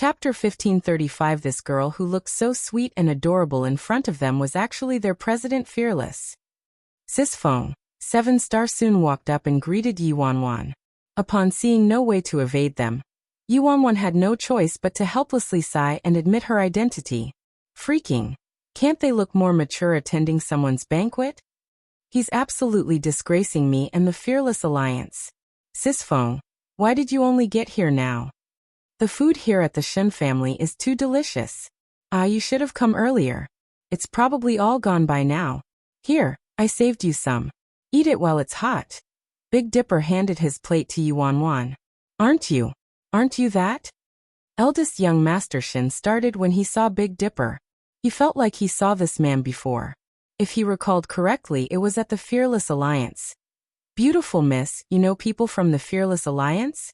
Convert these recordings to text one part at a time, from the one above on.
Chapter 1535. This girl who looked so sweet and adorable in front of them was actually their president, Fearless. Sis Feng, 7-star, soon walked up and greeted Yi Wanwan. Upon seeing no way to evade them, Yi Wanwan had no choice but to helplessly sigh and admit her identity. Freaking! Can't they look more mature attending someone's banquet? He's absolutely disgracing me and the Fearless Alliance. Sis Feng, why did you only get here now? The food here at the Shen family is too delicious. You should have come earlier. It's probably all gone by now. Here, I saved you some. Eat it while it's hot. Big Dipper handed his plate to Yi Wanwan. Aren't you that? Eldest young Master Shen started when he saw Big Dipper. He felt like he saw this man before. If he recalled correctly, it was at the Fearless Alliance. Beautiful miss, you know people from the Fearless Alliance?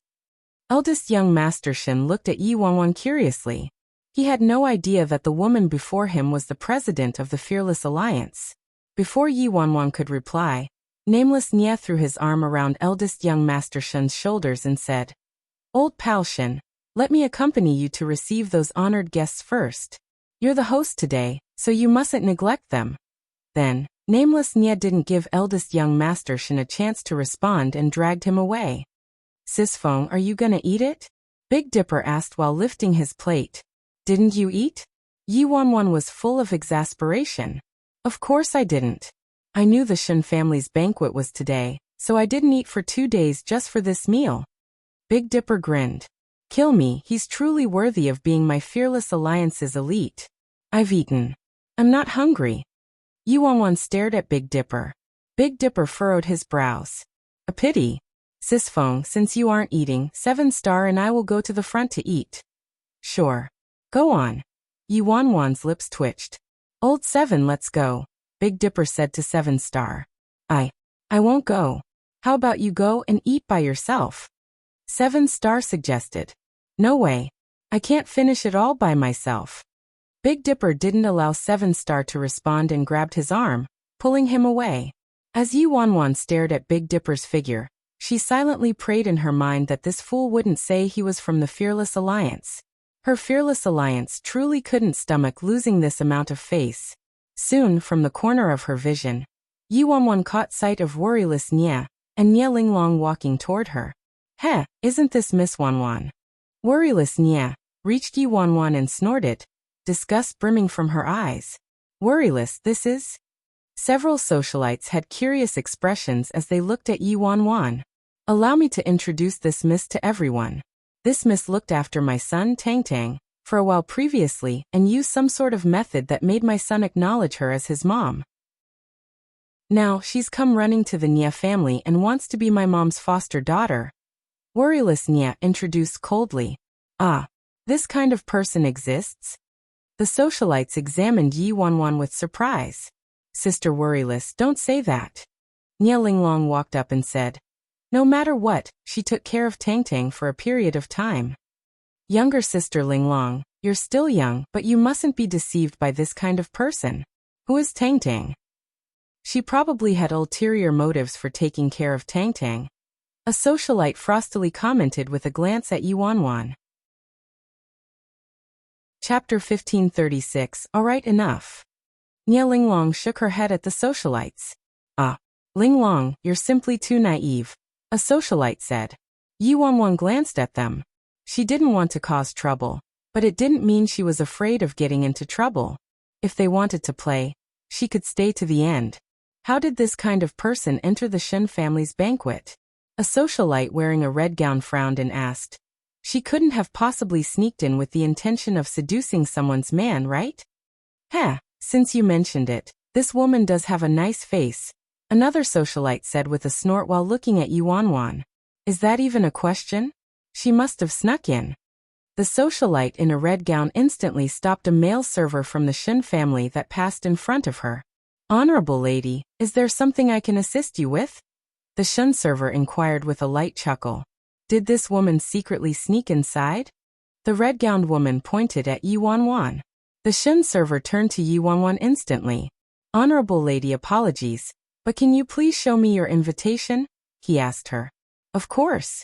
Eldest young Master Shen looked at Yi Wanwan curiously. He had no idea that the woman before him was the president of the Fearless Alliance. Before Yi Wanwan could reply, Nameless Nia threw his arm around eldest young Master Shen's shoulders and said, Old pal Shen, let me accompany you to receive those honored guests first. You're the host today, so you mustn't neglect them. Then, Nameless Nia didn't give eldest young Master Shen a chance to respond and dragged him away. Sis Feng, are you gonna eat it? Big Dipper asked while lifting his plate. Didn't you eat? Yi Wanwan was full of exasperation. Of course I didn't. I knew the Shen family's banquet was today, so I didn't eat for 2 days just for this meal. Big Dipper grinned. Kill me, he's truly worthy of being my Fearless Alliance's elite. I've eaten. I'm not hungry. Yi Wanwan stared at Big Dipper. Big Dipper furrowed his brows. A pity. Sis Feng, since you aren't eating, 7-star and I will go to the front to eat. Sure. Go on. Yi Wanwan's lips twitched. Old 7, let's go, Big Dipper said to 7-star. I won't go. How about you go and eat by yourself? 7-star suggested. No way. I can't finish it all by myself. Big Dipper didn't allow 7-star to respond and grabbed his arm, pulling him away. As Yi Wanwan stared at Big Dipper's figure, she silently prayed in her mind that this fool wouldn't say he was from the Fearless Alliance. Her Fearless Alliance truly couldn't stomach losing this amount of face. Soon, from the corner of her vision, Yi Wanwan caught sight of worryless Nia, and Nia Linglong walking toward her. Heh, isn't this Miss Wanwan? Worryless Nia reached Yi Wanwan and snorted, disgust brimming from her eyes. Worryless, this is? Several socialites had curious expressions as they looked at Yi Wanwan. Allow me to introduce this miss to everyone. This miss looked after my son Tang Tang for a while previously and used some sort of method that made my son acknowledge her as his mom. Now she's come running to the Nia family and wants to be my mom's foster daughter. Worryless Nia introduced coldly. Ah, this kind of person exists? The socialites examined Yi Wanwan with surprise. Sister Worryless, don't say that. Nia Linglong walked up and said. No matter what, she took care of Tang Tang for a period of time. Younger sister Linglong, you're still young, but you mustn't be deceived by this kind of person. Who is Tang Tang? She probably had ulterior motives for taking care of Tang Tang. A socialite frostily commented with a glance at Yi Wanwan. Chapter 1536. Alright, enough. Nia Linglong shook her head at the socialites. Ah, Linglong, you're simply too naive, a socialite said. Yi Wanwan glanced at them. She didn't want to cause trouble, but it didn't mean she was afraid of getting into trouble. If they wanted to play, she could stay to the end. How did this kind of person enter the Shen family's banquet? A socialite wearing a red gown frowned and asked. She couldn't have possibly sneaked in with the intention of seducing someone's man, right? Heh, since you mentioned it, this woman does have a nice face, another socialite said with a snort while looking at Yi Wanwan. Is that even a question? She must have snuck in. The socialite in a red gown instantly stopped a male server from the Shen family that passed in front of her. Honorable lady, is there something I can assist you with? The Shen server inquired with a light chuckle. Did this woman secretly sneak inside? The red-gowned woman pointed at Yi Wanwan. The Shen server turned to Yi Wanwan instantly. Honorable lady, apologies, but can you please show me your invitation? He asked her. Of course.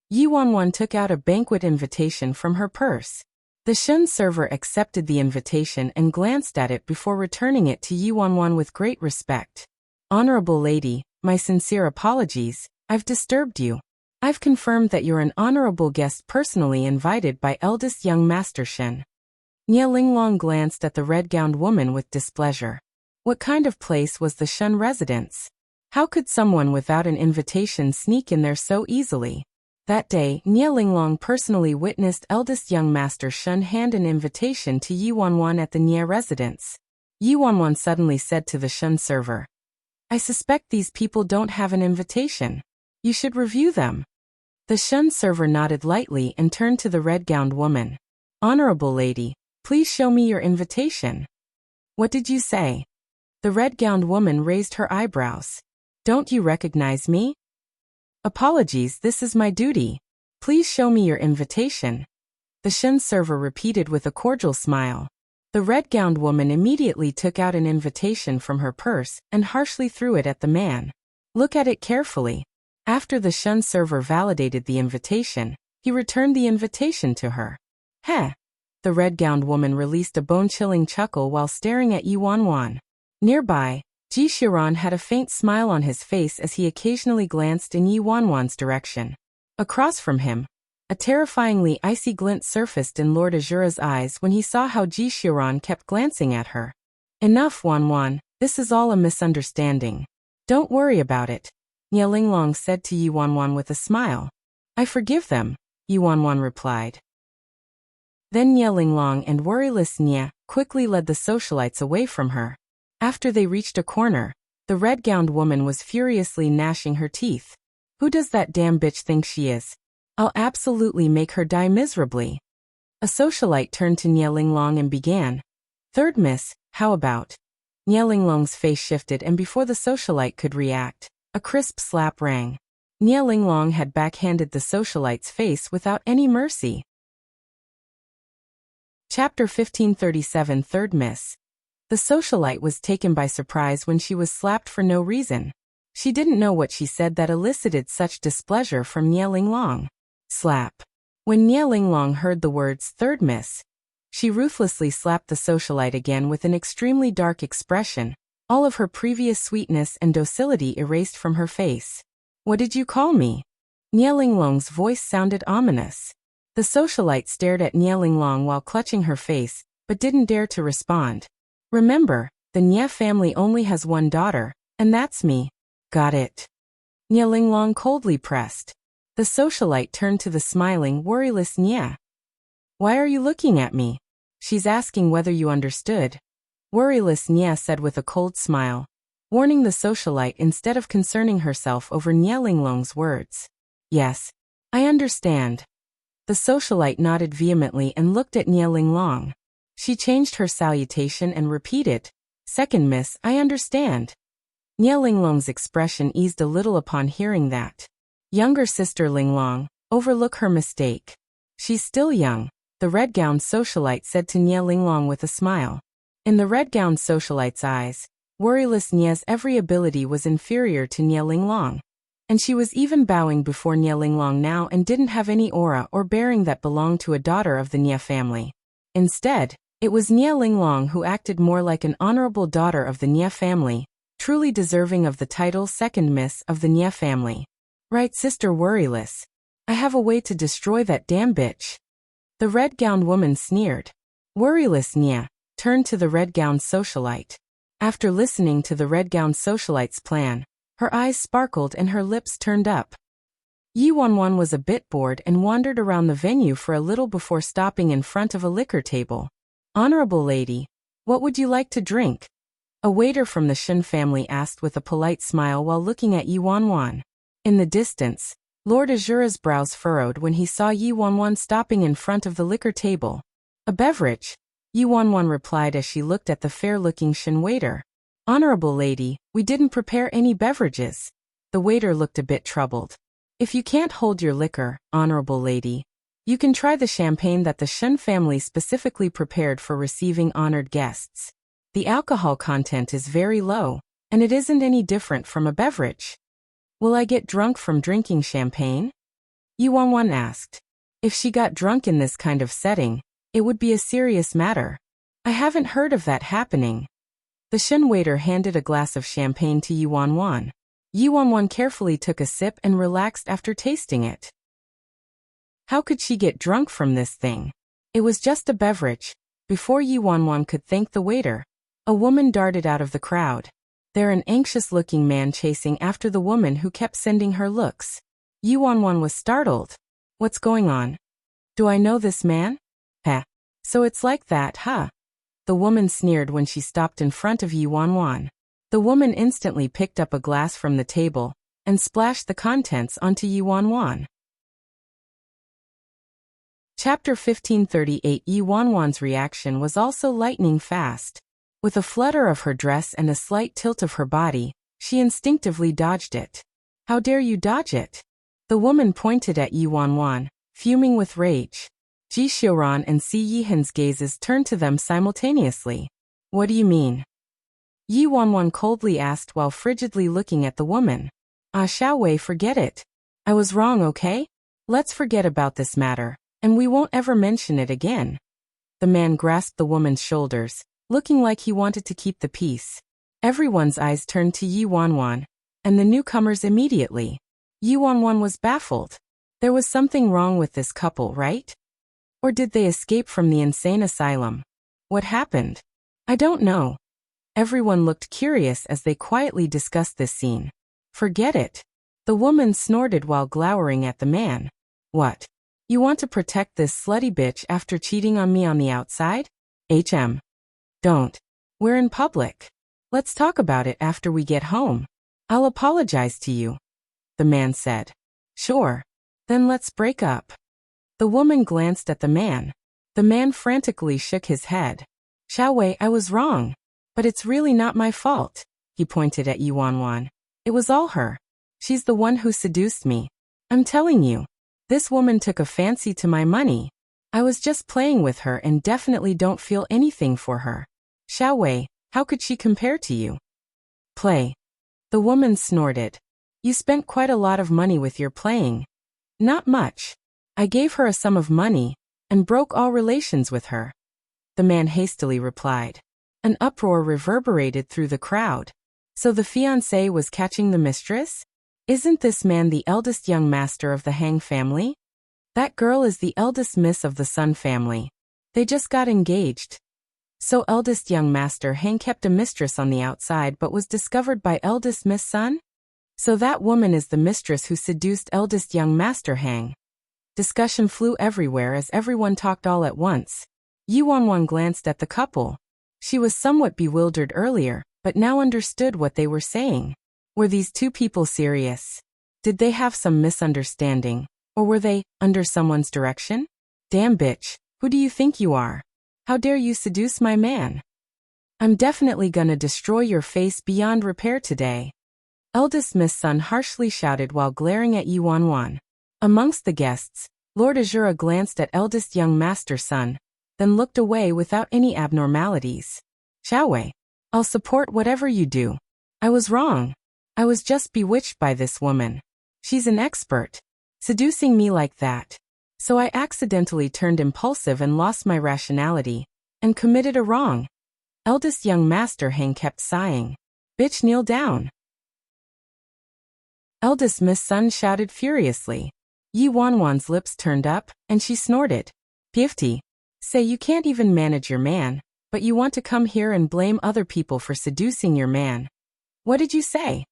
Yi Wanwan took out a banquet invitation from her purse. The Shen server accepted the invitation and glanced at it before returning it to Yi Wanwan with great respect. Honorable lady, my sincere apologies, I've disturbed you. I've confirmed that you're an honorable guest personally invited by eldest young Master Shen. Nie Linglong glanced at the red-gowned woman with displeasure. What kind of place was the Shen residence? How could someone without an invitation sneak in there so easily? That day, Nie Linglong personally witnessed eldest young Master Shen hand an invitation to Yi Wanwan at the Nie residence. Yi Wanwan suddenly said to the Shen server, I suspect these people don't have an invitation. You should review them. The Shen server nodded lightly and turned to the red-gowned woman. Honorable lady, please show me your invitation. What did you say? The red-gowned woman raised her eyebrows. Don't you recognize me? Apologies, this is my duty. Please show me your invitation. The Shen server repeated with a cordial smile. The red-gowned woman immediately took out an invitation from her purse and harshly threw it at the man. Look at it carefully. After the Shen server validated the invitation, he returned the invitation to her. Heh! The red-gowned woman released a bone-chilling chuckle while staring at Yi Wanwan. Nearby, Ji Xiran had a faint smile on his face as he occasionally glanced in Yi Wanwan's direction. Across from him, a terrifyingly icy glint surfaced in Lord Azura's eyes when he saw how Ji Xiran kept glancing at her. Enough, Wanwan, this is all a misunderstanding. Don't worry about it, Nie Linglong said to Yi Wanwan with a smile. I forgive them, Yi Wanwan replied. Then Nie Linglong and worryless Nie quickly led the socialites away from her. After they reached a corner, the red-gowned woman was furiously gnashing her teeth. Who does that damn bitch think she is? I'll absolutely make her die miserably. A socialite turned to Nie Linglong and began. Third miss, how about? Nie Linglong's face shifted and before the socialite could react, a crisp slap rang. Nie Linglong had backhanded the socialite's face without any mercy. Chapter 1537 Third Miss. The socialite was taken by surprise when she was slapped for no reason. She didn't know what she said that elicited such displeasure from Nie Linglong. Slap. When Nie Linglong heard the words third miss, she ruthlessly slapped the socialite again with an extremely dark expression, all of her previous sweetness and docility erased from her face. What did you call me? Nie Linglong's voice sounded ominous. The socialite stared at Nie Linglong while clutching her face, but didn't dare to respond. Remember, the Nie family only has one daughter, and that's me. Got it. Nie Linglong coldly pressed. The socialite turned to the smiling, worryless Nie. Why are you looking at me? She's asking whether you understood. Worryless Nie said with a cold smile, warning the socialite instead of concerning herself over Nie Linglong's words. Yes, I understand. The socialite nodded vehemently and looked at Nie Linglong. She changed her salutation and repeated, Second miss, I understand. Nie Linglong's expression eased a little upon hearing that. Younger sister Linglong, overlook her mistake. She's still young, the red-gowned socialite said to Nie Linglong with a smile. In the red-gowned socialite's eyes, worryless Nie's every ability was inferior to Nie Linglong. And she was even bowing before Nie Linglong now and didn't have any aura or bearing that belonged to a daughter of the Nie family. Instead, it was Nie Linglong who acted more like an honorable daughter of the Nie family, truly deserving of the title second miss of the Nie family. Right, Sister Worryless. I have a way to destroy that damn bitch. The red-gowned woman sneered. Worryless Nie turned to the red-gowned socialite. After listening to the red-gowned socialite's plan, her eyes sparkled and her lips turned up. Yi Wanwan was a bit bored and wandered around the venue for a little before stopping in front of a liquor table. Honorable lady, what would you like to drink? A waiter from the Shen family asked with a polite smile while looking at Yi Wanwan. In the distance, Lord Azura's brows furrowed when he saw Yi Wanwan stopping in front of the liquor table. A beverage, Yi Wanwan replied as she looked at the fair-looking Shen waiter. Honorable lady, we didn't prepare any beverages. The waiter looked a bit troubled. If you can't hold your liquor, honorable lady, you can try the champagne that the Shen family specifically prepared for receiving honored guests. The alcohol content is very low, and it isn't any different from a beverage. Will I get drunk from drinking champagne? Yuanwan asked. If she got drunk in this kind of setting, it would be a serious matter. I haven't heard of that happening. The Shen waiter handed a glass of champagne to Yuanwan. Yuanwan carefully took a sip and relaxed after tasting it. How could she get drunk from this thing? It was just a beverage. Before Yuanwan could thank the waiter, a woman darted out of the crowd. There an anxious-looking man chasing after the woman who kept sending her looks. Yuanwan was startled. What's going on? Do I know this man? Heh. So it's like that, huh? The woman sneered when she stopped in front of Yuanwan. The woman instantly picked up a glass from the table and splashed the contents onto Yuanwan. Chapter 1538. Yuanwan's reaction was also lightning fast. With a flutter of her dress and a slight tilt of her body, she instinctively dodged it. How dare you dodge it? The woman pointed at Yuanwan, fuming with rage. Ji Xiuran and Si Yihan's gazes turned to them simultaneously. What do you mean? Yuanwan coldly asked while frigidly looking at the woman. Xiao Wei, forget it. I was wrong, okay? Let's forget about this matter, and we won't ever mention it again. The man grasped the woman's shoulders, looking like he wanted to keep the peace. Everyone's eyes turned to Yuanwan, and the newcomers immediately. Yuanwan was baffled. There was something wrong with this couple, right? Or did they escape from the insane asylum? What happened? I don't know. Everyone looked curious as they quietly discussed this scene. Forget it. The woman snorted while glowering at the man. What? You want to protect this slutty bitch after cheating on me on the outside? Don't. We're in public. Let's talk about it after we get home. I'll apologize to you. The man said. Sure. Then let's break up. The woman glanced at the man. The man frantically shook his head. Xiao Wei, I was wrong. But it's really not my fault. He pointed at Yuanwan. It was all her. She's the one who seduced me. I'm telling you. This woman took a fancy to my money. I was just playing with her and definitely don't feel anything for her. Xiao Wei, how could she compare to you? Play. The woman snorted. You spent quite a lot of money with your playing. Not much. I gave her a sum of money and broke all relations with her. The man hastily replied. An uproar reverberated through the crowd. So the fiancé was catching the mistress? Isn't this man the eldest young master of the Hang family? That girl is the eldest miss of the Sun family. They just got engaged. So eldest young master Hang kept a mistress on the outside but was discovered by eldest Miss Sun? So that woman is the mistress who seduced eldest young master Hang. Discussion flew everywhere as everyone talked all at once. Yuanwan glanced at the couple. She was somewhat bewildered earlier, but now understood what they were saying. Were these two people serious? Did they have some misunderstanding? Or were they under someone's direction? Damn bitch, who do you think you are? How dare you seduce my man? I'm definitely gonna destroy your face beyond repair today. Eldest Miss Sun harshly shouted while glaring at Yuanwan. Amongst the guests, Lord Azura glanced at eldest young master Sun, then looked away without any abnormalities. Xiao Wei, I'll support whatever you do. I was wrong. I was just bewitched by this woman. She's an expert. Seducing me like that. So I accidentally turned impulsive and lost my rationality, and committed a wrong. Eldest young master Hang kept sighing. Bitch, kneel down. Eldest Miss Sun shouted furiously. Yuanwan's lips turned up, and she snorted. Pifty. Say you can't even manage your man, but you want to come here and blame other people for seducing your man. What did you say?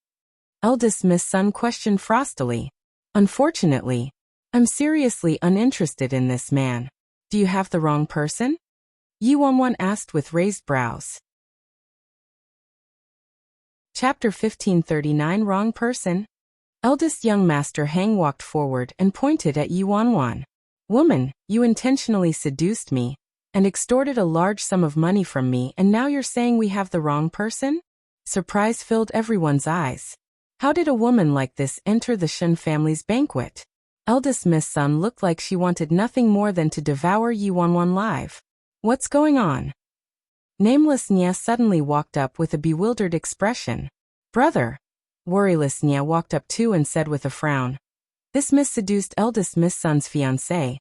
Eldest Miss Sun questioned frostily. Unfortunately, I'm seriously uninterested in this man. Do you have the wrong person? Yuanwan asked with raised brows. Chapter 1539. Wrong person. Eldest young master Hang walked forward and pointed at Yuanwan. Woman, you intentionally seduced me and extorted a large sum of money from me, and now you're saying we have the wrong person? Surprise filled everyone's eyes. How did a woman like this enter the Shen family's banquet? Eldest Miss Sun looked like she wanted nothing more than to devour Yuanwan live. What's going on? Nameless Nya suddenly walked up with a bewildered expression. Brother. Worryless Nya walked up too and said with a frown. This Miss seduced eldest Miss Sun's fiancé.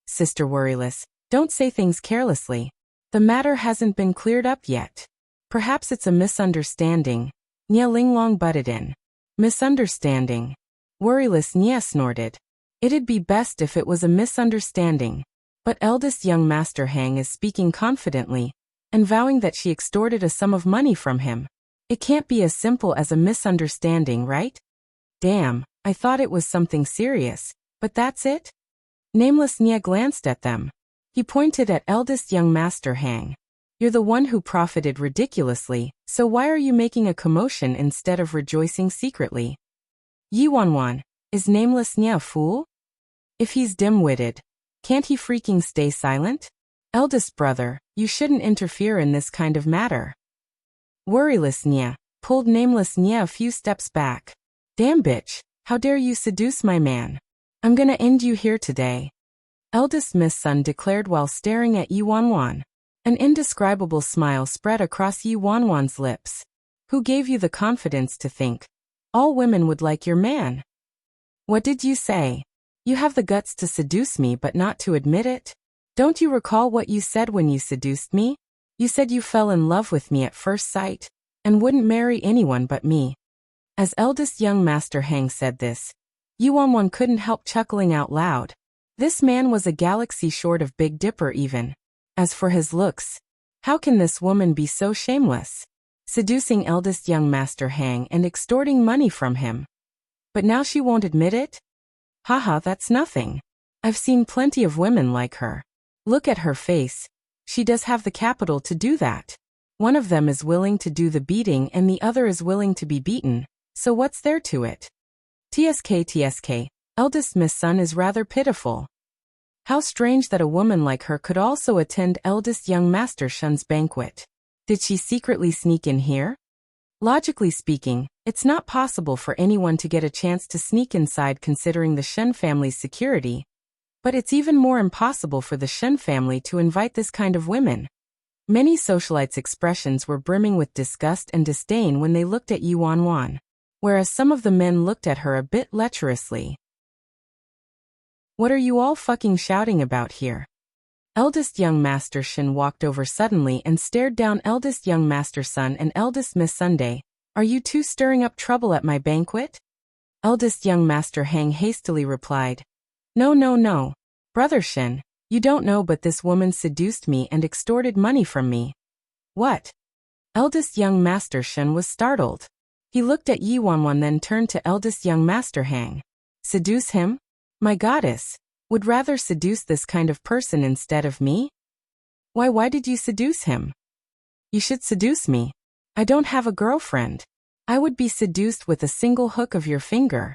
Sister Worryless, don't say things carelessly. The matter hasn't been cleared up yet. Perhaps it's a misunderstanding. Nya Linglong butted in. Misunderstanding. Worryless Nya snorted. It'd be best if it was a misunderstanding. But eldest young Master Hang is speaking confidently, and vowing that she extorted a sum of money from him. It can't be as simple as a misunderstanding, right? Damn, I thought it was something serious, but that's it? Nameless Nya glanced at them. He pointed at eldest young Master Hang. You're the one who profited ridiculously, so why are you making a commotion instead of rejoicing secretly? Yi Wanwan, is Nameless Nya a fool? If he's dim-witted, can't he freaking stay silent? Eldest brother, you shouldn't interfere in this kind of matter. Worryless Nya pulled Nameless Nya a few steps back. Damn bitch, how dare you seduce my man? I'm gonna end you here today. Eldest Miss Sun declared while staring at Yi Wanwan. An indescribable smile spread across Yi Wanwan's lips. Who gave you the confidence to think all women would like your man? What did you say? You have the guts to seduce me but not to admit it? Don't you recall what you said when you seduced me? You said you fell in love with me at first sight, and wouldn't marry anyone but me. As eldest young Master Hang said this, Yi Wanwan couldn't help chuckling out loud. This man was a galaxy short of Big Dipper even. As for his looks, how can this woman be so shameless? Seducing eldest young Master Hang and extorting money from him. But now she won't admit it? Haha, that's nothing. I've seen plenty of women like her. Look at her face. She does have the capital to do that. One of them is willing to do the beating and the other is willing to be beaten, so what's there to it? TSK, eldest Miss Sun is rather pitiful. How strange that a woman like her could also attend eldest young Master Shun's banquet. Did she secretly sneak in here? Logically speaking, it's not possible for anyone to get a chance to sneak inside considering the Shen family's security. But it's even more impossible for the Shen family to invite this kind of women. Many socialites' expressions were brimming with disgust and disdain when they looked at Yi Wanwan, whereas some of the men looked at her a bit lecherously. What are you all fucking shouting about here? Eldest young Master Shin walked over suddenly and stared down eldest young Master Sun and eldest Miss Sunday. Are you two stirring up trouble at my banquet? Eldest young Master Hang hastily replied. No. Brother Shin, you don't know but this woman seduced me and extorted money from me. What? Eldest young Master Shin was startled. He looked at Yi Wanwan then turned to eldest young Master Hang. Seduce him? My goddess, would rather seduce this kind of person instead of me? Why did you seduce him? You should seduce me. I don't have a girlfriend. I would be seduced with a single hook of your finger.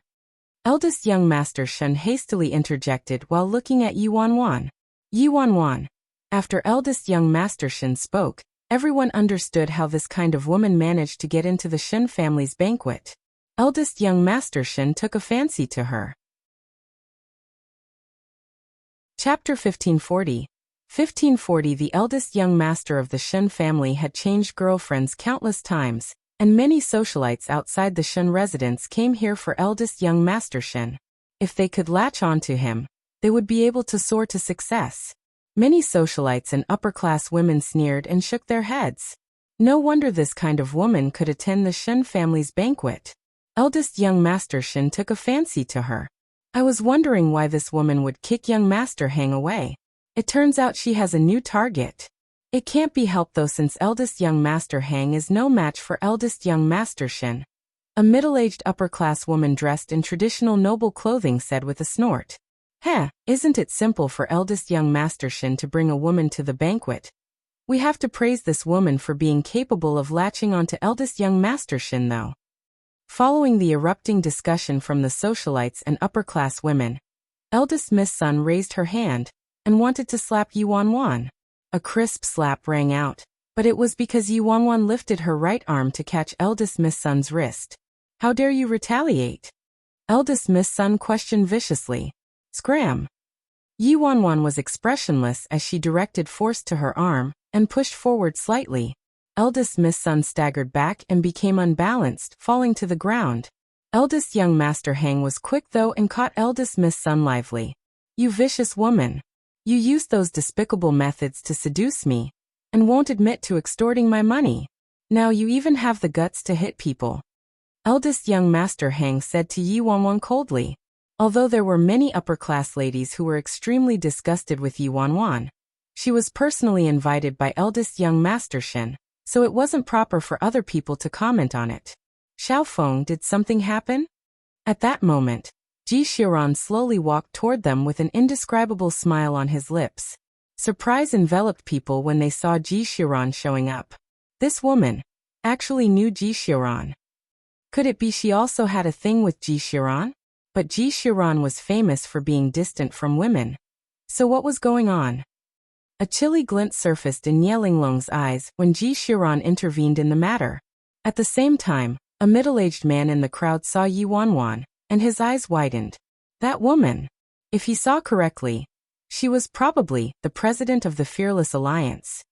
Eldest young Master Shun hastily interjected while looking at Yi Wanwan. Yi Wanwan. After eldest young Master Shun spoke, everyone understood how this kind of woman managed to get into the Shen family's banquet. Eldest young Master Shun took a fancy to her. Chapter 1540. 1540. The eldest young master of the Shen family had changed girlfriends countless times, and many socialites outside the Shen residence came here for eldest young Master Shen. If they could latch on to him, they would be able to soar to success. Many socialites and upper-class women sneered and shook their heads. No wonder this kind of woman could attend the Shen family's banquet. Eldest young Master Shen took a fancy to her. I was wondering why this woman would kick young Master Hang away. It turns out she has a new target. It can't be helped though since eldest young Master Hang is no match for eldest young Master Shin. A middle-aged upper-class woman dressed in traditional noble clothing said with a snort. Isn't it simple for eldest young Master Shin to bring a woman to the banquet? We have to praise this woman for being capable of latching onto eldest young Master Shin though. Following the erupting discussion from the socialites and upper-class women, eldest Miss Sun raised her hand and wanted to slap Yi Wanwan. A crisp slap rang out, but it was because Yi Wanwan lifted her right arm to catch eldest Miss Sun's wrist. How dare you retaliate? Eldest Miss Sun questioned viciously. Scram. Yi Wanwan was expressionless as she directed force to her arm and pushed forward slightly. Eldest Miss Sun staggered back and became unbalanced, falling to the ground. Eldest young Master Hang was quick though and caught eldest Miss Sun lively. You vicious woman. You used those despicable methods to seduce me, and won't admit to extorting my money. Now you even have the guts to hit people. Eldest young Master Hang said to Yi Wanwan coldly. Although there were many upper-class ladies who were extremely disgusted with Yi Wanwan, she was personally invited by eldest young Master Shen, so it wasn't proper for other people to comment on it. Xiaofeng, did something happen? At that moment, Ji Xiran slowly walked toward them with an indescribable smile on his lips. Surprise enveloped people when they saw Ji Xiran showing up. This woman actually knew Ji Xiran. Could it be she also had a thing with Ji Xiran? But Ji Xiran was famous for being distant from women. So what was going on? A chilly glint surfaced in Ye Linglong's eyes when Ji Xiran intervened in the matter. At the same time, a middle-aged man in the crowd saw Yi Wanwan, and his eyes widened. That woman! If he saw correctly, she was probably the president of the Fearless Alliance.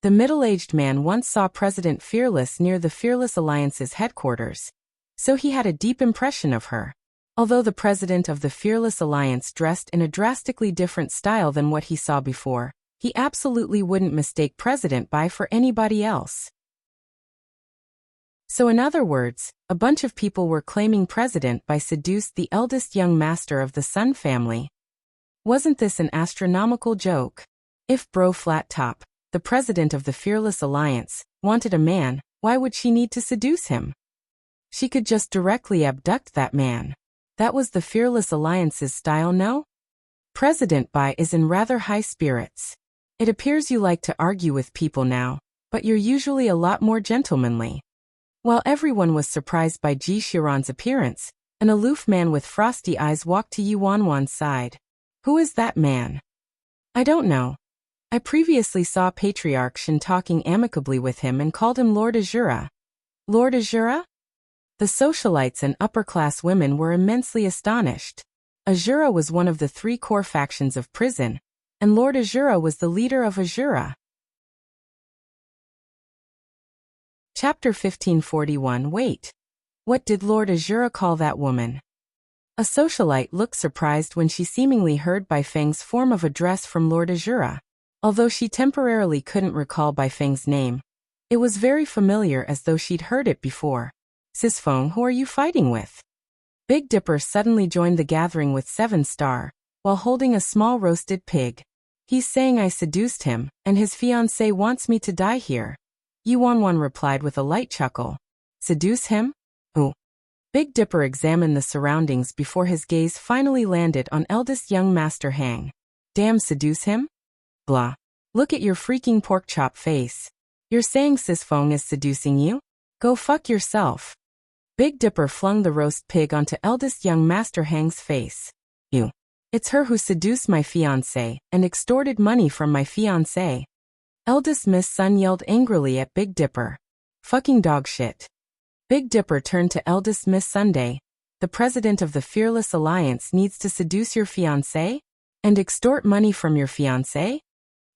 The middle-aged man once saw President Fearless near the Fearless Alliance's headquarters, so he had a deep impression of her. Although the president of the Fearless Alliance dressed in a drastically different style than what he saw before, he absolutely wouldn't mistake President Bai for anybody else. So in other words, a bunch of people were claiming President Bai seduced the eldest young master of the Sun family. Wasn't this an astronomical joke? If Bro Flat Top, the president of the Fearless Alliance, wanted a man, why would she need to seduce him? She could just directly abduct that man. That was the Fearless Alliance's style, no? President Bai is in rather high spirits. It appears you like to argue with people now, but you're usually a lot more gentlemanly. While everyone was surprised by Ji Xiran's appearance, an aloof man with frosty eyes walked to Yi Wanwan's side. Who is that man? I don't know. I previously saw Patriarch Shen talking amicably with him and called him Lord Azura. Lord Azura? The socialites and upper-class women were immensely astonished. Azura was one of the 3 core factions of prison, and Lord Azura was the leader of Azura. Chapter 1541. Wait. What did Lord Azura call that woman? A socialite looked surprised when she seemingly heard Bai Feng's form of address from Lord Azura. Although she temporarily couldn't recall Bai Feng's name, it was very familiar as though she'd heard it before. Sisfeng, who are you fighting with? Big Dipper suddenly joined the gathering with 7 Star, while holding a small roasted pig. He's saying I seduced him, and his fiancée wants me to die here. Yi Wanwan replied with a light chuckle. Seduce him? Ooh. Big Dipper examined the surroundings before his gaze finally landed on eldest young Master Hang. Damn, seduce him? Blah. Look at your freaking pork chop face. You're saying Sisfeng is seducing you? Go fuck yourself. Big Dipper flung the roast pig onto eldest young Master Hang's face. You. It's her who seduced my fiancé and extorted money from my fiancé. Eldest Miss Sun yelled angrily at Big Dipper. Fucking dog shit. Big Dipper turned to eldest Miss Sunday. The president of the Fearless Alliance needs to seduce your fiancé? And extort money from your fiancé?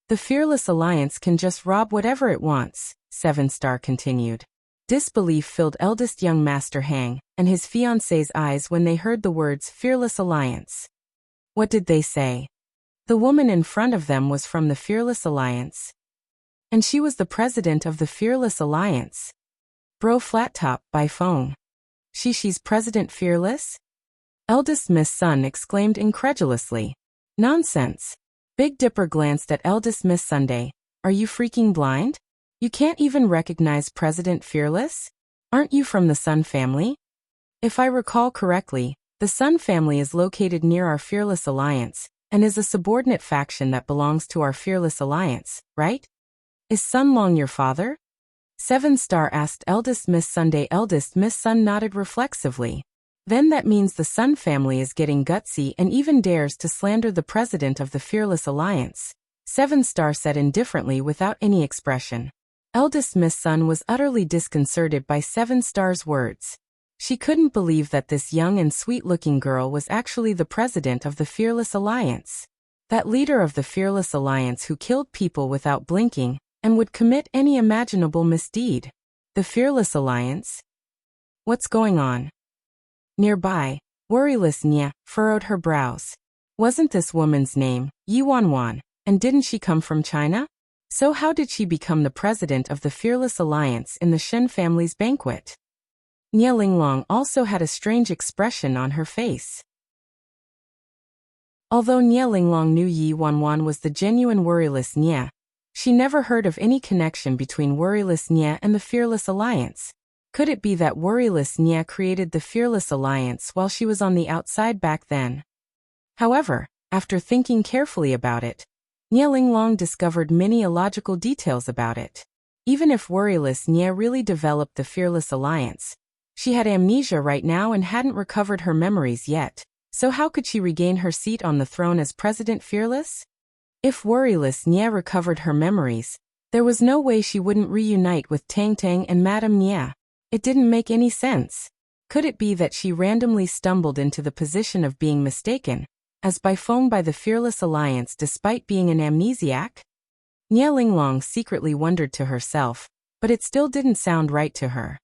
The Fearless Alliance can just rob whatever it wants, 7 Star continued. Disbelief filled eldest young Master Hang and his fiancée's eyes when they heard the words Fearless Alliance. What did they say? The woman in front of them was from the Fearless Alliance. And she was the president of the Fearless Alliance. Bro Flat Top, by phone. She's President Fearless? Eldest Miss Sun exclaimed incredulously. Nonsense. Big Dipper glanced at eldest Miss Sunday. Are you freaking blind? You can't even recognize President Fearless? Aren't you from the Sun family? If I recall correctly, the Sun family is located near our Fearless Alliance, and is a subordinate faction that belongs to our Fearless Alliance, right? Is Sun Long your father? 7 Star asked eldest Miss Sunday. Eldest Miss Sun nodded reflexively. Then that means the Sun family is getting gutsy and even dares to slander the president of the Fearless Alliance. 7 Star said indifferently without any expression. Eldest Miss Sun was utterly disconcerted by 7 Star's words. She couldn't believe that this young and sweet-looking girl was actually the president of the Fearless Alliance. That leader of the Fearless Alliance who killed people without blinking, and would commit any imaginable misdeed. The Fearless Alliance? What's going on? Nearby, worryless Nya furrowed her brows. Wasn't this woman's name Yi Wanwan, and didn't she come from China? So how did she become the president of the Fearless Alliance in the Shen family's banquet? Nya Linglong also had a strange expression on her face. Although Nya Linglong knew Yi Wanwan was the genuine worryless Nya, she never heard of any connection between worryless Nya and the Fearless Alliance. Could it be that worryless Nya created the Fearless Alliance while she was on the outside back then? However, after thinking carefully about it, Nya Linglong discovered many illogical details about it. Even if worryless Nya really developed the Fearless Alliance, she had amnesia right now and hadn't recovered her memories yet, so how could she regain her seat on the throne as President Fearless? If worryless Nya recovered her memories, there was no way she wouldn't reunite with Tang Tang and Madame Nya. It didn't make any sense. Could it be that she randomly stumbled into the position of being mistaken as by phone by the Fearless Alliance despite being an amnesiac? Nya Linglong secretly wondered to herself, but it still didn't sound right to her.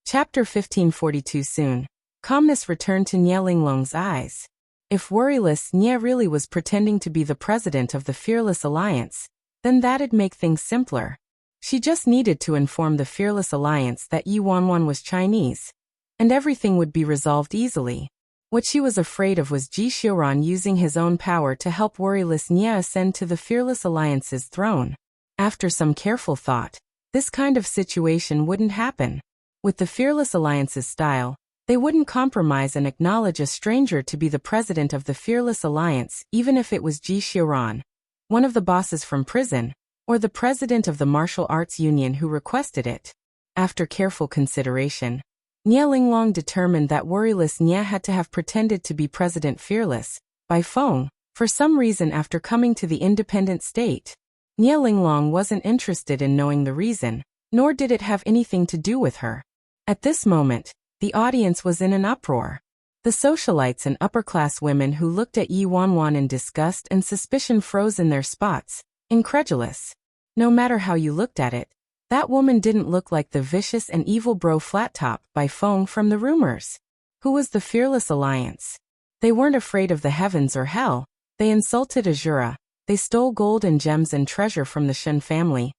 Chapter 1542. Soon, calmness returned to Nya Linglong's eyes. If worryless Nya really was pretending to be the president of the Fearless Alliance, then that'd make things simpler. She just needed to inform the Fearless Alliance that Yi Wanwan was Chinese, and everything would be resolved easily. What she was afraid of was Ji Xiuran using his own power to help worryless Nya ascend to the Fearless Alliance's throne. After some careful thought, this kind of situation wouldn't happen. With the Fearless Alliance's style, they wouldn't compromise and acknowledge a stranger to be the president of the Fearless Alliance, even if it was Ji Xiuran, one of the bosses from prison, or the president of the martial arts union who requested it. After careful consideration, Nya Linglong determined that worryless Nya had to have pretended to be President Fearless, by phone, for some reason after coming to the independent state. Nya Linglong wasn't interested in knowing the reason, nor did it have anything to do with her. At this moment, the audience was in an uproar. The socialites and upper-class women who looked at Yi Wanwan in disgust and suspicion froze in their spots, incredulous. No matter how you looked at it, that woman didn't look like the vicious and evil bro flat top by phone from the rumors. Who was the Fearless Alliance? They weren't afraid of the heavens or hell. They insulted Azura. They stole gold and gems and treasure from the Shen family.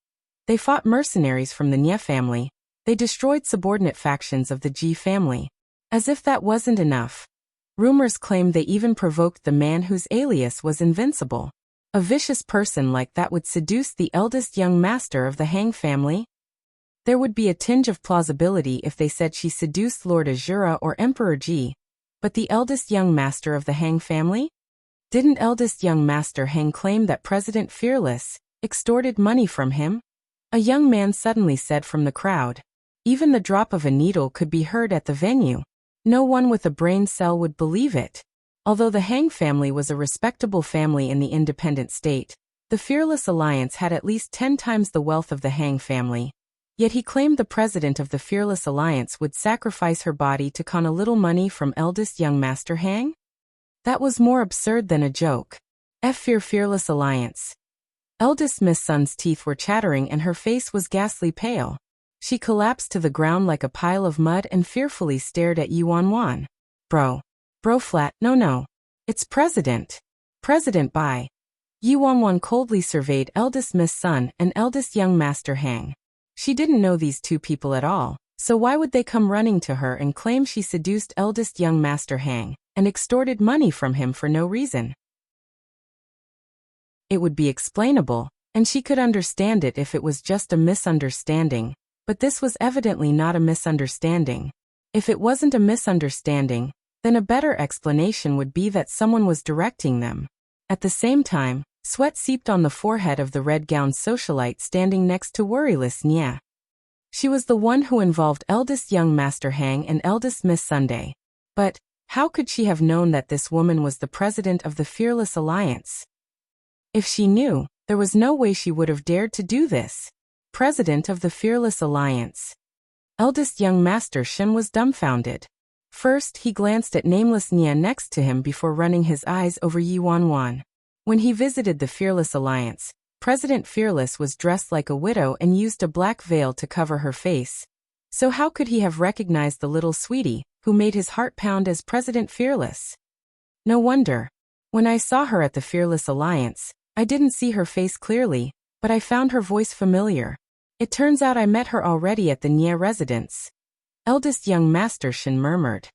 They fought mercenaries from the Nya family. They destroyed subordinate factions of the Ji family. As if that wasn't enough, rumors claimed they even provoked the man whose alias was invincible. A vicious person like that would seduce the eldest young master of the Hang family? There would be a tinge of plausibility if they said she seduced Lord Azura or Emperor Ji, but the eldest young master of the Hang family? Didn't eldest young master Hang claim that President Fearless extorted money from him? A young man suddenly said from the crowd. Even the drop of a needle could be heard at the venue. No one with a brain cell would believe it. Although the Hang family was a respectable family in the independent state, the Fearless Alliance had at least 10 times the wealth of the Hang family. Yet he claimed the president of the Fearless Alliance would sacrifice her body to con a little money from eldest young Master Hang? That was more absurd than a joke. Fearless Alliance. Eldest Miss Sun's teeth were chattering and her face was ghastly pale. She collapsed to the ground like a pile of mud and fearfully stared at Yi Wanwan. Bro flat, no. It's President. President by. Yi Wanwan coldly surveyed eldest Miss Sun and eldest young Master Hang. She didn't know these two people at all, so why would they come running to her and claim she seduced eldest young Master Hang and extorted money from him for no reason? It would be explainable, and she could understand it if it was just a misunderstanding, but this was evidently not a misunderstanding. If it wasn't a misunderstanding, then a better explanation would be that someone was directing them. At the same time, sweat seeped on the forehead of the red-gowned socialite standing next to worryless Nya. She was the one who involved eldest young Master Hang and eldest Miss Sunday. But how could she have known that this woman was the president of the Fearless Alliance? If she knew, there was no way she would have dared to do this. President of the Fearless Alliance. Eldest young Master Shen was dumbfounded. First, he glanced at nameless Nya next to him before running his eyes over Yi Wanwan. When he visited the Fearless Alliance, President Fearless was dressed like a widow and used a black veil to cover her face. So how could he have recognized the little sweetie, who made his heart pound as President Fearless? No wonder. When I saw her at the Fearless Alliance, I didn't see her face clearly, but I found her voice familiar. It turns out I met her already at the Nye residence. Eldest young Master Shin murmured.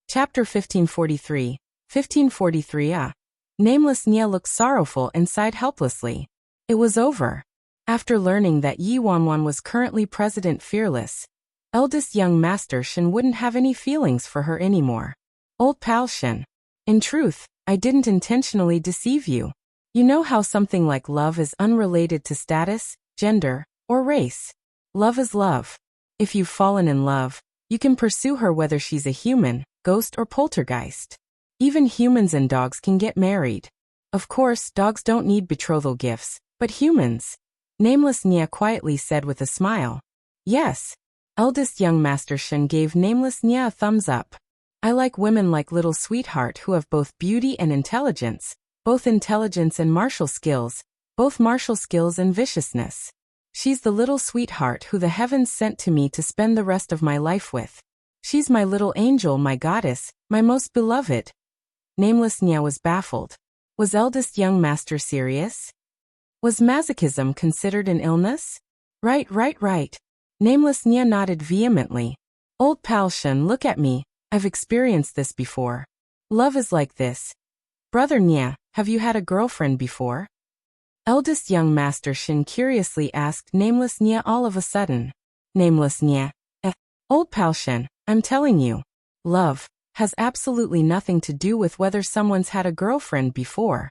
Chapter 1543. 1543. Nameless Nye looked sorrowful and sighed helplessly. It was over. After learning that Yi Wanwan was currently President Fearless, eldest young Master Shin wouldn't have any feelings for her anymore. Old pal Shin. In truth, I didn't intentionally deceive you. You know how something like love is unrelated to status, gender, or race. Love is love. If you've fallen in love, you can pursue her whether she's a human, ghost or poltergeist. Even humans and dogs can get married. Of course, dogs don't need betrothal gifts, but humans. Nameless Nye quietly said with a smile. Yes. Eldest young Master Shin gave Nameless Nye a thumbs up. I like women like little sweetheart who have both beauty and intelligence, both intelligence and martial skills, both martial skills and viciousness. She's the little sweetheart who the heavens sent to me to spend the rest of my life with. She's my little angel, my goddess, my most beloved. Nameless Nye was baffled. Was eldest young master serious? Was masochism considered an illness? Right. Nameless Nye nodded vehemently. Old pal Shin, look at me. I've experienced this before. Love is like this. Brother Nye, have you had a girlfriend before? Eldest young Master Shin curiously asked Nameless Nye all of a sudden. Nameless Nye. Old pal Shin, I'm telling you. Love has absolutely nothing to do with whether someone's had a girlfriend before.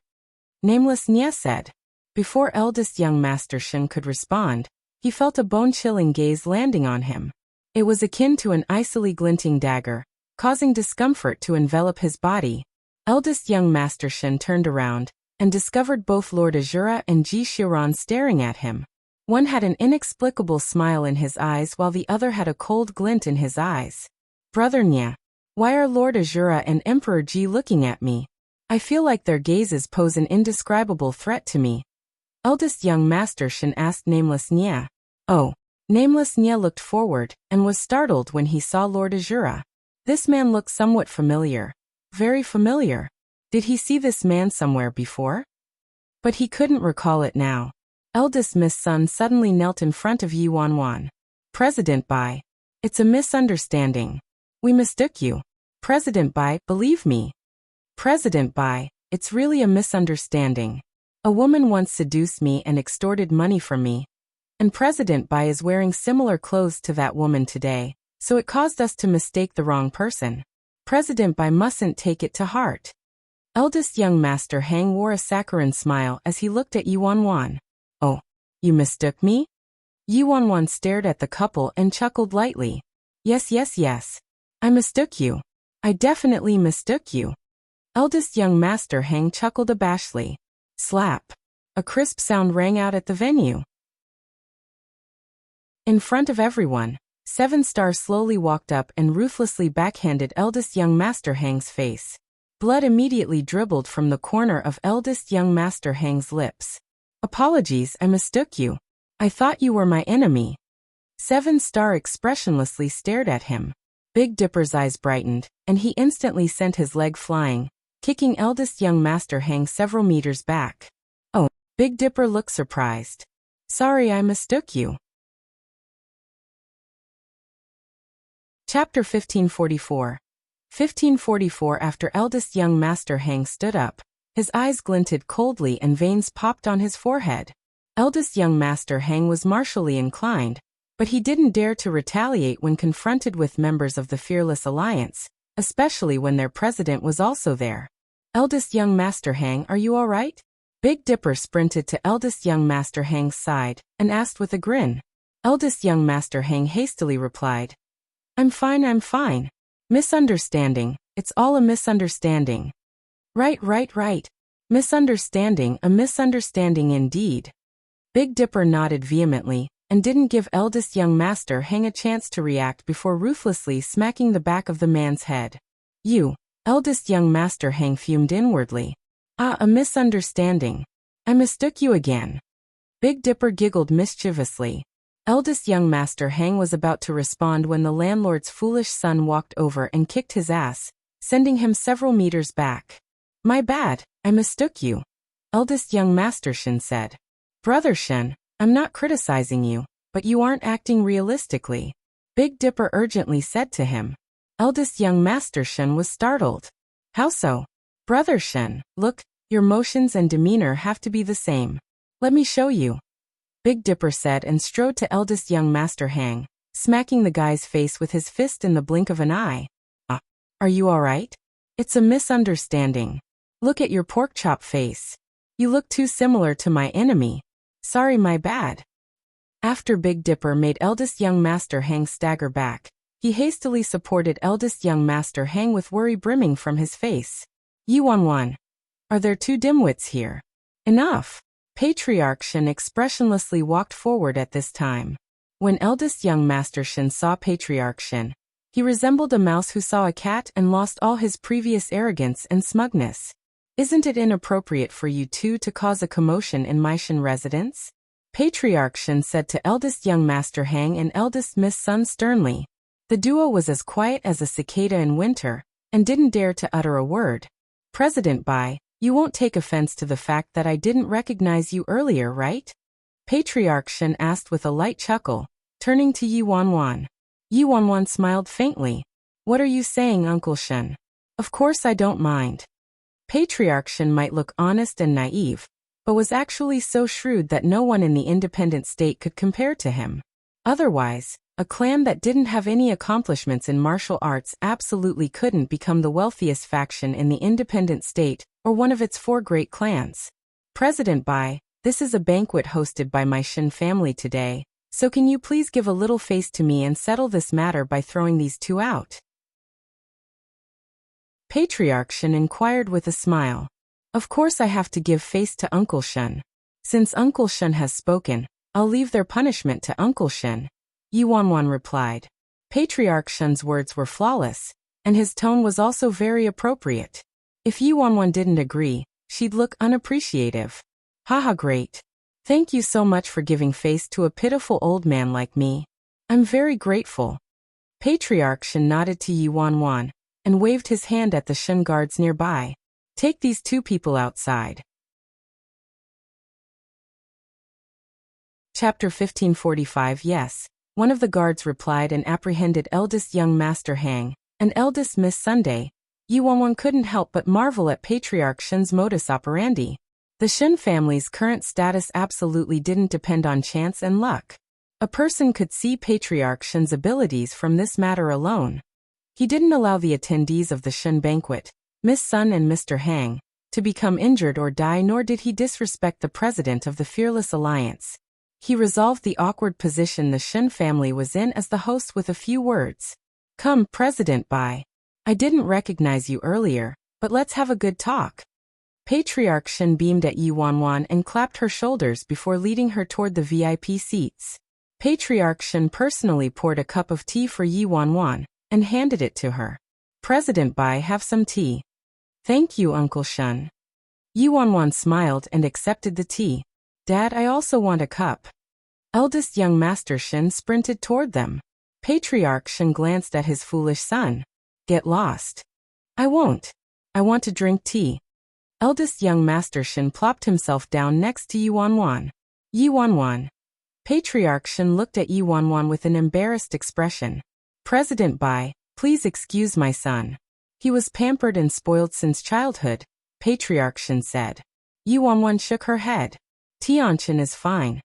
Nameless Nye said. Before eldest young Master Shin could respond, he felt a bone-chilling gaze landing on him. It was akin to an icily glinting dagger, causing discomfort to envelop his body. Eldest young Master Shin turned around, and discovered both Lord Azura and Ji Shiran staring at him. One had an inexplicable smile in his eyes while the other had a cold glint in his eyes. Brother Nye, why are Lord Azura and Emperor Ji looking at me? I feel like their gazes pose an indescribable threat to me. Eldest young Master Shin asked Nameless Nye. Oh. Nameless Nye looked forward, and was startled when he saw Lord Azura. This man looked somewhat familiar. Very familiar. Did he see this man somewhere before? But he couldn't recall it now. Eldest Miss Sun suddenly knelt in front of Yi Wanwan. President Bai. It's a misunderstanding. We mistook you. President Bai, believe me. President Bai, it's really a misunderstanding. A woman once seduced me and extorted money from me. And President Bai is wearing similar clothes to that woman today, so it caused us to mistake the wrong person. President Bai mustn't take it to heart. Eldest young Master Hang wore a saccharine smile as he looked at Yi Wanwan. Oh, you mistook me? Yi Wanwan stared at the couple and chuckled lightly. Yes. I mistook you. I definitely mistook you. Eldest young Master Hang chuckled abashedly. Slap. A crisp sound rang out at the venue. In front of everyone, 7 Star slowly walked up and ruthlessly backhanded eldest young Master Hang's face. Blood immediately dribbled from the corner of eldest young Master Hang's lips. Apologies, I mistook you. I thought you were my enemy. 7 Star expressionlessly stared at him. Big Dipper's eyes brightened, and he instantly sent his leg flying, kicking eldest young Master Hang several meters back. Oh, Big Dipper looked surprised. Sorry, I mistook you. Chapter 1544. 1544. After eldest young Master Hang stood up, his eyes glinted coldly and veins popped on his forehead. Eldest young Master Hang was martially inclined, but he didn't dare to retaliate when confronted with members of the Fearless Alliance, especially when their president was also there. Eldest young Master Hang, are you all right? Big Dipper sprinted to eldest young Master Hang's side and asked with a grin. Eldest young Master Hang hastily replied, I'm fine. Misunderstanding, it's all a misunderstanding. Right. Misunderstanding, a misunderstanding indeed. Big Dipper nodded vehemently, and didn't give eldest young Master Hang a chance to react before ruthlessly smacking the back of the man's head. You, eldest young Master Hang fumed inwardly. Ah, a misunderstanding. I mistook you again. Big Dipper giggled mischievously. Eldest young Master Hang was about to respond when the landlord's foolish son walked over and kicked his ass, sending him several meters back. My bad, I mistook you. Eldest young Master Shen said. Brother Shen, I'm not criticizing you, but you aren't acting realistically. Big Dipper urgently said to him. Eldest young Master Shen was startled. How so? Brother Shen, look, your motions and demeanor have to be the same. Let me show you. Big Dipper said and strode to eldest young Master Hang, smacking the guy's face with his fist in the blink of an eye. Are you alright? It's a misunderstanding. Look at your pork chop face. You look too similar to my enemy. Sorry, my bad. After Big Dipper made eldest young Master Hang stagger back, he hastily supported eldest young Master Hang with worry brimming from his face. Yuanwan. Are there two dimwits here? Enough. Patriarch Shen expressionlessly walked forward at this time. When eldest young Master Shen saw Patriarch Shen, he resembled a mouse who saw a cat and lost all his previous arrogance and smugness. Isn't it inappropriate for you two to cause a commotion in my Shen residence? Patriarch Shen said to eldest young Master Hang and eldest Miss Sun sternly. The duo was as quiet as a cicada in winter, and didn't dare to utter a word. President Bai, you won't take offense to the fact that I didn't recognize you earlier, right? Patriarch Shen asked with a light chuckle, turning to Yi Wanwan. Yi Wanwan smiled faintly. What are you saying, Uncle Shen? Of course I don't mind. Patriarch Shen might look honest and naive, but was actually so shrewd that no one in the independent state could compare to him. Otherwise, a clan that didn't have any accomplishments in martial arts absolutely couldn't become the wealthiest faction in the independent state, or one of its 4 great clans. President Bai, this is a banquet hosted by my Shen family today, so can you please give a little face to me and settle this matter by throwing these two out? Patriarch Shen inquired with a smile. Of course I have to give face to Uncle Shen. Since Uncle Shen has spoken, I'll leave their punishment to Uncle Shen. Yuanwan replied. Patriarch Shen's words were flawless, and his tone was also very appropriate. If Yuanwan didn't agree, she'd look unappreciative. Haha, great. Thank you so much for giving face to a pitiful old man like me. I'm very grateful. Patriarch Shen nodded to Yuanwan and waved his hand at the Shen guards nearby. Take these 2 people outside. Chapter 1545. Yes, one of the guards replied and apprehended eldest young Master Hang and eldest Miss Sunday. Yuanwan couldn't help but marvel at Patriarch Shen's modus operandi. The Shen family's current status absolutely didn't depend on chance and luck. A person could see Patriarch Shen's abilities from this matter alone. He didn't allow the attendees of the Shen banquet, Miss Sun and Mr. Hang, to become injured or die, nor did he disrespect the president of the Fearless Alliance. He resolved the awkward position the Shen family was in as the host with a few words. Come, President Bai. I didn't recognize you earlier, but let's have a good talk. Patriarch Shen beamed at Yuanwan and clapped her shoulders before leading her toward the VIP seats. Patriarch Shen personally poured a cup of tea for Yuanwan and handed it to her. President Bai, have some tea. Thank you, Uncle Shen. Yuanwan smiled and accepted the tea. Dad, I also want a cup. Eldest young Master Shen sprinted toward them. Patriarch Shen glanced at his foolish son. Get lost. I won't. I want to drink tea. Eldest young Master Shen plopped himself down next to Yuanwan. Yuanwan. Patriarch Shen looked at Yuanwan with an embarrassed expression. President Bai, please excuse my son. He was pampered and spoiled since childhood, Patriarch Shen said. Yuanwan shook her head. Tianchen is fine.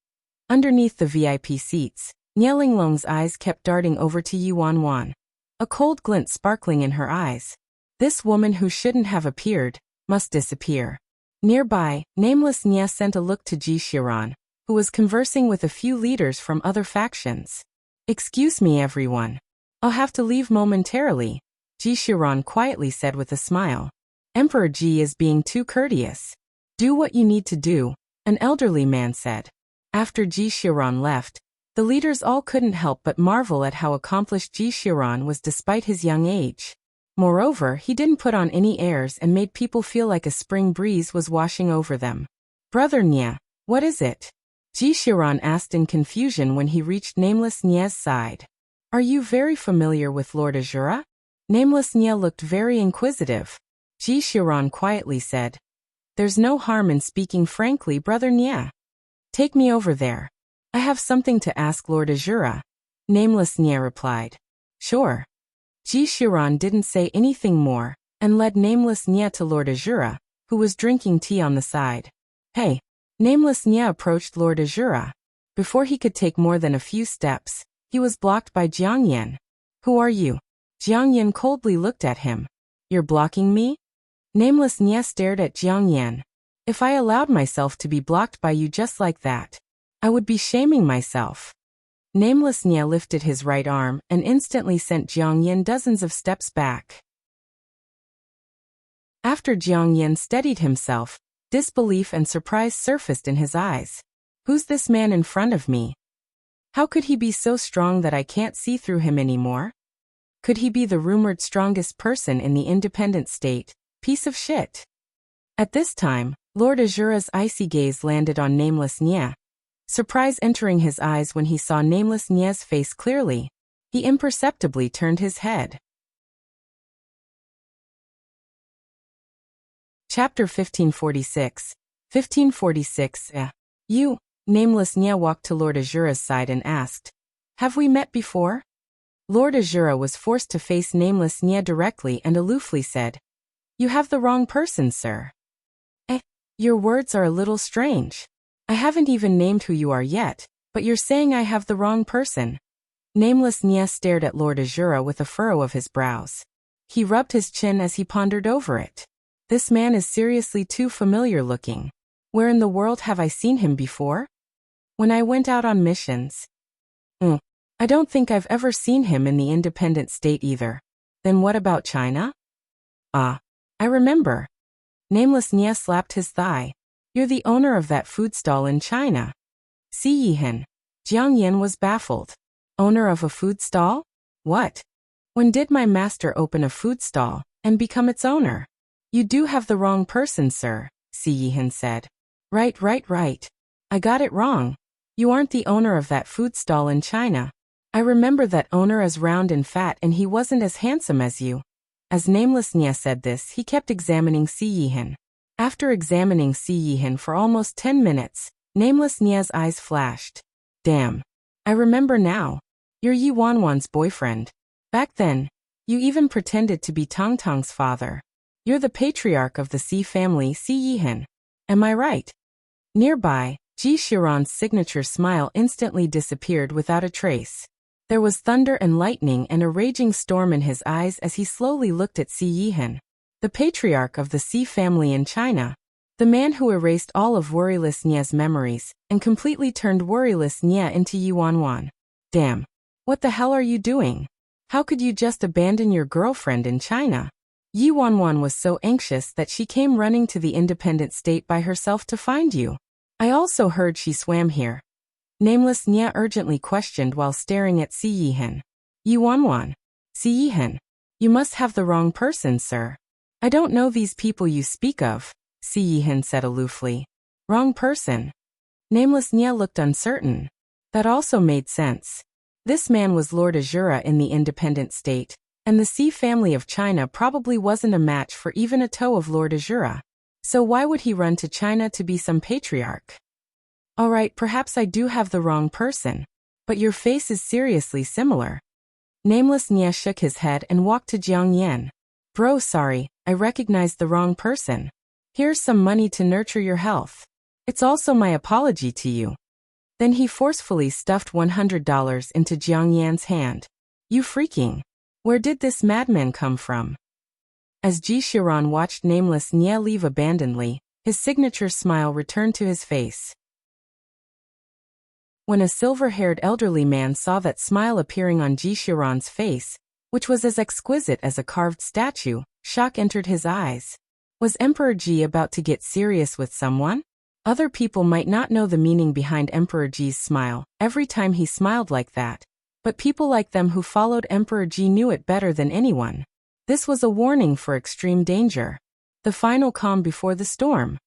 Underneath the VIP seats, Nielinglong's eyes kept darting over to Yuanwan, a cold glint sparkling in her eyes. This woman who shouldn't have appeared must disappear. Nearby, nameless Nia sent a look to Ji Shiran, who was conversing with a few leaders from other factions. Excuse me, everyone. I'll have to leave momentarily, Ji Shiran quietly said with a smile. Emperor Ji is being too courteous. Do what you need to do, an elderly man said. After Ji Shiran left, the leaders all couldn't help but marvel at how accomplished Ji Shiran was despite his young age. Moreover, he didn't put on any airs and made people feel like a spring breeze was washing over them. Brother Nia, what is it? Ji Xiran asked in confusion when he reached Nameless Nie's side. Are you very familiar with Lord Azura? Nameless Nie looked very inquisitive. Ji Xiran quietly said, There's no harm in speaking frankly, Brother Nie. Take me over there. I have something to ask Lord Azura. Nameless Nie replied. Sure. Ji Xiran didn't say anything more, and led Nameless Nie to Lord Azura, who was drinking tea on the side. Hey! Nameless Nie approached Lord Azura. Before he could take more than a few steps, he was blocked by Jiang Yan. Who are you? Jiang Yan coldly looked at him. You're blocking me? Nameless Nie stared at Jiang Yan. If I allowed myself to be blocked by you just like that, I would be shaming myself. Nameless Nie lifted his right arm and instantly sent Jiang Yan dozens of steps back. After Jiang Yan steadied himself, disbelief and surprise surfaced in his eyes. Who's this man in front of me? How could he be so strong that I can't see through him anymore? Could he be the rumored strongest person in the independent state? Piece of shit. At this time, Lord Azura's icy gaze landed on Nameless Nie. Surprise entering his eyes when he saw Nameless Nie's face clearly. He imperceptibly turned his head. Chapter 1546. 1546. You, Nameless Nie walked to Lord Azura's side and asked, Have we met before? Lord Azura was forced to face Nameless Nie directly and aloofly said, You have the wrong person, sir. Your words are a little strange. I haven't even named who you are yet, but you're saying I have the wrong person. Nameless Nie stared at Lord Azura with a furrow of his brows. He rubbed his chin as he pondered over it. This man is seriously too familiar looking. Where in the world have I seen him before? When I went out on missions. I don't think I've ever seen him in the independent state either. Then what about China? I remember. Nameless Nie slapped his thigh. You're the owner of that food stall in China. Si Yihan. Jiang Yan was baffled. Owner of a food stall? What? When did my master open a food stall and become its owner? You do have the wrong person, sir, Si Yihan said. Right. I got it wrong. You aren't the owner of that food stall in China. I remember that owner as round and fat and he wasn't as handsome as you. As Nameless Nie said this, he kept examining Si Yihan. After examining Si Yihan for almost 10 minutes, Nameless Nie's eyes flashed. Damn. I remember now. You're Yi Wanwan's boyfriend. Back then, you even pretended to be Tang Tang's father. You're the patriarch of the Si family, Si Yihan. Am I right? Nearby, Ji Xiran's signature smile instantly disappeared without a trace. There was thunder and lightning and a raging storm in his eyes as he slowly looked at Si Yihan, the patriarch of the Si family in China, the man who erased all of Worryless Nie's memories and completely turned Worryless Nie into Yi Wanwan. Damn. What the hell are you doing? How could you just abandon your girlfriend in China? Yi Wanwan was so anxious that she came running to the independent state by herself to find you. I also heard she swam here. Nameless Nie urgently questioned while staring at Si Yihan. Yi Wanwan. Si Yihan. You must have the wrong person, sir. I don't know these people you speak of, Si Yihan said aloofly. Wrong person. Nameless Nie looked uncertain. That also made sense. This man was Lord Azura in the independent state, and the Si family of China probably wasn't a match for even a toe of Lord Azura. So why would he run to China to be some patriarch? Alright, perhaps I do have the wrong person, but your face is seriously similar. Nameless Nie shook his head and walked to Jiang Yan. Bro, sorry, I recognized the wrong person. Here's some money to nurture your health. It's also my apology to you. Then he forcefully stuffed $100 into Jiang Yan's hand. You freaking. Where did this madman come from? As Ji Xiran watched Nameless Nie leave abandonedly, his signature smile returned to his face. When a silver-haired elderly man saw that smile appearing on Ji Xiran's face, which was as exquisite as a carved statue, shock entered his eyes. Was Emperor Ji about to get serious with someone? Other people might not know the meaning behind Emperor Ji's smile every time he smiled like that, but people like them who followed Emperor Ji knew it better than anyone. This was a warning for extreme danger. The final calm before the storm.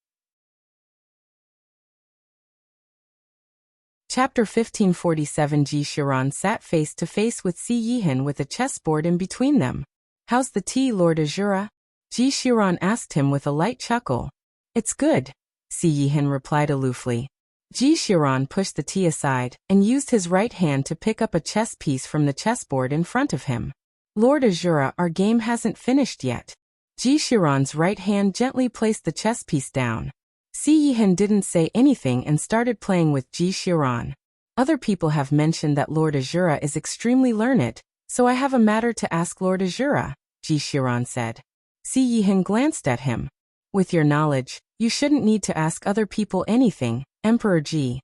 Chapter 1547. Ji Xiran sat face to face with Si Yihan with a chessboard in between them. How's the tea, Lord Azura? Ji Xiran asked him with a light chuckle. It's good, Si Yihan replied aloofly. Ji Xiran pushed the tea aside and used his right hand to pick up a chess piece from the chessboard in front of him. Lord Azura, our game hasn't finished yet. Ji Xiran's right hand gently placed the chess piece down. Si Yihan didn't say anything and started playing with Ji Xiran. Other people have mentioned that Lord Azura is extremely learned, so I have a matter to ask Lord Azura, Ji Xiran said. Si Yihan glanced at him. With your knowledge, you shouldn't need to ask other people anything, Emperor Ji.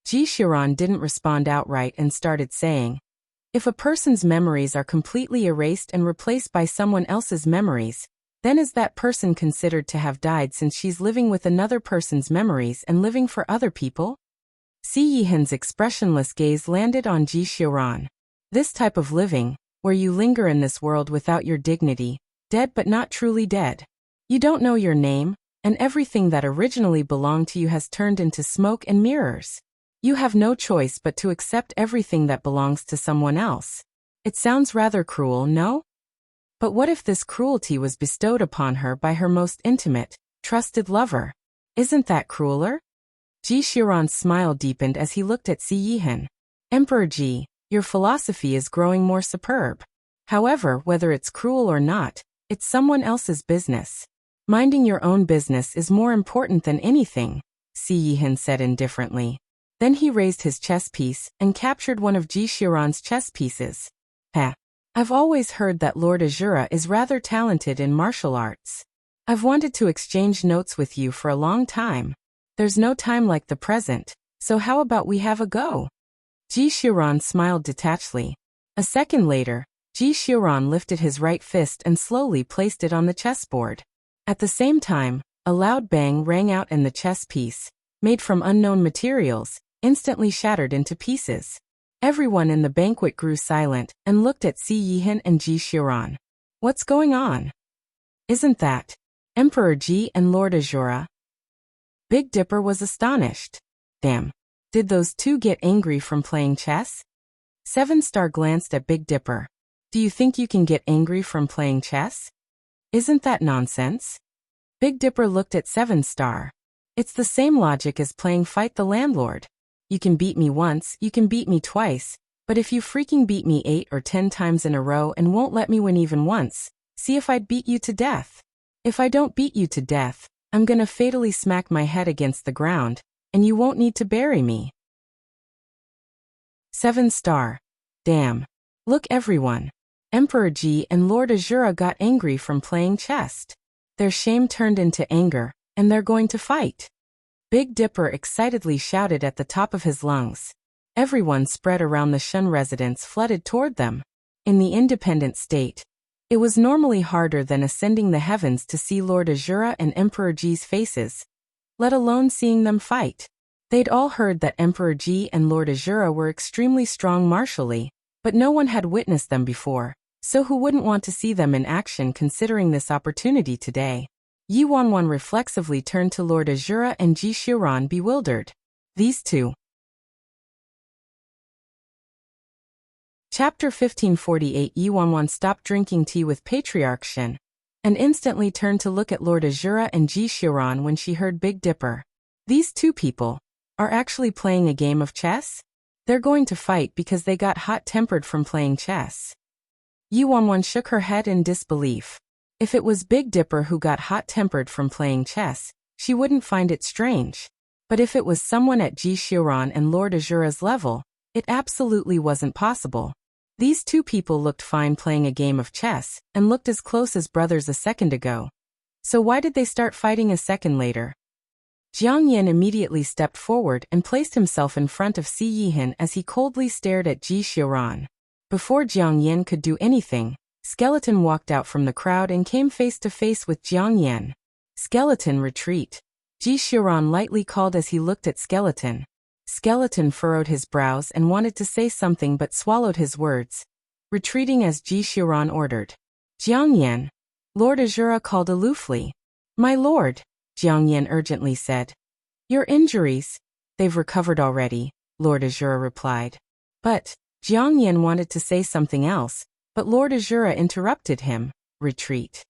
Ji Xiran didn't respond outright and started saying, if a person's memories are completely erased and replaced by someone else's memories, then is that person considered to have died since she's living with another person's memories and living for other people? Si Yihan's expressionless gaze landed on Ji Xiran. This type of living, where you linger in this world without your dignity, dead but not truly dead. You don't know your name, and everything that originally belonged to you has turned into smoke and mirrors. You have no choice but to accept everything that belongs to someone else. It sounds rather cruel, no? But what if this cruelty was bestowed upon her by her most intimate, trusted lover? Isn't that crueler? Ji Xiran's smile deepened as he looked at Si Yihan. Emperor Ji, your philosophy is growing more superb. However, whether it's cruel or not, it's someone else's business. Minding your own business is more important than anything, Si Yihan said indifferently. Then he raised his chess piece and captured one of Ji Xiran's chess pieces. Heh. I've always heard that Lord Azura is rather talented in martial arts. I've wanted to exchange notes with you for a long time. There's no time like the present, so how about we have a go? Ji Xiran smiled detachedly. A second later, Ji Xiran lifted his right fist and slowly placed it on the chessboard. At the same time, a loud bang rang out and the chess piece, made from unknown materials, instantly shattered into pieces. Everyone in the banquet grew silent and looked at Si Yihan and Ji Xiran. What's going on? Isn't that Emperor Ji and Lord Azura? Big Dipper was astonished. Damn. Did those two get angry from playing chess? 7-Star glanced at Big Dipper. Do you think you can get angry from playing chess? Isn't that nonsense? Big Dipper looked at 7-Star. It's the same logic as playing Fight the Landlord. You can beat me once, you can beat me twice, but if you freaking beat me 8 or 10 times in a row and won't let me win even once, see if I'd beat you to death. If I don't beat you to death, I'm gonna fatally smack my head against the ground, and you won't need to bury me. 7-Star. Damn. Look everyone. Emperor Ji and Lord Azura got angry from playing chess. Their shame turned into anger, and they're going to fight. Big Dipper excitedly shouted at the top of his lungs. Everyone spread around the Shun residence flooded toward them. In the independent state, it was normally harder than ascending the heavens to see Lord Azura and Emperor Ji's faces, let alone seeing them fight. They'd all heard that Emperor Ji and Lord Azura were extremely strong martially, but no one had witnessed them before, so who wouldn't want to see them in action considering this opportunity today? Yi Wanwan reflexively turned to Lord Azura and Ji Xiran bewildered. These two. Chapter 1548. Yi Wanwan stopped drinking tea with Patriarch Shen, and instantly turned to look at Lord Azura and Ji Xiran when she heard Big Dipper. These two people are actually playing a game of chess? They're going to fight because they got hot-tempered from playing chess. Yi Wanwan shook her head in disbelief. If it was Big Dipper who got hot-tempered from playing chess, she wouldn't find it strange. But if it was someone at Ji Xiran and Lord Azura's level, it absolutely wasn't possible. These two people looked fine playing a game of chess, and looked as close as brothers a second ago. So why did they start fighting a second later? Jiang Yan immediately stepped forward and placed himself in front of Si Yihan as he coldly stared at Ji Xiran. Before Jiang Yan could do anything, Skeleton walked out from the crowd and came face to face with Jiang Yan. Skeleton, retreat. Ji Xiran lightly called as he looked at Skeleton. Skeleton furrowed his brows and wanted to say something but swallowed his words, retreating as Ji Xiran ordered. Jiang Yan. Lord Azura called aloofly. My lord, Jiang Yan urgently said. Your injuries. They've recovered already, Lord Azura replied. But Jiang Yan wanted to say something else, but Lord Azura interrupted him. Retreat.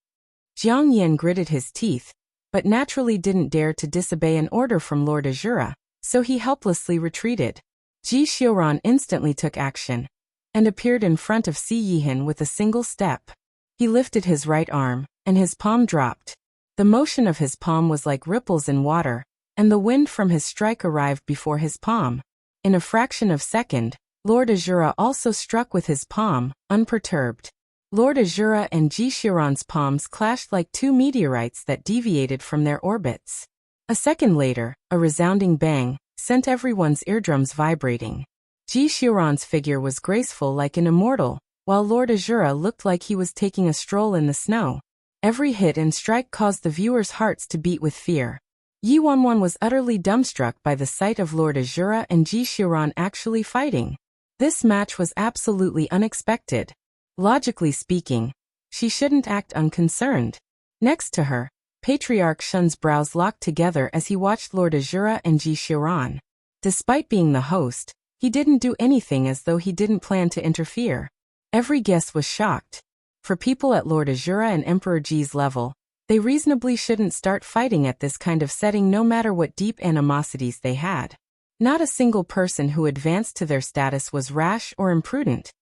Jiang Yan gritted his teeth, but naturally didn't dare to disobey an order from Lord Azura, so he helplessly retreated. Ji Xiuran instantly took action and appeared in front of Si Yihan with a single step. He lifted his right arm, and his palm dropped. The motion of his palm was like ripples in water, and the wind from his strike arrived before his palm. In a fraction of a second, Lord Azura also struck with his palm, unperturbed. Lord Azura and Ji Xiuran's palms clashed like two meteorites that deviated from their orbits. A second later, a resounding bang sent everyone's eardrums vibrating. Ji Xiuran's figure was graceful like an immortal, while Lord Azura looked like he was taking a stroll in the snow. Every hit and strike caused the viewers' hearts to beat with fear. Yi Wanwan was utterly dumbstruck by the sight of Lord Azura and Ji Xiuran actually fighting. This match was absolutely unexpected. Logically speaking, she shouldn't act unconcerned. Next to her, Patriarch Shun's brows locked together as he watched Lord Azura and Ji Xiuran. Despite being the host, he didn't do anything as though he didn't plan to interfere. Every guest was shocked. For people at Lord Azura and Emperor Ji's level, they reasonably shouldn't start fighting at this kind of setting no matter what deep animosities they had. Not a single person who advanced to their status was rash or imprudent,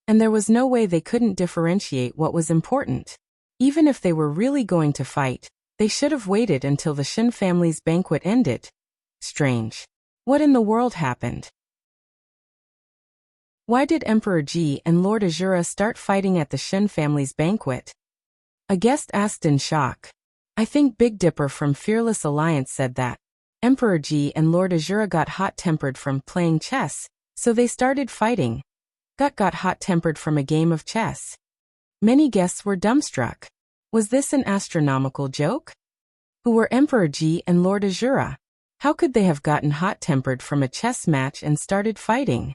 and there was no way they couldn't differentiate what was important. Even if they were really going to fight, they should have waited until the Shin family's banquet ended. Strange. What in the world happened? Why did Emperor Ji and Lord Azura start fighting at the Shin family's banquet? A guest asked in shock. I think Big Dipper from Fearless Alliance said that Emperor Ji and Lord Azura got hot-tempered from playing chess, so they started fighting. Got hot-tempered from a game of chess. Many guests were dumbstruck. Was this an astronomical joke? Who were Emperor Ji and Lord Azura? How could they have gotten hot-tempered from a chess match and started fighting?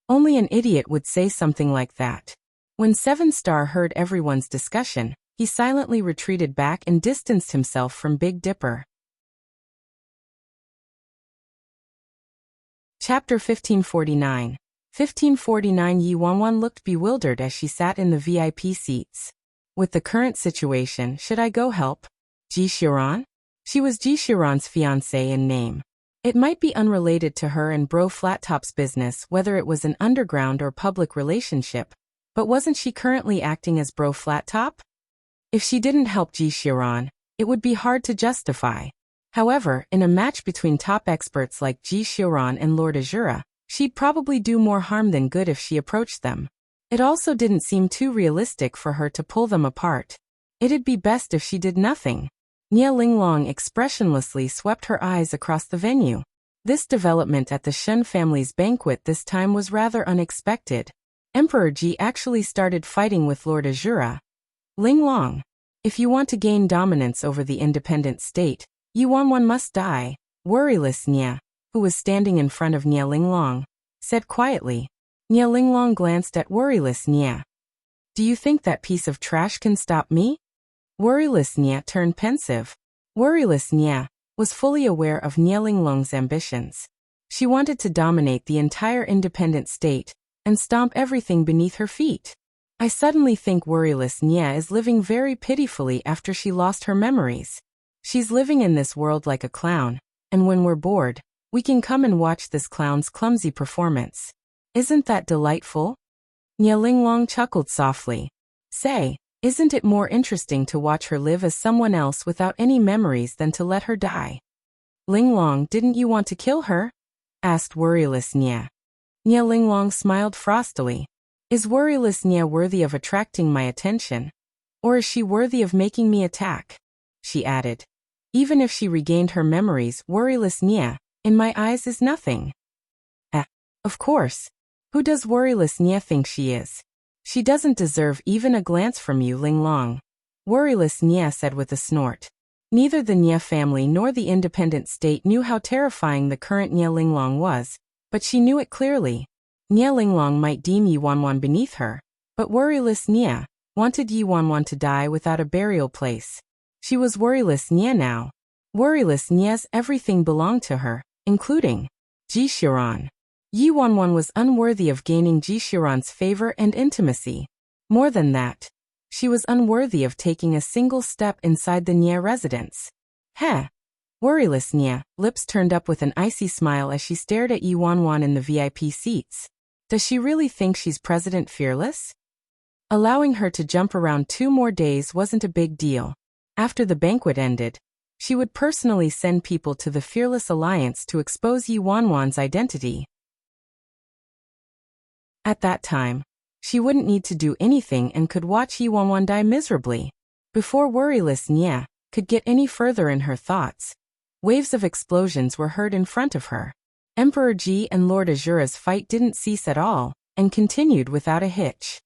Only an idiot would say something like that. When Seven Star heard everyone's discussion, he silently retreated back and distanced himself from Big Dipper. Chapter 1549. 1549. Yi Wanwan looked bewildered as she sat in the VIP seats. With the current situation, should I go help Ji Xiuran? She was Ji Xiuran's fiancé in name. It might be unrelated to her and Bro Flattop's business whether it was an underground or public relationship, but wasn't she currently acting as Bro Flattop? If she didn't help Ji Xiuran, it would be hard to justify. However, in a match between top experts like Ji Xiuran and Lord Azura, she'd probably do more harm than good if she approached them. It also didn't seem too realistic for her to pull them apart. It'd be best if she did nothing. Nia Linglong expressionlessly swept her eyes across the venue. This development at the Shen family's banquet this time was rather unexpected. Emperor Ji actually started fighting with Lord Azura. Linglong, if you want to gain dominance over the independent state, Yi Wanwan must die. Worryless Nia, who was standing in front of Nia Linglong, said quietly. Nia Linglong glanced at worryless Nia. Do you think that piece of trash can stop me? Worryless Nia turned pensive. Worryless Nia was fully aware of Nia Linglong's ambitions. She wanted to dominate the entire independent state and stomp everything beneath her feet. I suddenly think worryless Nia is living very pitifully after she lost her memories. She's living in this world like a clown, and when we're bored, we can come and watch this clown's clumsy performance. Isn't that delightful? Nia Linglong chuckled softly. Say, isn't it more interesting to watch her live as someone else without any memories than to let her die? Linglong, didn't you want to kill her? Asked worryless Nia. Nia Linglong smiled frostily. Is worryless Nia worthy of attracting my attention? Or is she worthy of making me attack? She added. Even if she regained her memories, worryless Nia, in my eyes, is nothing. Of course. Who does worryless Nia think she is? She doesn't deserve even a glance from you, Linglong. Worryless Nia said with a snort. Neither the Nia family nor the independent state knew how terrifying the current Nia Linglong was, but she knew it clearly. Nia Linglong might deem Yi Wanwan beneath her, but worryless Nia wanted Yi Wanwan to die without a burial place. She was worryless Nia now. Worryless Nia's everything belonged to her, including Ji Xiuran. Yi Wanwan was unworthy of gaining Jishiran's favor and intimacy. More than that, she was unworthy of taking a single step inside the Nye residence. Heh. Worryless Nye, lips turned up with an icy smile as she stared at Yi Wanwan in the VIP seats. Does she really think she's President Fearless? Allowing her to jump around 2 more days wasn't a big deal. After the banquet ended, she would personally send people to the Fearless Alliance to expose Yi Wanwan's identity. At that time, she wouldn't need to do anything and could watch Yi Wanwan die miserably. Before Worryless Nye could get any further in her thoughts, waves of explosions were heard in front of her. Emperor Ji and Lord Azura's fight didn't cease at all, and continued without a hitch.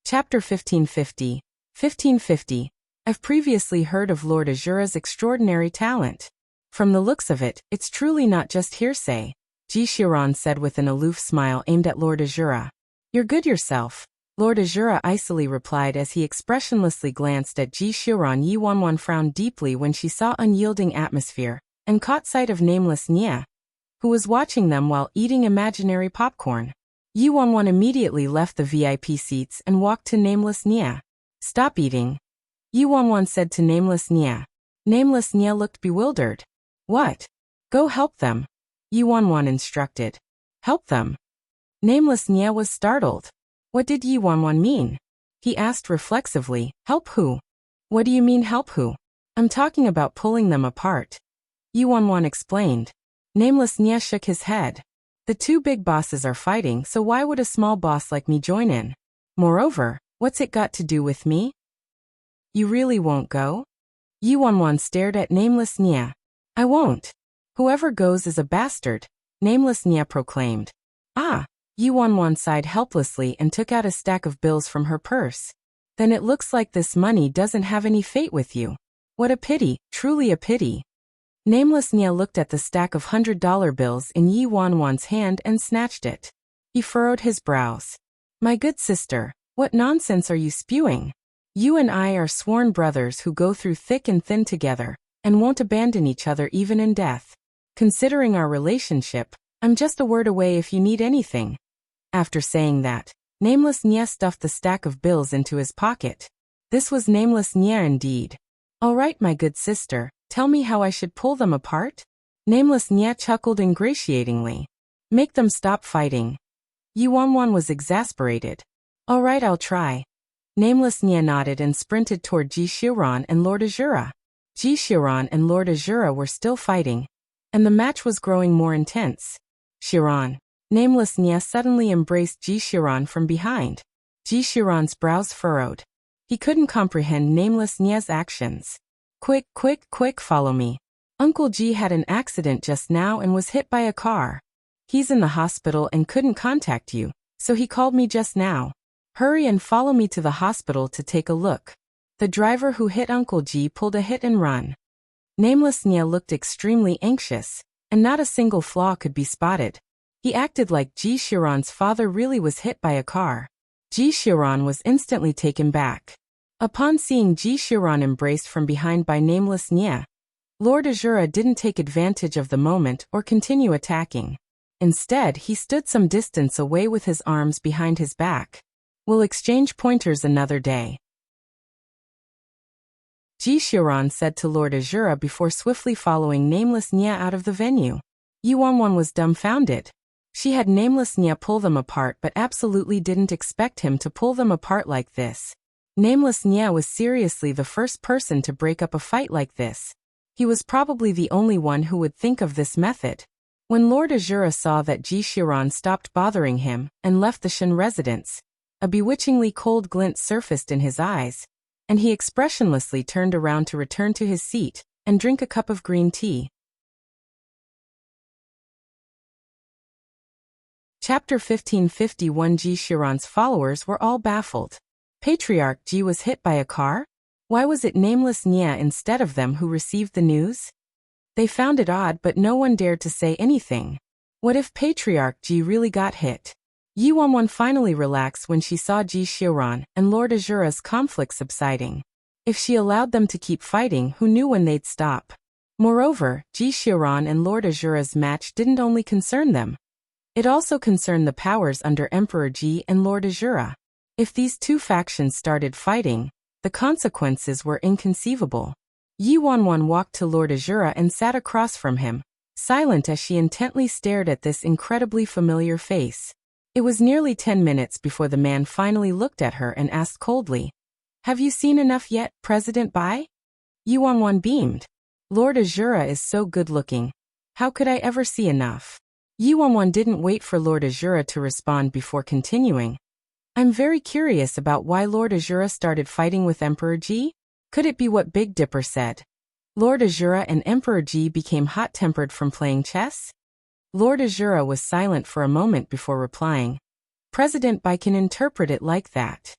Chapter 1550. 1550. I've previously heard of Lord Azura's extraordinary talent. From the looks of it, it's truly not just hearsay, Jishiran said with an aloof smile aimed at Lord Azura. You're good yourself, Lord Azura icily replied as he expressionlessly glanced at Jishiran. Yi Wanwan frowned deeply when she saw unyielding atmosphere, and caught sight of nameless Nye, who was watching them while eating imaginary popcorn. Yi Wanwan immediately left the VIP seats and walked to nameless Nye. Stop eating, Yi Wanwan said to nameless Nye. Nameless Nye looked bewildered. What? Go help them, Yi Wanwan instructed. Help them? Nameless Nye was startled. What did Yi Wanwan mean? He asked reflexively. Help who? What do you mean help who? I'm talking about pulling them apart, Yi Wanwan explained. Nameless Nye shook his head. The 2 big bosses are fighting, so why would a small boss like me join in? Moreover, what's it got to do with me? You really won't go? Yi Wanwan stared at nameless Nye. I won't. Whoever goes is a bastard, nameless Nye proclaimed. Ah, Yi Wanwan sighed helplessly and took out a stack of bills from her purse. Then it looks like this money doesn't have any fate with you. What a pity, truly a pity. Nameless Nye looked at the stack of $100 bills in Yi Wanwan's hand and snatched it. He furrowed his brows. My good sister, what nonsense are you spewing? You and I are sworn brothers who go through thick and thin together, and won't abandon each other even in death. Considering our relationship, I'm just a word away if you need anything. After saying that, nameless Nye stuffed the stack of bills into his pocket. This was nameless Nye indeed. All right, my good sister, tell me how I should pull them apart? Nameless Nye chuckled ingratiatingly. Make them stop fighting. Yi Wanwan was exasperated. All right, I'll try. Nameless Nye nodded and sprinted toward Jishiran and Lord Azura. Jishiran and Lord Azura were still fighting, and the match was growing more intense. Shiran. Nameless Nye suddenly embraced Jishiran from behind. Jishiran's brows furrowed. He couldn't comprehend nameless Nye's actions. Quick, quick, quick, follow me. Uncle Ji had an accident just now and was hit by a car. He's in the hospital and couldn't contact you, so he called me just now. Hurry and follow me to the hospital to take a look. The driver who hit Uncle Ji pulled a hit and run. Nameless Nye looked extremely anxious, and not a single flaw could be spotted. He acted like Jishiran's father really was hit by a car. Jishiran was instantly taken back. Upon seeing Jishiran embraced from behind by nameless Nye, Lord Azura didn't take advantage of the moment or continue attacking. Instead, he stood some distance away with his arms behind his back. We'll exchange pointers another day, Jishiran said to Lord Azura before swiftly following nameless Nye out of the venue. Yi Wanwan was dumbfounded. She had nameless Nye pull them apart but absolutely didn't expect him to pull them apart like this. Nameless Nye was seriously the first person to break up a fight like this. He was probably the only one who would think of this method. When Lord Azura saw that Jishiran stopped bothering him and left the Shin residence, a bewitchingly cold glint surfaced in his eyes, and he expressionlessly turned around to return to his seat and drink a cup of green tea. Chapter 1551. Jishiran's followers were all baffled. Patriarch Ji was hit by a car? Why was it nameless Nye instead of them who received the news? They found it odd, but no one dared to say anything. What if Patriarch Ji really got hit? Yi Wanwan finally relaxed when she saw Jishiran and Lord Azura's conflict subsiding. If she allowed them to keep fighting, who knew when they'd stop? Moreover, Ji Xiaoran and Lord Azura's match didn't only concern them. It also concerned the powers under Emperor Ji and Lord Azura. If these two factions started fighting, the consequences were inconceivable. Yi Wanwan walked to Lord Azura and sat across from him, silent as she intently stared at this incredibly familiar face. It was nearly 10 minutes before the man finally looked at her and asked coldly, "Have you seen enough yet, President Bai?" Yi Wanwan beamed. "Lord Azura is so good-looking. How could I ever see enough?" Yi Wanwan didn't wait for Lord Azura to respond before continuing. "I'm very curious about why Lord Azura started fighting with Emperor Ji. Could it be what Big Dipper said? Lord Azura and Emperor Ji became hot-tempered from playing chess?" Lord Azura was silent for a moment before replying. "President Bai can interpret it like that."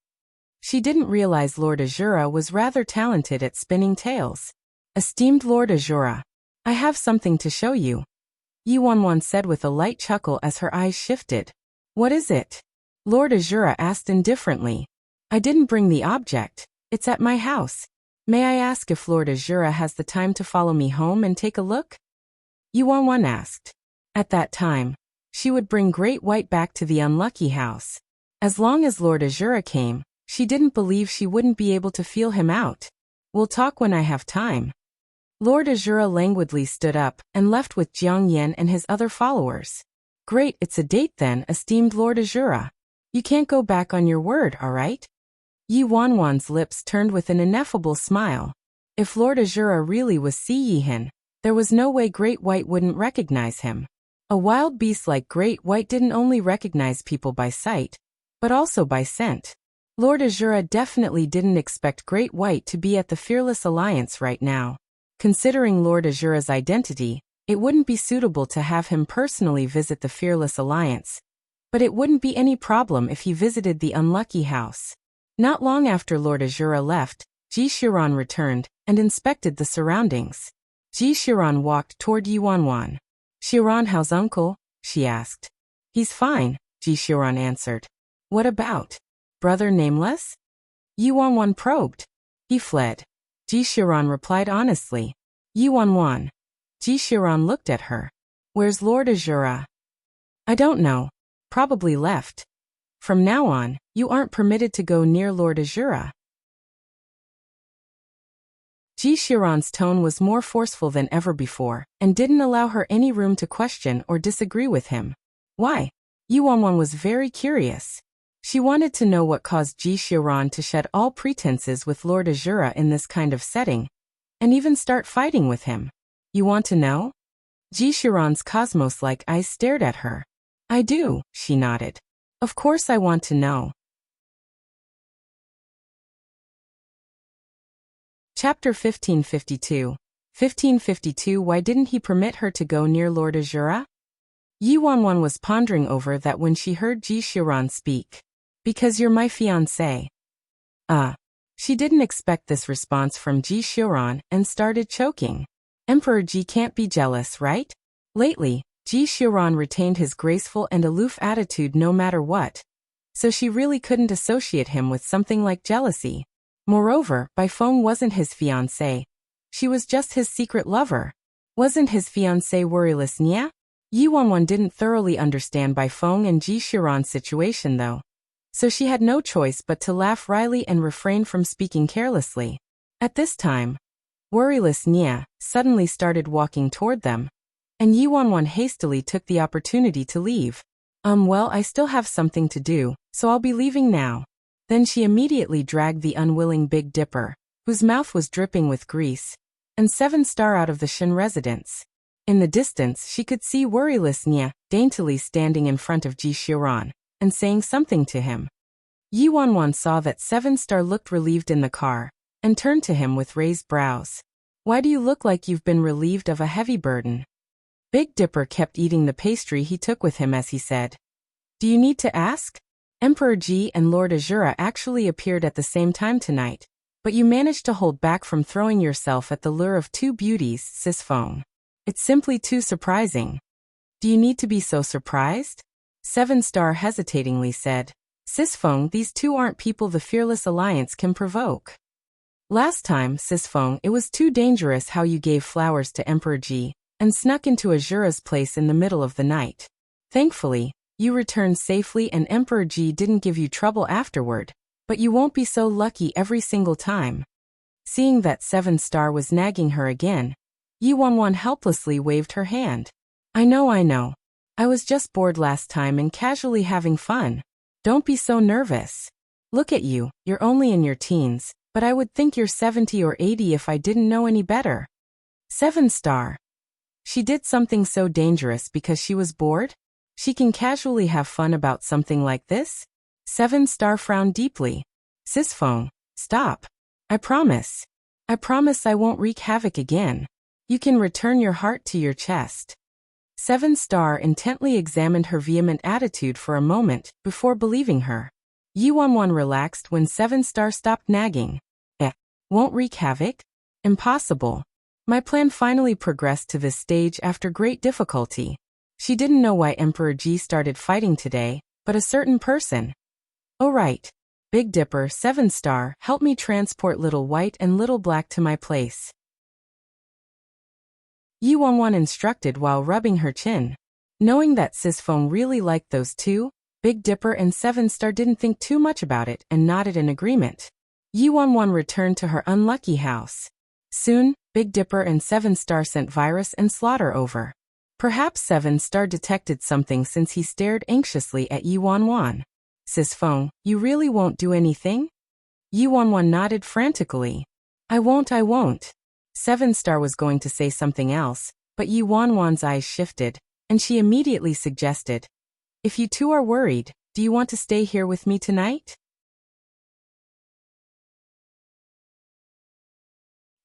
She didn't realize Lord Azura was rather talented at spinning tales. "Esteemed Lord Azura, I have something to show you," Yi Wanwan said with a light chuckle as her eyes shifted. "What is it?" Lord Azura asked indifferently. "I didn't bring the object. It's at my house. May I ask if Lord Azura has the time to follow me home and take a look?" Yi Wanwan asked. At that time, she would bring Great White back to the unlucky house. As long as Lord Azura came, she didn't believe she wouldn't be able to feel him out. "We'll talk when I have time." Lord Azura languidly stood up and left with Jiang Yan and his other followers. "Great, it's a date then, esteemed Lord Azura. You can't go back on your word, all right?" Yi Wanwan's lips turned with an ineffable smile. If Lord Azura really was Si Yihan, there was no way Great White wouldn't recognize him. A wild beast like Great White didn't only recognize people by sight, but also by scent. Lord Azura definitely didn't expect Great White to be at the Fearless Alliance right now. Considering Lord Azura's identity, it wouldn't be suitable to have him personally visit the Fearless Alliance. But it wouldn't be any problem if he visited the unlucky house. Not long after Lord Azura left, Ji Xiaoran returned and inspected the surroundings. Ji Xiaoran walked toward Yi Wanwan. "Xiaoran, how's uncle?" she asked. "He's fine," Ji Xiaoran answered. "What about Brother Nameless?" Yi Wanwan probed. "He fled," Ji Xiaoran replied honestly. "Yi Wanwan." Ji Xiaoran looked at her. "Where's Lord Azura?" "I don't know. Probably left. From now on, you aren't permitted to go near Lord Azura." Ji Xiaoran's tone was more forceful than ever before, and didn't allow her any room to question or disagree with him. Why? Yi Wanwan was very curious. She wanted to know what caused Ji Xiaoran to shed all pretenses with Lord Azura in this kind of setting, and even start fighting with him. "You want to know?" Ji Xiaoran's cosmos-like eyes stared at her. "I do," she nodded. "Of course I want to know." Chapter 1552. 1552. Why didn't he permit her to go near Lord Azura? Yi Wanwan was pondering over that when she heard Ji Xiaoran speak. "Because you're my fiancé." She didn't expect this response from Ji Xiaoran and started choking. Emperor Ji can't be jealous, right? Lately, Ji Xiaoran retained his graceful and aloof attitude no matter what. So she really couldn't associate him with something like jealousy. Moreover, Bai Feng wasn't his fiancé. She was just his secret lover. Wasn't his fiancé worryless Nia? Yi Wanwan didn't thoroughly understand Bai Feng and Ji Xiaoran's situation though. So she had no choice but to laugh wryly and refrain from speaking carelessly. At this time, worryless Nia suddenly started walking toward them, and Yi Wanwan hastily took the opportunity to leave. Well, I still have something to do, so I'll be leaving now." Then she immediately dragged the unwilling Big Dipper, whose mouth was dripping with grease, and 7 Star out of the Shin residence. In the distance she could see worryless Nia daintily standing in front of Ji Xiaoran and saying something to him. Yi Wanwan saw that 7 Star looked relieved in the car, and turned to him with raised brows. "Why do you look like you've been relieved of a heavy burden?" Big Dipper kept eating the pastry he took with him as he said, "Do you need to ask? Emperor Ji and Lord Azura actually appeared at the same time tonight, but you managed to hold back from throwing yourself at the lure of 2 beauties, Sis Feng. It's simply too surprising." "Do you need to be so surprised?" 7 Star hesitatingly said. "Sis Feng, these 2 aren't people the Fearless Alliance can provoke." Last time, Sis Feng, it was too dangerous how you gave flowers to Emperor Ji and snuck into Azura's place in the middle of the night. Thankfully, you returned safely and Emperor Ji didn't give you trouble afterward, but you won't be so lucky every single time. Seeing that 7 Star was nagging her again, Yi Wanwan helplessly waved her hand. I know. I was just bored last time and casually having fun. Don't be so nervous. Look at you, you're only in your teens, but I would think you're 70 or 80 if I didn't know any better. 7 Star. She did something so dangerous because she was bored? She can casually have fun about something like this? 7 Star frowned deeply. Sis Feng, stop. I promise I won't wreak havoc again. You can return your heart to your chest. 7 Star intently examined her vehement attitude for a moment before believing her. Yi Wanwan relaxed when 7 Star stopped nagging. Won't wreak havoc? Impossible. My plan finally progressed to this stage after great difficulty. She didn't know why Emperor Ji started fighting today, but a certain person. Oh right. Big Dipper, 7 Star, help me transport Little White and Little Black to my place. Yi Wanwan instructed while rubbing her chin. Knowing that Sis Feng really liked those two, Big Dipper and 7 Star didn't think too much about it and nodded in agreement. Yi Wanwan returned to her unlucky house. Soon, Big Dipper and 7 Star sent Virus and Slaughter over. Perhaps 7 Star detected something since he stared anxiously at Yi Wanwan. Sis Feng, you really won't do anything? Yi Wanwan nodded frantically. I won't. 7 Star was going to say something else, but Yi Wanwan's eyes shifted, and she immediately suggested, if you two are worried, do you want to stay here with me tonight?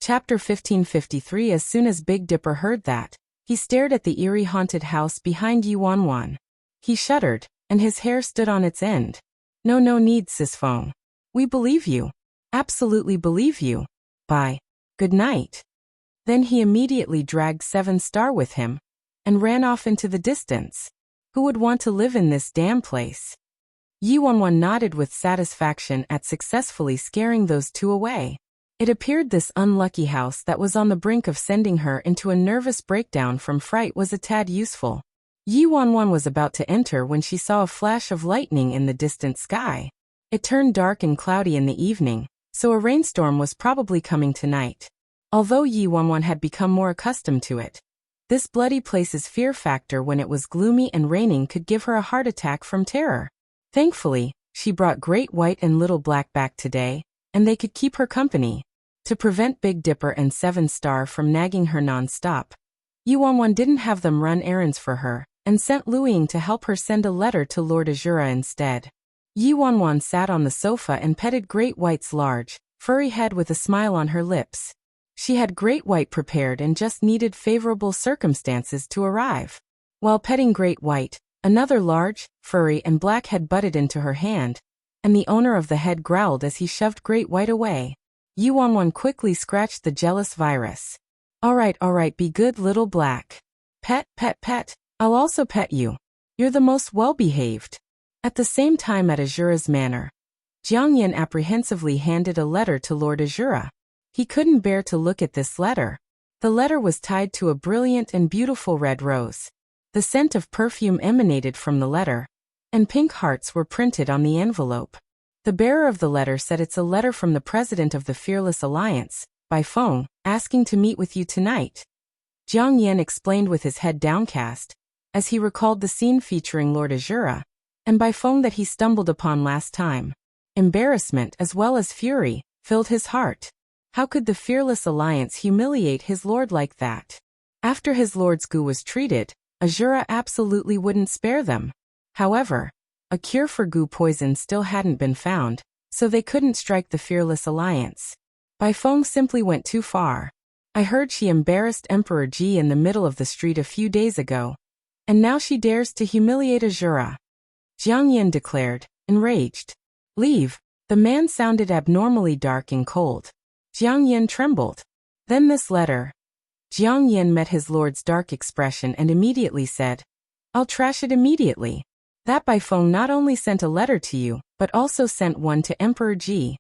Chapter 1553. As soon as Big Dipper heard that, he stared at the eerie haunted house behind Yi Wanwan. He shuddered, and his hair stood on its end. No need, Sis Feng. We believe you. Absolutely believe you. Bye. Good night. Then he immediately dragged 7 Star with him and ran off into the distance. Who would want to live in this damn place? Yi Wanwan nodded with satisfaction at successfully scaring those two away. It appeared this unlucky house that was on the brink of sending her into a nervous breakdown from fright was a tad useful. Yi Wanwan was about to enter when she saw a flash of lightning in the distant sky. It turned dark and cloudy in the evening, so a rainstorm was probably coming tonight. Although Yi Wanwan had become more accustomed to it, this bloody place's fear factor when it was gloomy and raining could give her a heart attack from terror. Thankfully, she brought Great White and Little Black back today, and they could keep her company. To prevent Big Dipper and 7 Star from nagging her non-stop, Yi Wanwan didn't have them run errands for her, and sent Lu Ying to help her send a letter to Lord Azura instead. Yi Wanwan sat on the sofa and petted Great White's large, furry head with a smile on her lips. She had Great White prepared and just needed favorable circumstances to arrive. While petting Great White, another large, furry and black head butted into her hand, and the owner of the head growled as he shoved Great White away. Yi Wanwan quickly scratched the jealous Virus. All right, be good, Little Black. Pet. I'll also pet you. You're the most well-behaved. At the same time at Azura's manor, Jiang Yin apprehensively handed a letter to Lord Azura. He couldn't bear to look at this letter. The letter was tied to a brilliant and beautiful red rose. The scent of perfume emanated from the letter, and pink hearts were printed on the envelope. The bearer of the letter said it's a letter from the president of the Fearless Alliance, Bai Feng, asking to meet with you tonight. Jiang Yin explained with his head downcast, as he recalled the scene featuring Lord Azura, and Bai Feng that he stumbled upon last time. Embarrassment as well as fury filled his heart. How could the Fearless Alliance humiliate his lord like that? After his lord's goo was treated, Azura absolutely wouldn't spare them. However, a cure for goo poison still hadn't been found, so they couldn't strike the Fearless Alliance. Bai Feng simply went too far. I heard she embarrassed Emperor Ji in the middle of the street a few days ago, and now she dares to humiliate Azura. Jiang Yin declared, enraged. Leave. The man sounded abnormally dark and cold. Jiang Yin trembled. Then this letter. Jiang Yin met his lord's dark expression and immediately said, I'll trash it immediately. That Bai Feng not only sent a letter to you, but also sent one to Emperor Ji.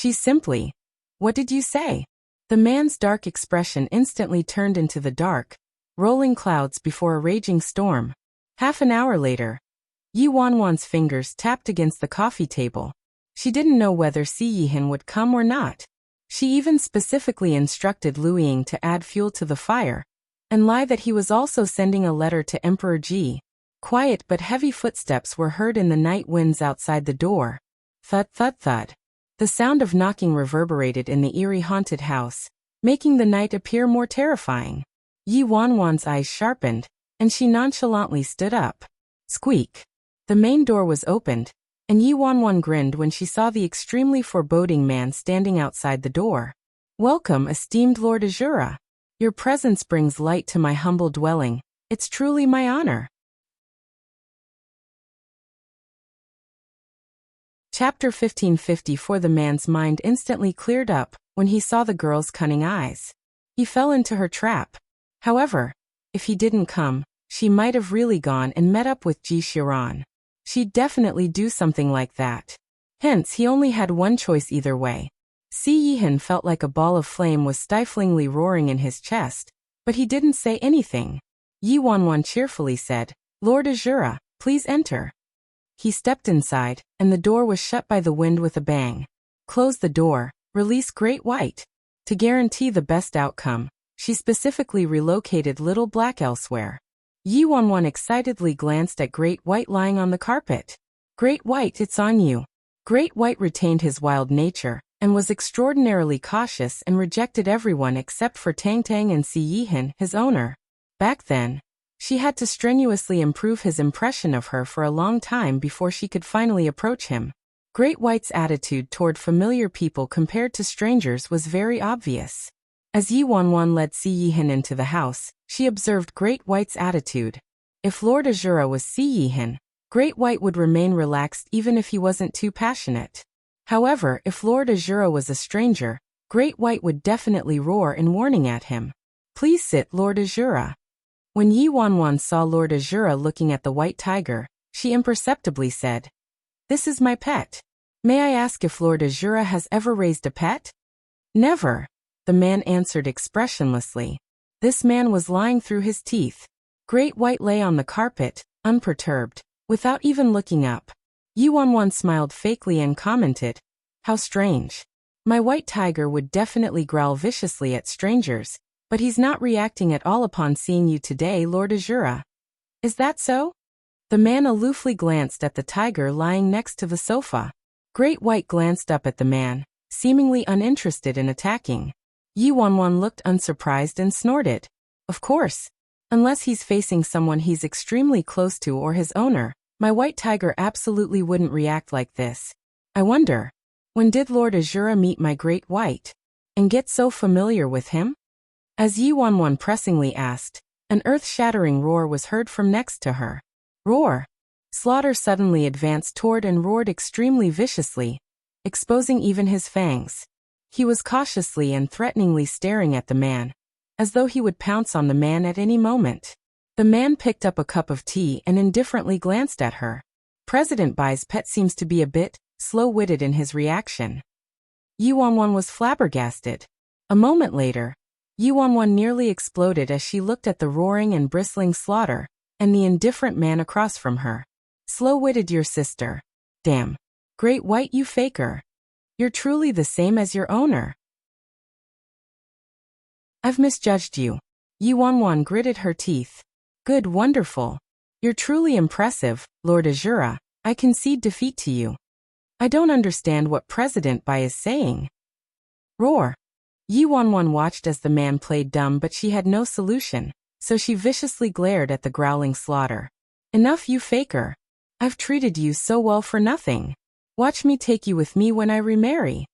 She's simply, "What did you say?" The man's dark expression instantly turned into the dark, rolling clouds before a raging storm. Half an hour later, Yi Wanwan's fingers tapped against the coffee table. She didn't know whether Si Yihan would come or not. She even specifically instructed Lu Ying to add fuel to the fire, and lie that he was also sending a letter to Emperor Ji. Quiet but heavy footsteps were heard in the night winds outside the door. Thud, thud, thud. The sound of knocking reverberated in the eerie haunted house, making the night appear more terrifying. Yi Wanwan's eyes sharpened, and she nonchalantly stood up. Squeak. The main door was opened, and Yi Wanwan grinned when she saw the extremely foreboding man standing outside the door. "Welcome, esteemed Lord Azura. Your presence brings light to my humble dwelling. It's truly my honor." Chapter 1554. The man's mind instantly cleared up when he saw the girl's cunning eyes. He fell into her trap. However, if he didn't come, she might have really gone and met up with Ji Xiran. She'd definitely do something like that. Hence, he only had one choice either way. Si Yihan felt like a ball of flame was stiflingly roaring in his chest, but he didn't say anything. Yi Wanwan cheerfully said, "Lord Azura, please enter." He stepped inside, and the door was shut by the wind with a bang. "Close the door, release Great White." To guarantee the best outcome, she specifically relocated Little Black elsewhere. Yi Wanwan excitedly glanced at Great White lying on the carpet. "Great White, it's on you." Great White retained his wild nature, and was extraordinarily cautious and rejected everyone except for Tang Tang and Si Yihan, his owner. Back then, she had to strenuously improve his impression of her for a long time before she could finally approach him. Great White's attitude toward familiar people compared to strangers was very obvious. As Yi Wanwan led Si Yihan into the house, she observed Great White's attitude. If Lord Azura was Si Yihan, Great White would remain relaxed even if he wasn't too passionate. However, if Lord Azura was a stranger, Great White would definitely roar in warning at him. "Please sit, Lord Azura." When Yi Wanwan saw Lord Azura looking at the white tiger, she imperceptibly said, "This is my pet. May I ask if Lord Azura has ever raised a pet?" "Never," the man answered expressionlessly. This man was lying through his teeth. Great White lay on the carpet, unperturbed, without even looking up. Yi Wanwan smiled fakely and commented, "How strange. My white tiger would definitely growl viciously at strangers, but he's not reacting at all upon seeing you today, Lord Azura. Is that so?" The man aloofly glanced at the tiger lying next to the sofa. Great White glanced up at the man, seemingly uninterested in attacking. Yi Wanwan looked unsurprised and snorted. "Of course. Unless he's facing someone he's extremely close to or his owner, my white tiger absolutely wouldn't react like this. I wonder, when did Lord Azura meet my Great White? And get so familiar with him?" As Yi Wanwan pressingly asked, an earth-shattering roar was heard from next to her. Roar! Slaughter suddenly advanced toward and roared extremely viciously, exposing even his fangs. He was cautiously and threateningly staring at the man, as though he would pounce on the man at any moment. The man picked up a cup of tea and indifferently glanced at her. President Bai's pet seems to be a bit slow-witted in his reaction. Yi Wanwan was flabbergasted. A moment later, Yi Wanwan nearly exploded as she looked at the roaring and bristling Slaughter, and the indifferent man across from her. "Slow-witted your sister. Damn. Great White, you faker. You're truly the same as your owner." "I've misjudged you." Yi Wanwan gritted her teeth. "Good, wonderful. You're truly impressive, Lord Azura. I concede defeat to you. I don't understand what President Bai is saying." Roar. Yi Wanwan watched as the man played dumb, but she had no solution, so she viciously glared at the growling Slaughter. "Enough, you faker. I've treated you so well for nothing. Watch me take you with me when I remarry."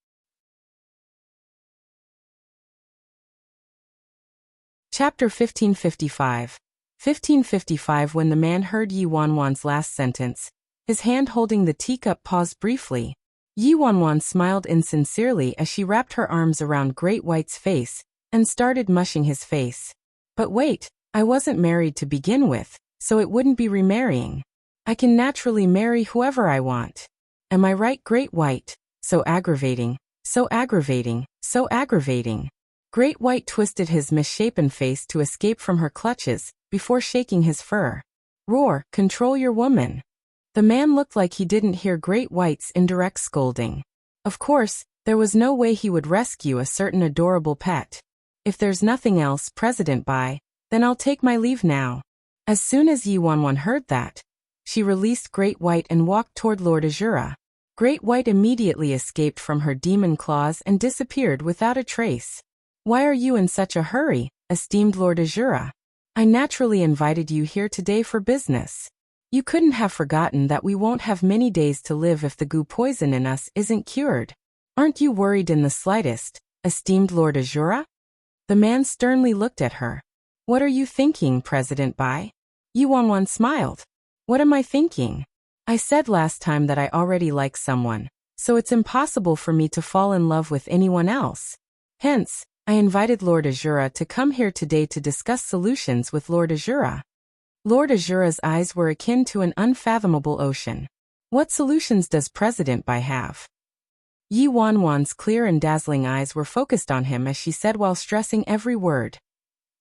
Chapter 1555. 1555. When the man heard Yi Wanwan's last sentence, his hand holding the teacup paused briefly. Yi Wanwan smiled insincerely as she wrapped her arms around Great White's face and started mushing his face. "But wait, I wasn't married to begin with, so it wouldn't be remarrying. I can naturally marry whoever I want. Am I right, Great White?" So aggravating, So aggravating, so aggravating. Great White twisted his misshapen face to escape from her clutches, before shaking his fur. Roar, control your woman. The man looked like he didn't hear Great White's indirect scolding. Of course, there was no way he would rescue a certain adorable pet. If there's nothing else, President Bai, then I'll take my leave now. As soon as Yi Wanwan heard that, she released Great White and walked toward Lord Azura. Great White immediately escaped from her demon claws and disappeared without a trace. Why are you in such a hurry, esteemed Lord Azura? I naturally invited you here today for business. You couldn't have forgotten that we won't have many days to live if the goo poison in us isn't cured. Aren't you worried in the slightest, esteemed Lord Azura? The man sternly looked at her. What are you thinking, President Bai? Yi Wanwan smiled. What am I thinking? I said last time that I already like someone, so it's impossible for me to fall in love with anyone else. Hence, I invited Lord Azura to come here today to discuss solutions with Lord Azura. Lord Azura's eyes were akin to an unfathomable ocean. What solutions does President Bai have? Yi Wanwan's clear and dazzling eyes were focused on him as she said while stressing every word.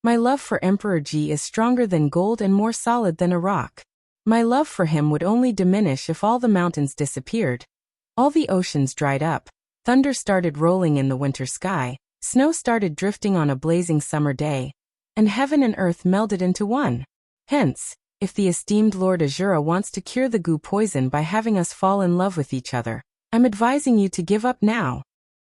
My love for Emperor Ji is stronger than gold and more solid than a rock. My love for him would only diminish if all the mountains disappeared, all the oceans dried up, thunder started rolling in the winter sky, snow started drifting on a blazing summer day, and heaven and earth melded into one. Hence, if the esteemed Lord Azura wants to cure the goo poison by having us fall in love with each other, I'm advising you to give up now.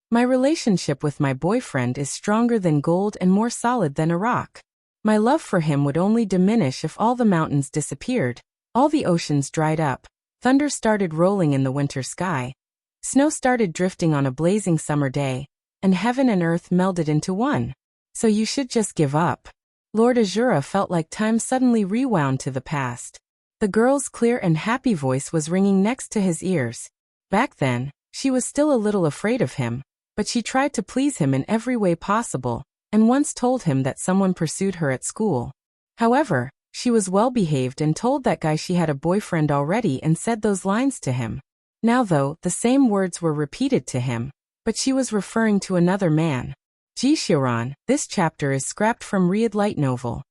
My relationship with my boyfriend is stronger than gold and more solid than a rock. My love for him would only diminish if all the mountains disappeared, all the oceans dried up, thunder started rolling in the winter sky, snow started drifting on a blazing summer day, and heaven and earth melded into one. So you should just give up. Lord Azura felt like time suddenly rewound to the past. The girl's clear and happy voice was ringing next to his ears. Back then, she was still a little afraid of him, but she tried to please him in every way possible, and once told him that someone pursued her at school. However, she was well-behaved and told that guy she had a boyfriend already and said those lines to him. Now though, the same words were repeated to him, but she was referring to another man. Ji Xiran, this chapter is scrapped from Read Light Novel.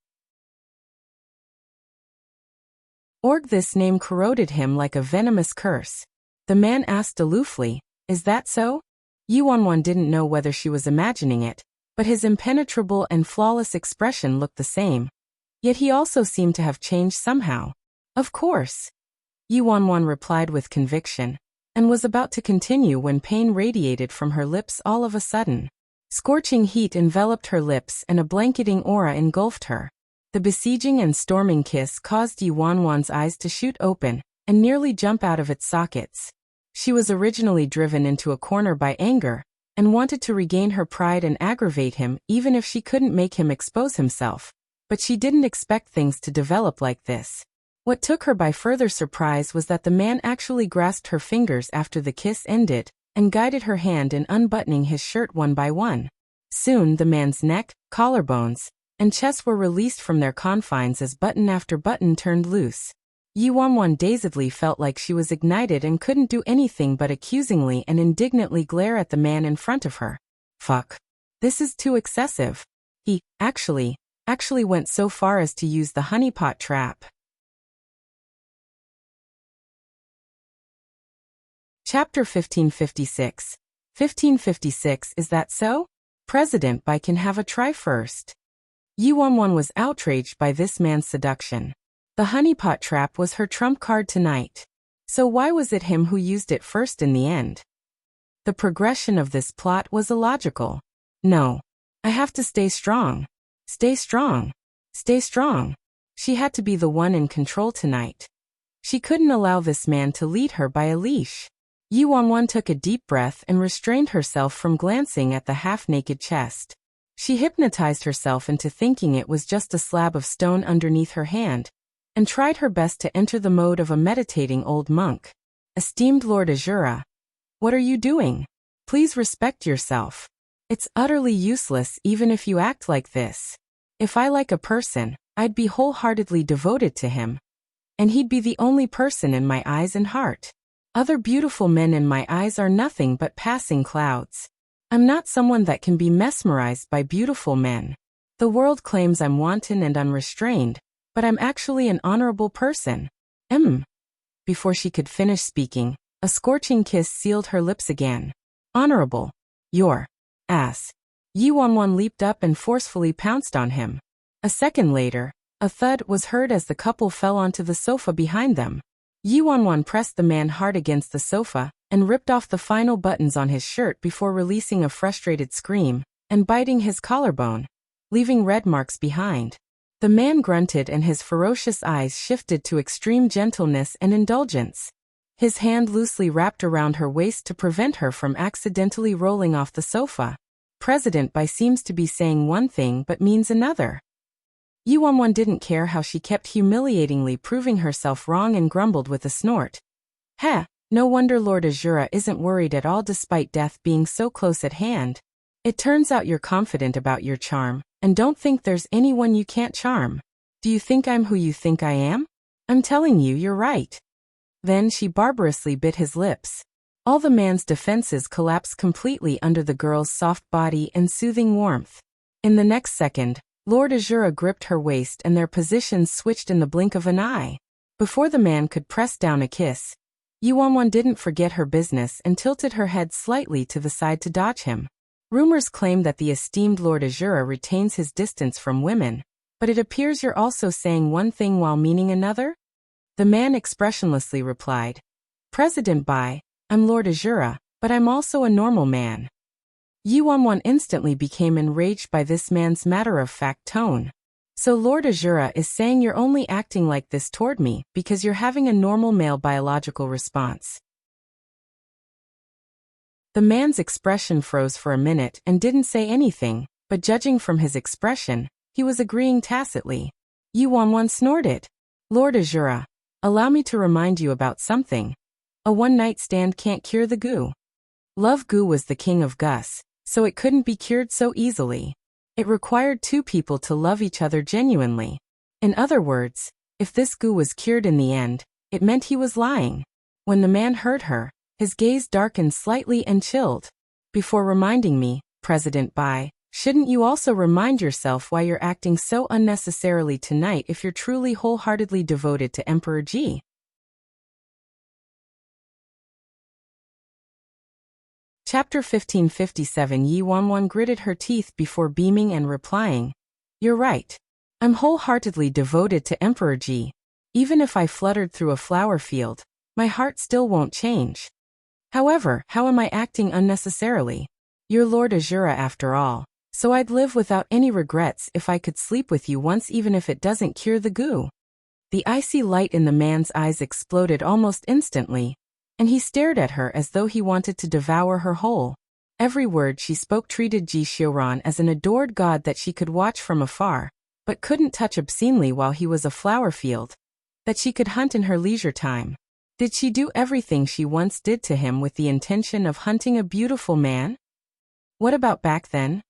This name corroded him like a venomous curse. The man asked aloofly, is that so? Yi Wanwan didn't know whether she was imagining it, but his impenetrable and flawless expression looked the same. Yet he also seemed to have changed somehow. Of course. Yi Wanwan replied with conviction, and was about to continue when pain radiated from her lips all of a sudden. Scorching heat enveloped her lips and a blanketing aura engulfed her. The besieging and storming kiss caused Yi Wanwan's eyes to shoot open and nearly jump out of its sockets. She was originally driven into a corner by anger and wanted to regain her pride and aggravate him even if she couldn't make him expose himself. But she didn't expect things to develop like this. What took her by further surprise was that the man actually grasped her fingers after the kiss ended and guided her hand in unbuttoning his shirt one by one. Soon the man's neck, collarbones, and chest were released from their confines as button after button turned loose. Yi Wanwan dazedly felt like she was ignited and couldn't do anything but accusingly and indignantly glare at the man in front of her. Fuck. This is too excessive. He, actually went so far as to use the honeypot trap. Chapter 1556. 1556, is that so? President Bai can have a try first. Yi Wanwan was outraged by this man's seduction. The honeypot trap was her trump card tonight. So why was it him who used it first in the end? The progression of this plot was illogical. No. I have to stay strong. Stay strong. Stay strong. She had to be the one in control tonight. She couldn't allow this man to lead her by a leash. Yi Wanwan took a deep breath and restrained herself from glancing at the half-naked chest. She hypnotized herself into thinking it was just a slab of stone underneath her hand, and tried her best to enter the mode of a meditating old monk. Esteemed Lord Azura, what are you doing? Please respect yourself. It's utterly useless even if you act like this. If I like a person, I'd be wholeheartedly devoted to him. And he'd be the only person in my eyes and heart. Other beautiful men in my eyes are nothing but passing clouds. I'm not someone that can be mesmerized by beautiful men. The world claims I'm wanton and unrestrained, but I'm actually an honorable person. Before she could finish speaking, a scorching kiss sealed her lips again. Honorable. Your ass. Yi Wanwan leaped up and forcefully pounced on him. A second later, a thud was heard as the couple fell onto the sofa behind them. Yi Wanwan pressed the man hard against the sofa and ripped off the final buttons on his shirt before releasing a frustrated scream and biting his collarbone, leaving red marks behind. The man grunted and his ferocious eyes shifted to extreme gentleness and indulgence. His hand loosely wrapped around her waist to prevent her from accidentally rolling off the sofa. President Bai seems to be saying one thing but means another. Yi Wanwan didn't care how she kept humiliatingly proving herself wrong and grumbled with a snort. No wonder Lord Azura isn't worried at all despite death being so close at hand. It turns out you're confident about your charm, and don't think there's anyone you can't charm. Do you think I'm who you think I am? I'm telling you, you're right. Then she barbarously bit his lips. All the man's defenses collapsed completely under the girl's soft body and soothing warmth. In the next second, Lord Azura gripped her waist and their positions switched in the blink of an eye. Before the man could press down a kiss, Yi Wanwan didn't forget her business and tilted her head slightly to the side to dodge him. Rumors claim that the esteemed Lord Azura retains his distance from women, but it appears you're also saying one thing while meaning another? The man expressionlessly replied, President Bai, I'm Lord Azura, but I'm also a normal man. Yi Wanwan instantly became enraged by this man's matter-of-fact tone. So Lord Azura is saying you're only acting like this toward me because you're having a normal male biological response. The man's expression froze for a minute and didn't say anything, but judging from his expression, he was agreeing tacitly. Yi Wanwan snorted. Lord Azura, allow me to remind you about something. A one-night stand can't cure the goo. Love goo was the king of Gus, so it couldn't be cured so easily. It required two people to love each other genuinely. In other words, if this goo was cured in the end, it meant he was lying. When the man heard her, his gaze darkened slightly and chilled. Before reminding me, President Bai, shouldn't you also remind yourself why you're acting so unnecessarily tonight if you're truly wholeheartedly devoted to Emperor Ji? Chapter 1557. Yi Wanwan gritted her teeth before beaming and replying, You're right. I'm wholeheartedly devoted to Emperor Ji. Even if I fluttered through a flower field, my heart still won't change. However, how am I acting unnecessarily? You're Lord Azura after all, so I'd live without any regrets if I could sleep with you once even if it doesn't cure the goo. The icy light in the man's eyes exploded almost instantly, and he stared at her as though he wanted to devour her whole. Every word she spoke treated Ji Xiuran as an adored god that she could watch from afar, but couldn't touch obscenely while he was a flower field, that she could hunt in her leisure time. Did she do everything she once did to him with the intention of hunting a beautiful man? What about back then?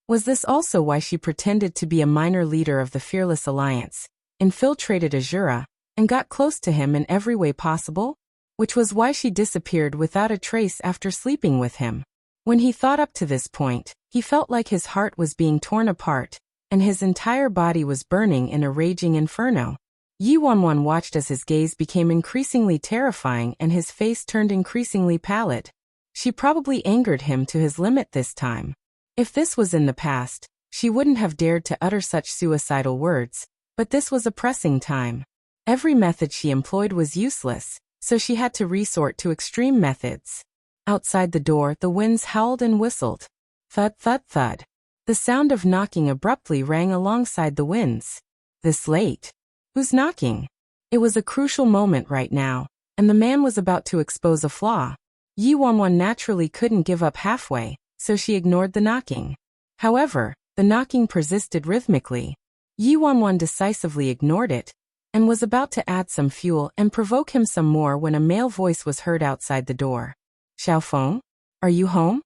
Was this also why she pretended to be a minor leader of the Fearless Alliance, infiltrated Azura, and got close to him in every way possible? Which was why she disappeared without a trace after sleeping with him. When he thought up to this point, he felt like his heart was being torn apart, and his entire body was burning in a raging inferno. Yi Wanwan watched as his gaze became increasingly terrifying and his face turned increasingly pallid. She probably angered him to his limit this time. If this was in the past, she wouldn't have dared to utter such suicidal words, but this was a pressing time. Every method she employed was useless, so she had to resort to extreme methods. Outside the door, the winds howled and whistled. Thud, thud, thud. The sound of knocking abruptly rang alongside the winds. This late? Who's knocking? It was a crucial moment right now, and the man was about to expose a flaw. Yi Wanwan naturally couldn't give up halfway, so she ignored the knocking. However, the knocking persisted rhythmically. Yi Wanwan decisively ignored it, and was about to add some fuel and provoke him some more when a male voice was heard outside the door. Xiaofeng? Are you home?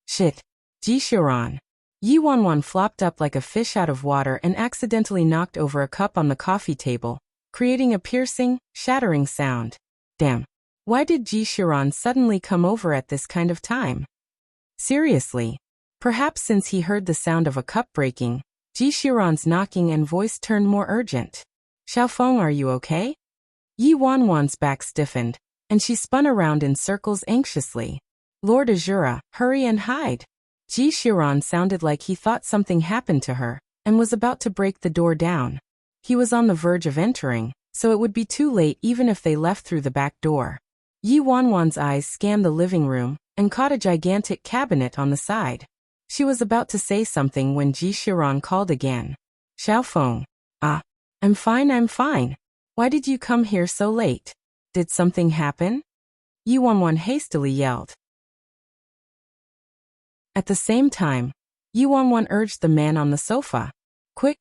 Shit. Ji Xiuran. Yi Wanwan flopped up like a fish out of water and accidentally knocked over a cup on the coffee table, creating a piercing, shattering sound. Damn. Why did Ji Xiuran suddenly come over at this kind of time? Seriously. Perhaps since he heard the sound of a cup breaking, Ji Xiron's knocking and voice turned more urgent. Xiaofeng, are you okay? Yi Wanwan's back stiffened, and she spun around in circles anxiously. Lord Azura, hurry and hide. Ji Xiron sounded like he thought something happened to her, and was about to break the door down. He was on the verge of entering, so it would be too late even if they left through the back door. Yi Wanwan's eyes scanned the living room, and caught a gigantic cabinet on the side. She was about to say something when Ji Xiron called again. Xiaofeng. Ah. I'm fine. Why did you come here so late? Did something happen? Yi Wanwan hastily yelled. At the same time, Yi Wanwan urged the man on the sofa. Quick.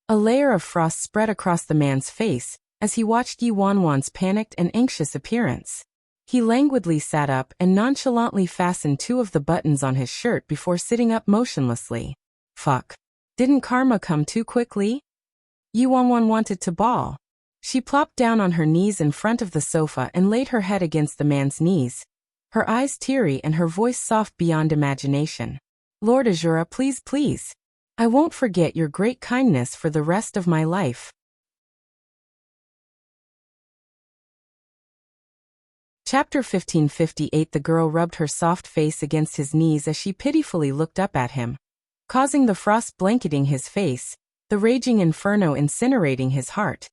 A layer of frost spread across the man's face as he watched Yi Wanwan's panicked and anxious appearance. He languidly sat up and nonchalantly fastened 2 of the buttons on his shirt before sitting up motionlessly. Fuck. Didn't karma come too quickly? Yi Wanwan wanted to bawl. She plopped down on her knees in front of the sofa and laid her head against the man's knees. Her eyes teary and her voice soft beyond imagination. Lord Azura, please. I won't forget your great kindness for the rest of my life. Chapter 1558. The girl rubbed her soft face against his knees as she pitifully looked up at him, causing the frost blanketing his face, the raging inferno incinerating his heart,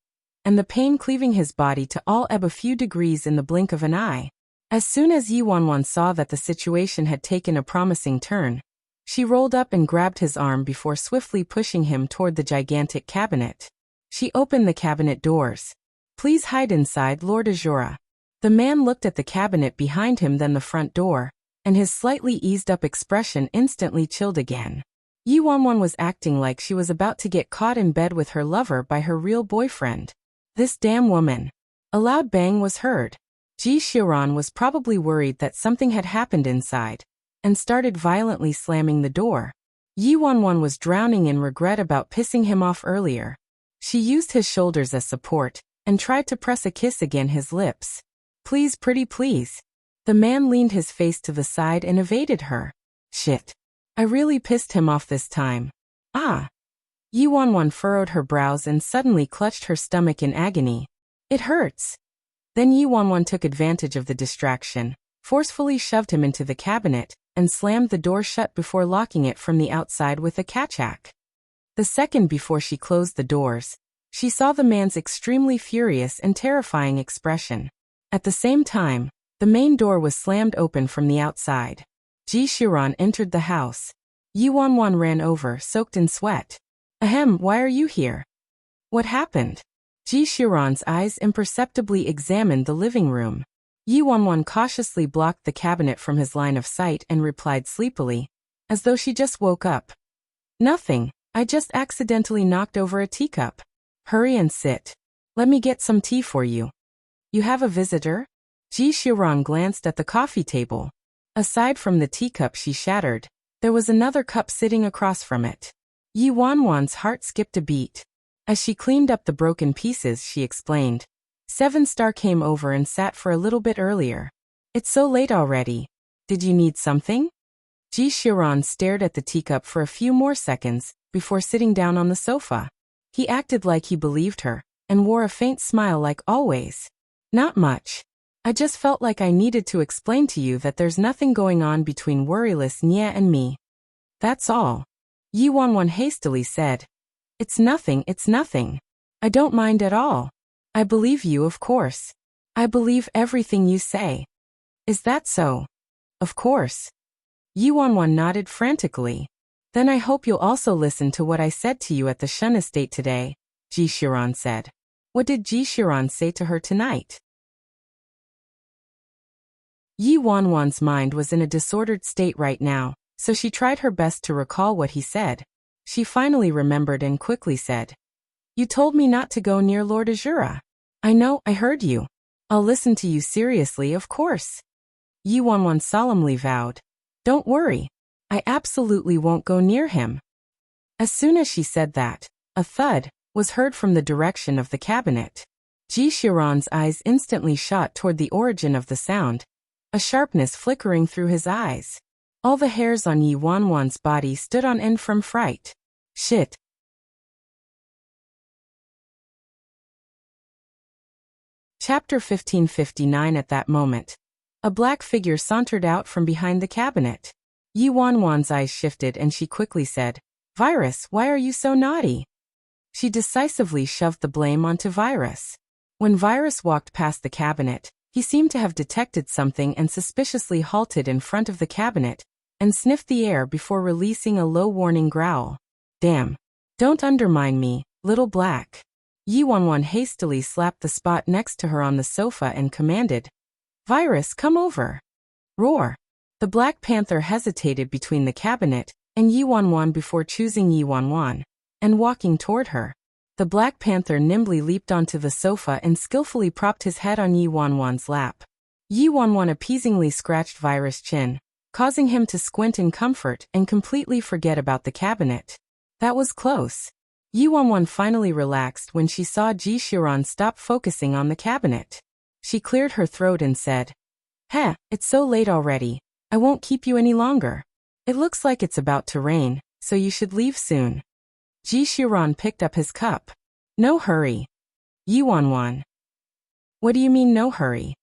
and the pain cleaving his body to all ebb a few degrees in the blink of an eye. As soon as Yi Wanwan saw that the situation had taken a promising turn, she rolled up and grabbed his arm before swiftly pushing him toward the gigantic cabinet. She opened the cabinet doors. Please hide inside, Lord Azura. The man looked at the cabinet behind him, then the front door, and his slightly eased-up expression instantly chilled again. Yi Wanwan was acting like she was about to get caught in bed with her lover by her real boyfriend. This damn woman. A loud bang was heard. Ji Xiron was probably worried that something had happened inside, and started violently slamming the door. Yi Wanwan was drowning in regret about pissing him off earlier. She used his shoulders as support, and tried to press a kiss against his lips. Please, pretty please. The man leaned his face to the side and evaded her. Shit. I really pissed him off this time. Ah. Yi Wanwan furrowed her brows and suddenly clutched her stomach in agony. It hurts. Then Yi Wanwan took advantage of the distraction, forcefully shoved him into the cabinet, and slammed the door shut before locking it from the outside with a catchhack. The second before she closed the doors, she saw the man's extremely furious and terrifying expression. At the same time, the main door was slammed open from the outside. Ji Xiron entered the house. Yi Wanwan ran over, soaked in sweat. Ahem, why are you here? What happened? Ji Xiron's eyes imperceptibly examined the living room. Yi Wanwan cautiously blocked the cabinet from his line of sight and replied sleepily, as though she just woke up. Nothing, I just accidentally knocked over a teacup. Hurry and sit. Let me get some tea for you. You have a visitor? Ji Xiron glanced at the coffee table. Aside from the teacup she shattered, there was another cup sitting across from it. Yi Wanwan's heart skipped a beat. As she cleaned up the broken pieces, she explained. 7-Star came over and sat for a little bit earlier. It's so late already. Did you need something? Ji Xiron stared at the teacup for a few more seconds before sitting down on the sofa. He acted like he believed her, and wore a faint smile like always. Not much. I just felt like I needed to explain to you that there's nothing going on between worryless Nya and me. That's all. Yi Wanwan hastily said. It's nothing. I don't mind at all. I believe you, of course. I believe everything you say. Is that so? Of course. Yi Wanwan nodded frantically. Then I hope you'll also listen to what I said to you at the Shun estate today, Ji Xiron said. What did Ji Xiron say to her tonight? Yi Wanwan's mind was in a disordered state right now, so she tried her best to recall what he said. She finally remembered and quickly said, You told me not to go near Lord Azura. I know, I heard you. I'll listen to you seriously, of course. Yi Wanwan solemnly vowed. Don't worry. I absolutely won't go near him. As soon as she said that, a thud was heard from the direction of the cabinet. Ji Xiron's eyes instantly shot toward the origin of the sound, a sharpness flickering through his eyes. All the hairs on Yi Wanwan's body stood on end from fright. Shit. Chapter 1559. At that moment, a black figure sauntered out from behind the cabinet. Yi Wanwan's eyes shifted and she quickly said, "Virus, why are you so naughty?" She decisively shoved the blame onto Virus. When Virus walked past the cabinet, he seemed to have detected something and suspiciously halted in front of the cabinet and sniffed the air before releasing a low warning growl. "Damn. Don't undermine me, little black." Yi Wanwan hastily slapped the spot next to her on the sofa and commanded, "Virus, come over." Roar. The Black Panther hesitated between the cabinet and Yi Wanwan before choosing Yi Wanwan and walking toward her. The Black Panther nimbly leaped onto the sofa and skillfully propped his head on Yi Wanwan's lap. Yi Wanwan appeasingly scratched Virus' chin, causing him to squint in comfort and completely forget about the cabinet. That was close. Yi Wanwan finally relaxed when she saw Ji Xiran stop focusing on the cabinet. She cleared her throat and said, "Heh, it's so late already. I won't keep you any longer. It looks like it's about to rain, so you should leave soon." Ji Xiran picked up his cup. "No hurry." Yi Wanwan. "What do you mean no hurry?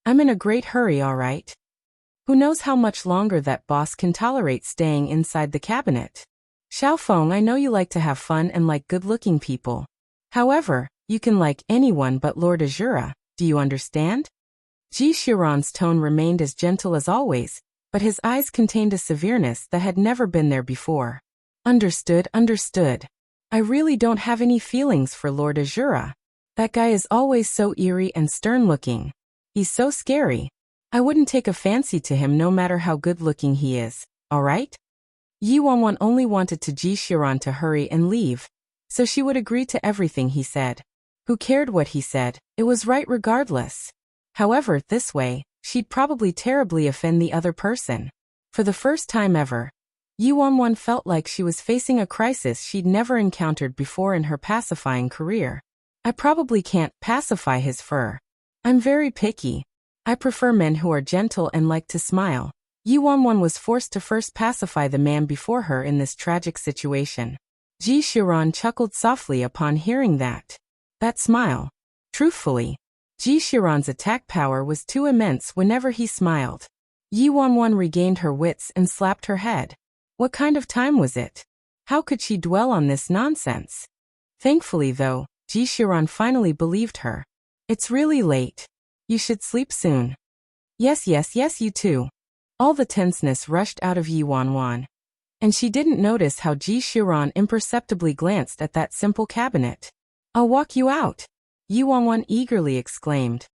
I'm in a great hurry, all right. Who knows how much longer that boss can tolerate staying inside the cabinet? Xiaofeng, I know you like to have fun and like good-looking people. However, you can like anyone but Lord Azura, do you understand?" Ji Xiran's tone remained as gentle as always, but his eyes contained a severeness that had never been there before. "Understood, understood. I really don't have any feelings for Lord Azura. That guy is always so eerie and stern-looking. He's so scary. I wouldn't take a fancy to him no matter how good-looking he is, all right?" Yi Wanwan only wanted Ji Xiran to hurry and leave, so she would agree to everything he said. Who cared what he said? It was right regardless. However, this way, she'd probably terribly offend the other person. For the first time ever, Yi Wanwan felt like she was facing a crisis she'd never encountered before in her pacifying career. "I probably can't pacify his fur. I'm very picky. I prefer men who are gentle and like to smile." Yi Wanwan was forced to first pacify the man before her in this tragic situation. Ji Xiran chuckled softly upon hearing that. That smile. Truthfully, Ji Xiran's attack power was too immense whenever he smiled. Yi Wanwan regained her wits and slapped her head. What kind of time was it? How could she dwell on this nonsense? Thankfully, though, Ji Xiran finally believed her. "It's really late. You should sleep soon." Yes, you too." All the tenseness rushed out of Yi Wanwan, and she didn't notice how Ji Xiran imperceptibly glanced at that simple cabinet. "I'll walk you out," Yi Wanwan eagerly exclaimed.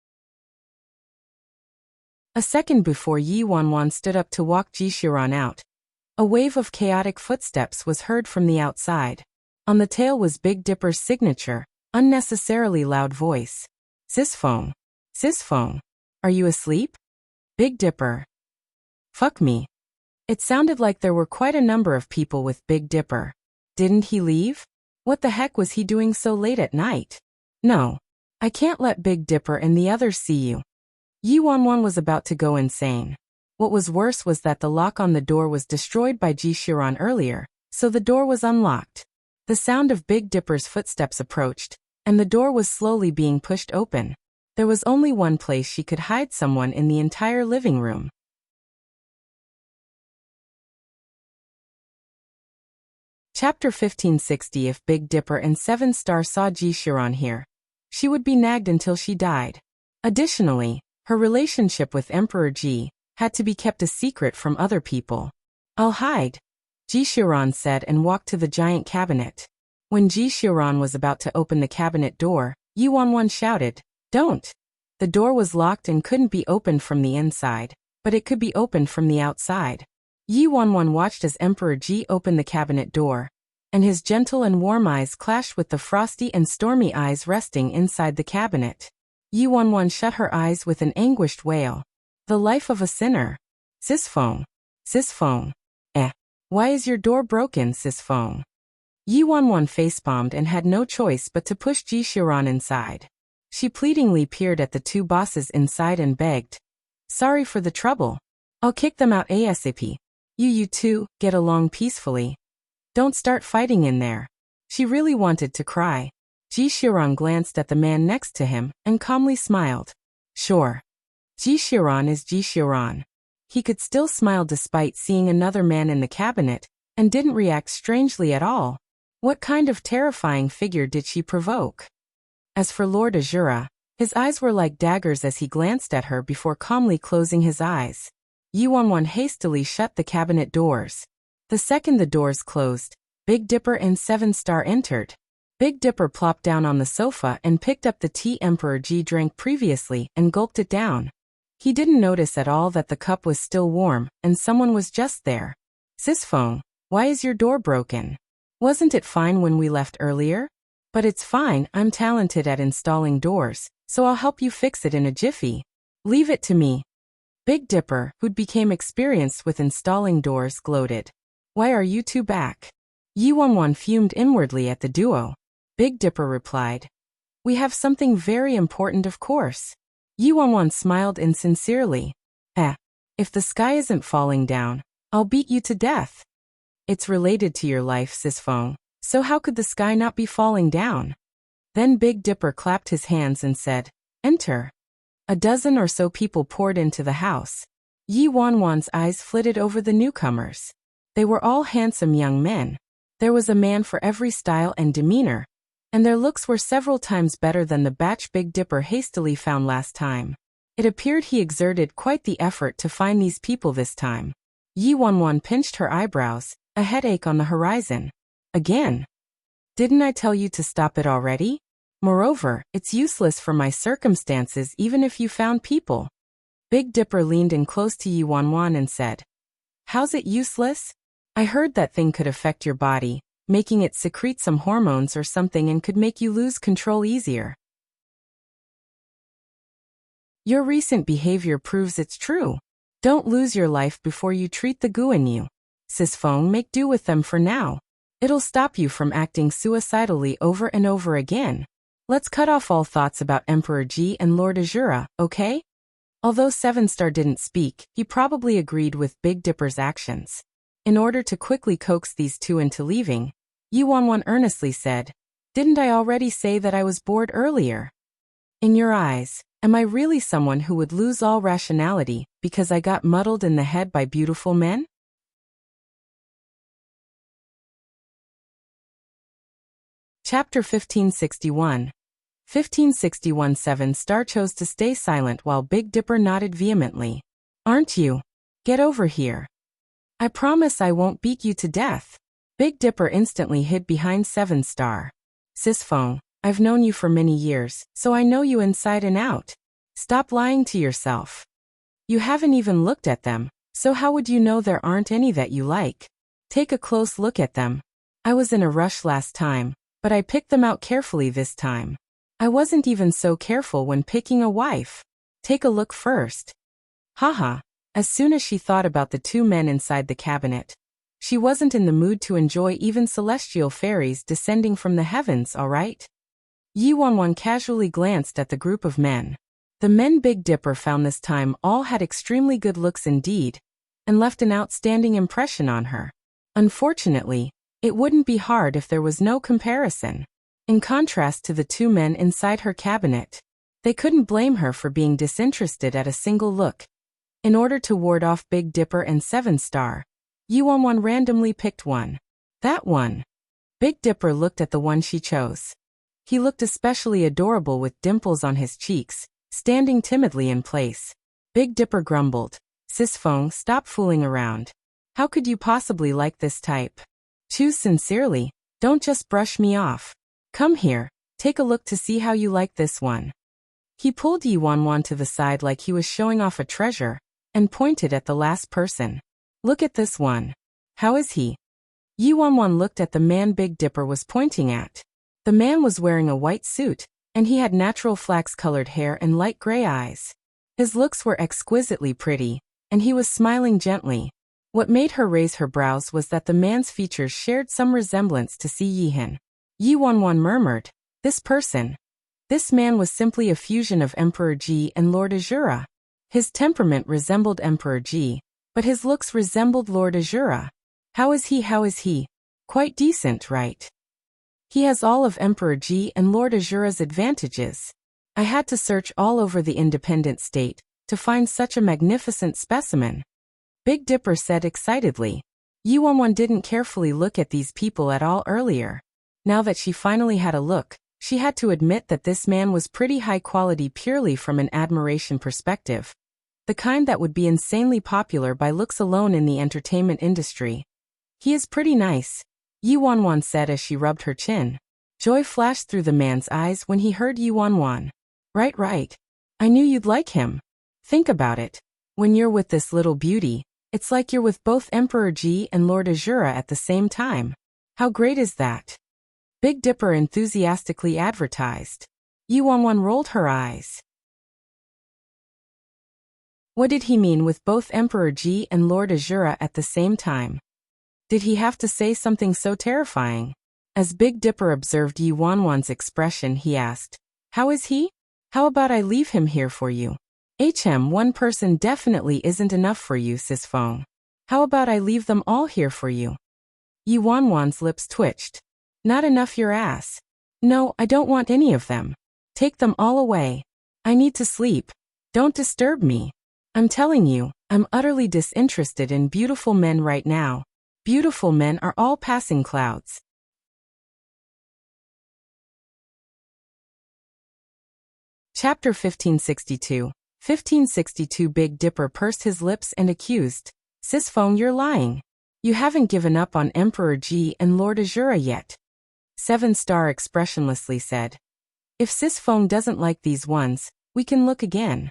A second before Yi Wanwan stood up to walk Ji Xiran out, a wave of chaotic footsteps was heard from the outside. On the tail was Big Dipper's signature, unnecessarily loud voice. Sisfeng. Sisfeng. Are you asleep?" Big Dipper. Fuck me. It sounded like there were quite a number of people with Big Dipper. Didn't he leave? What the heck was he doing so late at night? No. I can't let Big Dipper and the others see you. Yi Wanwan was about to go insane. What was worse was that the lock on the door was destroyed by Ji Xiran earlier, so the door was unlocked. The sound of Big Dipper's footsteps approached, and the door was slowly being pushed open. There was only one place she could hide someone in the entire living room. Chapter 1560. If Big Dipper and Seven Star saw Ji Xiran here, she would be nagged until she died. Additionally, her relationship with Emperor Ji had to be kept a secret from other people. "I'll hide," Ji Xiran said and walked to the giant cabinet. When Ji Xiran was about to open the cabinet door, Yi Wanwan shouted, "Don't!" The door was locked and couldn't be opened from the inside, but it could be opened from the outside. Yi Wanwan watched as Emperor Ji opened the cabinet door, and his gentle and warm eyes clashed with the frosty and stormy eyes resting inside the cabinet. Yi Wanwan shut her eyes with an anguished wail. The life of a sinner. Sisfeng. Sisfeng. Why is your door broken, Sisfeng? Yi Wanwan facepalmed and had no choice but to push Ji Xiran inside. She pleadingly peered at the two bosses inside and begged, "Sorry for the trouble. I'll kick them out ASAP. You two, get along peacefully. Don't start fighting in there." She really wanted to cry. Ji Xiran glanced at the man next to him and calmly smiled. Sure. Ji Xiran is Ji Xiran. He could still smile despite seeing another man in the cabinet, and didn't react strangely at all. What kind of terrifying figure did she provoke? As for Lord Azura, his eyes were like daggers as he glanced at her before calmly closing his eyes. Yi Wanwan hastily shut the cabinet doors. The second the doors closed, Big Dipper and Seven Star entered. Big Dipper plopped down on the sofa and picked up the tea Emperor Ji drank previously and gulped it down. He didn't notice at all that the cup was still warm and someone was just there. "Sisfeng, why is your door broken? Wasn't it fine when we left earlier?" "But it's fine, I'm talented at installing doors, so I'll help you fix it in a jiffy." "Leave it to me." Big Dipper, who'd become experienced with installing doors, gloated. "Why are you two back?" Yi Wanwan fumed inwardly at the duo. Big Dipper replied, "We have something very important, of course." Yi Wanwan smiled insincerely. If the sky isn't falling down, I'll beat you to death." "It's related to your life, Sisfeng, so how could the sky not be falling down?" Then Big Dipper clapped his hands and said, "Enter." A dozen or so people poured into the house. Yi Wanwan's eyes flitted over the newcomers. They were all handsome young men. There was a man for every style and demeanor, and their looks were several times better than the batch Big Dipper hastily found last time. It appeared he exerted quite the effort to find these people this time. Yi Wanwan pinched her eyebrows, a headache on the horizon. "Again? Didn't I tell you to stop it already? Moreover, it's useless for my circumstances even if you found people." Big Dipper leaned in close to Yi Wanwan and said, "How's it useless? I heard that thing could affect your body, making it secrete some hormones or something and could make you lose control easier. Your recent behavior proves it's true. Don't lose your life before you treat the goo in you. Sisfeng, make do with them for now. It'll stop you from acting suicidally over and over again. Let's cut off all thoughts about Emperor Ji and Lord Azura, okay?" Although Seven Star didn't speak, he probably agreed with Big Dipper's actions. In order to quickly coax these two into leaving, Yi Wanwan earnestly said, "Didn't I already say that I was bored earlier? In your eyes, am I really someone who would lose all rationality because I got muddled in the head by beautiful men?" Chapter 1561. 1561. Seven Star chose to stay silent while Big Dipper nodded vehemently. "Aren't you? Get over here. I promise I won't beat you to death." Big Dipper instantly hid behind Seven Star. "Sisfeng, I've known you for many years, so I know you inside and out. Stop lying to yourself. You haven't even looked at them, so how would you know there aren't any that you like? Take a close look at them. I was in a rush last time, but I picked them out carefully this time. I wasn't even so careful when picking a wife. Take a look first." Haha. As soon as she thought about the two men inside the cabinet, she wasn't in the mood to enjoy even celestial fairies descending from the heavens, alright? Yi Wanwan casually glanced at the group of men. The men Big Dipper found this time all had extremely good looks indeed, and left an outstanding impression on her. Unfortunately, it wouldn't be hard if there was no comparison. In contrast to the two men inside her cabinet, they couldn't blame her for being disinterested at a single look. In order to ward off Big Dipper and Seven Star, Yi Wanwan randomly picked one. That one. Big Dipper looked at the one she chose. He looked especially adorable with dimples on his cheeks, standing timidly in place. Big Dipper grumbled, "Sisfeng, stop fooling around. How could you possibly like this type? Choose sincerely, don't just brush me off. Come here, take a look to see how you like this one." He pulled Yi Wanwan to the side like he was showing off a treasure, and pointed at the last person. "Look at this one. How is he?" Yi Wanwan looked at the man Big Dipper was pointing at. The man was wearing a white suit, and he had natural flax-colored hair and light gray eyes. His looks were exquisitely pretty, and he was smiling gently. What made her raise her brows was that the man's features shared some resemblance to Si Yihan. Yi Wanwan murmured, "This person. This man was simply a fusion of Emperor Ji and Lord Azura. His temperament resembled Emperor Ji, but his looks resembled Lord Azura. How is he? Quite decent, right? He has all of Emperor Ji and Lord Azura's advantages. I had to search all over the independent state to find such a magnificent specimen. Big Dipper said excitedly. Yuanwan didn't carefully look at these people at all earlier. Now that she finally had a look, she had to admit that this man was pretty high quality purely from an admiration perspective. The kind that would be insanely popular by looks alone in the entertainment industry. He is pretty nice, Yuanwan said as she rubbed her chin. Joy flashed through the man's eyes when he heard Yuanwan. Right. I knew you'd like him. Think about it. When you're with this little beauty, it's like you're with both Emperor Ji and Lord Azura at the same time. How great is that? Big Dipper enthusiastically advertised. Yuanwan rolled her eyes. What did he mean with both Emperor Ji and Lord Azura at the same time? Did he have to say something so terrifying? As Big Dipper observed Yuanwan's expression, he asked, How is he? How about I leave him here for you? One person definitely isn't enough for you, Sis Feng. How about I leave them all here for you? Yuanwan's lips twitched. Not enough your ass. No, I don't want any of them. Take them all away. I need to sleep. Don't disturb me. I'm telling you, I'm utterly disinterested in beautiful men right now. Beautiful men are all passing clouds. Chapter 1562. 1562 Big Dipper pursed his lips and accused, Sis Feng, you're lying. You haven't given up on Emperor Ji and Lord Azura yet. 7-Star expressionlessly said. If Sis Feng doesn't like these ones, we can look again.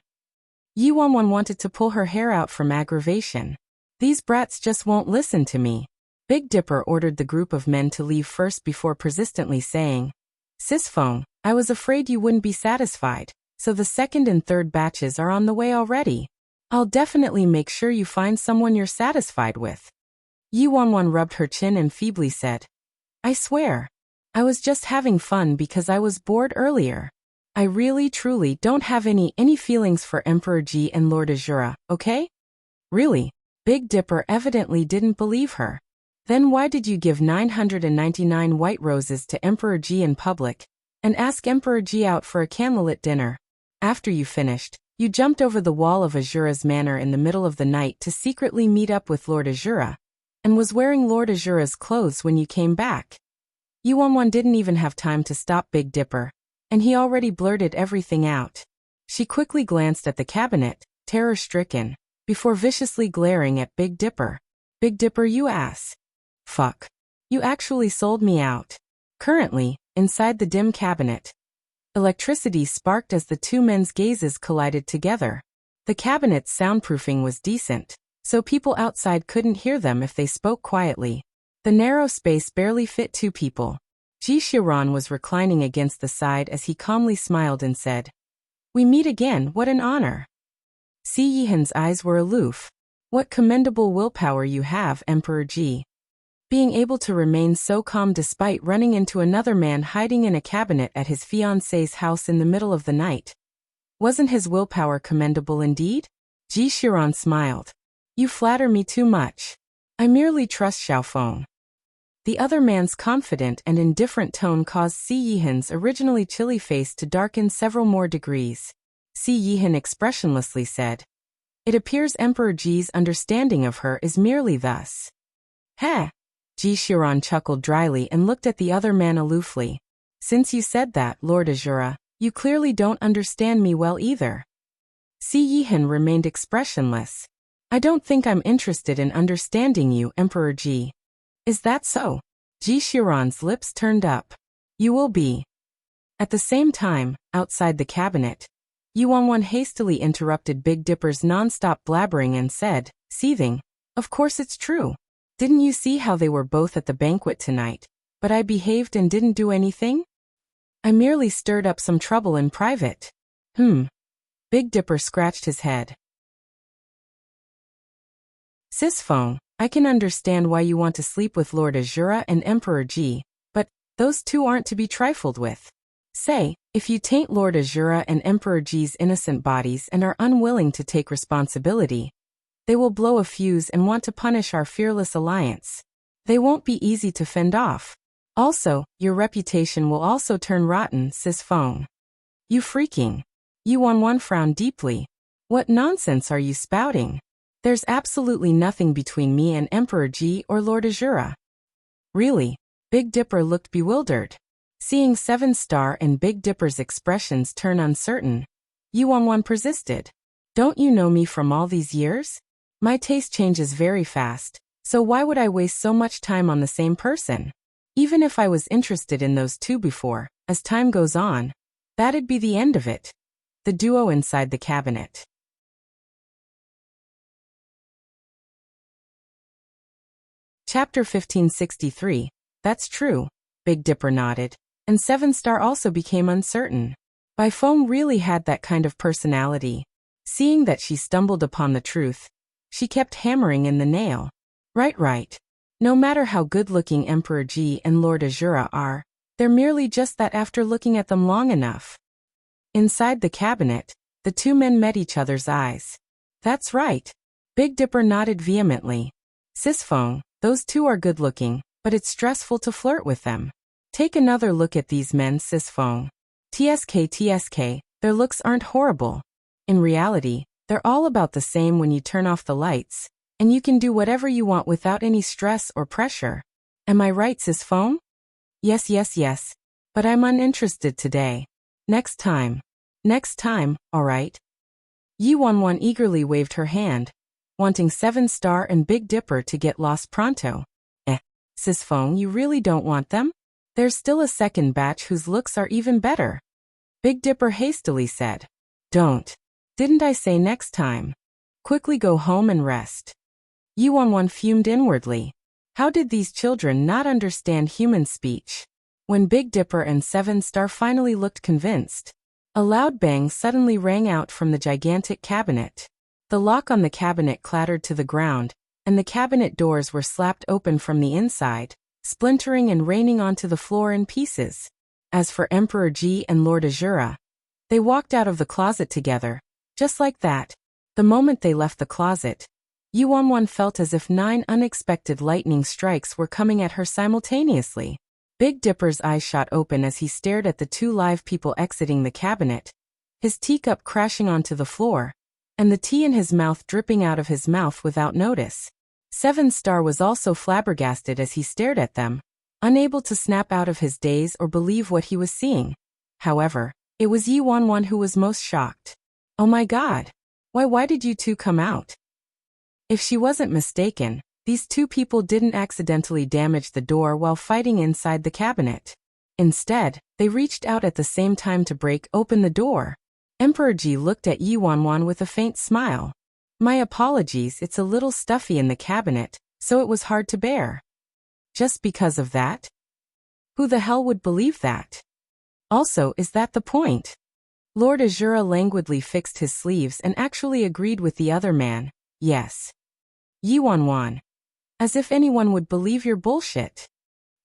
Yuanwan wanted to pull her hair out from aggravation. These brats just won't listen to me. Big Dipper ordered the group of men to leave first before persistently saying, Sis Feng, I was afraid you wouldn't be satisfied, so the second and third batches are on the way already. I'll definitely make sure you find someone you're satisfied with. Yuanwan rubbed her chin and feebly said, I swear. I was just having fun because I was bored earlier. I really truly don't have any feelings for Emperor Ji and Lord Azura, okay? Really? Big Dipper evidently didn't believe her. Then why did you give 999 white roses to Emperor Ji in public, and ask Emperor Ji out for a candlelit dinner? After you finished, you jumped over the wall of Azura's manor in the middle of the night to secretly meet up with Lord Azura, and was wearing Lord Azura's clothes when you came back. Yuanwan didn't even have time to stop Big Dipper, and he already blurted everything out. She quickly glanced at the cabinet, terror-stricken, before viciously glaring at Big Dipper. Big Dipper, you ass. Fuck. You actually sold me out. Currently, inside the dim cabinet, electricity sparked as the two men's gazes collided together. The cabinet's soundproofing was decent, so people outside couldn't hear them if they spoke quietly. The narrow space barely fit two people. Ji Xiran was reclining against the side as he calmly smiled and said, We meet again, what an honor. Si Yihan's eyes were aloof. What commendable willpower you have, Emperor Ji. Being able to remain so calm despite running into another man hiding in a cabinet at his fiancée's house in the middle of the night. Wasn't his willpower commendable indeed? Ji Xiran smiled. You flatter me too much. I merely trust Xiaofeng. The other man's confident and indifferent tone caused Si Yihan's originally chilly face to darken several more degrees. Si Yihan expressionlessly said, It appears Emperor Ji's understanding of her is merely thus. Heh. Ji Xiran chuckled dryly and looked at the other man aloofly. Since you said that, Lord Azura, you clearly don't understand me well either. Si Yihan remained expressionless. I don't think I'm interested in understanding you, Emperor Ji. Is that so? Ji Xiran's lips turned up. You will be. At the same time, outside the cabinet, Yuanwan hastily interrupted Big Dipper's non-stop blabbering and said, seething, Of course it's true. Didn't you see how they were both at the banquet tonight, but I behaved and didn't do anything? I merely stirred up some trouble in private. Big Dipper scratched his head. Sis Feng, I can understand why you want to sleep with Lord Azura and Emperor Ji, but those two aren't to be trifled with. Say, if you taint Lord Azura and Emperor Ji's innocent bodies and are unwilling to take responsibility, They will blow a fuse and want to punish our fearless alliance. They won't be easy to fend off. Also, your reputation will also turn rotten, Sis Feng. You freaking. Yuanwan frowned deeply. What nonsense are you spouting? There's absolutely nothing between me and Emperor Ji or Lord Azura. Really? Big Dipper looked bewildered. Seeing 7-Star and Big Dipper's expressions turn uncertain, Yuanwan persisted. Don't you know me from all these years? My taste changes very fast, so why would I waste so much time on the same person? Even if I was interested in those two before, as time goes on, that'd be the end of it. The duo inside the cabinet. Chapter 1563. That's true. Big Dipper nodded, and 7-Star also became uncertain. Bai Feng really had that kind of personality. Seeing that she stumbled upon the truth, she kept hammering in the nail. Right. No matter how good-looking Emperor Ji and Lord Azura are, they're merely just that after looking at them long enough. Inside the cabinet, the two men met each other's eyes. That's right. Big Dipper nodded vehemently. Sis Feng, those two are good-looking, but it's stressful to flirt with them. Take another look at these men, Sis Feng. TSK, their looks aren't horrible. In reality, they're all about the same when you turn off the lights, and you can do whatever you want without any stress or pressure. Am I right, Sis Feng? Yes. But I'm uninterested today. Next time, alright? Yuanwan eagerly waved her hand, wanting 7-Star and Big Dipper to get lost pronto. Sis Feng, you really don't want them? There's still a second batch whose looks are even better. Big Dipper hastily said. Don't. Didn't I say next time? Quickly go home and rest. Yuanwan fumed inwardly. How did these children not understand human speech? When Big Dipper and 7-Star finally looked convinced, a loud bang suddenly rang out from the gigantic cabinet. The lock on the cabinet clattered to the ground, and the cabinet doors were slapped open from the inside, splintering and raining onto the floor in pieces. As for Emperor Ji and Lord Azura, they walked out of the closet together, just like that. The moment they left the closet, Yuanwan felt as if 9 unexpected lightning strikes were coming at her simultaneously. Big Dipper's eyes shot open as he stared at the two live people exiting the cabinet, his teacup crashing onto the floor, and the tea in his mouth dripping out of his mouth without notice. 7-Star was also flabbergasted as he stared at them, unable to snap out of his daze or believe what he was seeing. However, it was Yuanwan who was most shocked. Oh my god! Why did you two come out? If she wasn't mistaken, these two people didn't accidentally damage the door while fighting inside the cabinet. Instead, they reached out at the same time to break open the door. Emperor Ji looked at Yuanwan with a faint smile. My apologies, it's a little stuffy in the cabinet, so it was hard to bear. Just because of that? Who the hell would believe that? Also, is that the point? Lord Azura languidly fixed his sleeves and actually agreed with the other man. Yes. Yuanwan. As if anyone would believe your bullshit.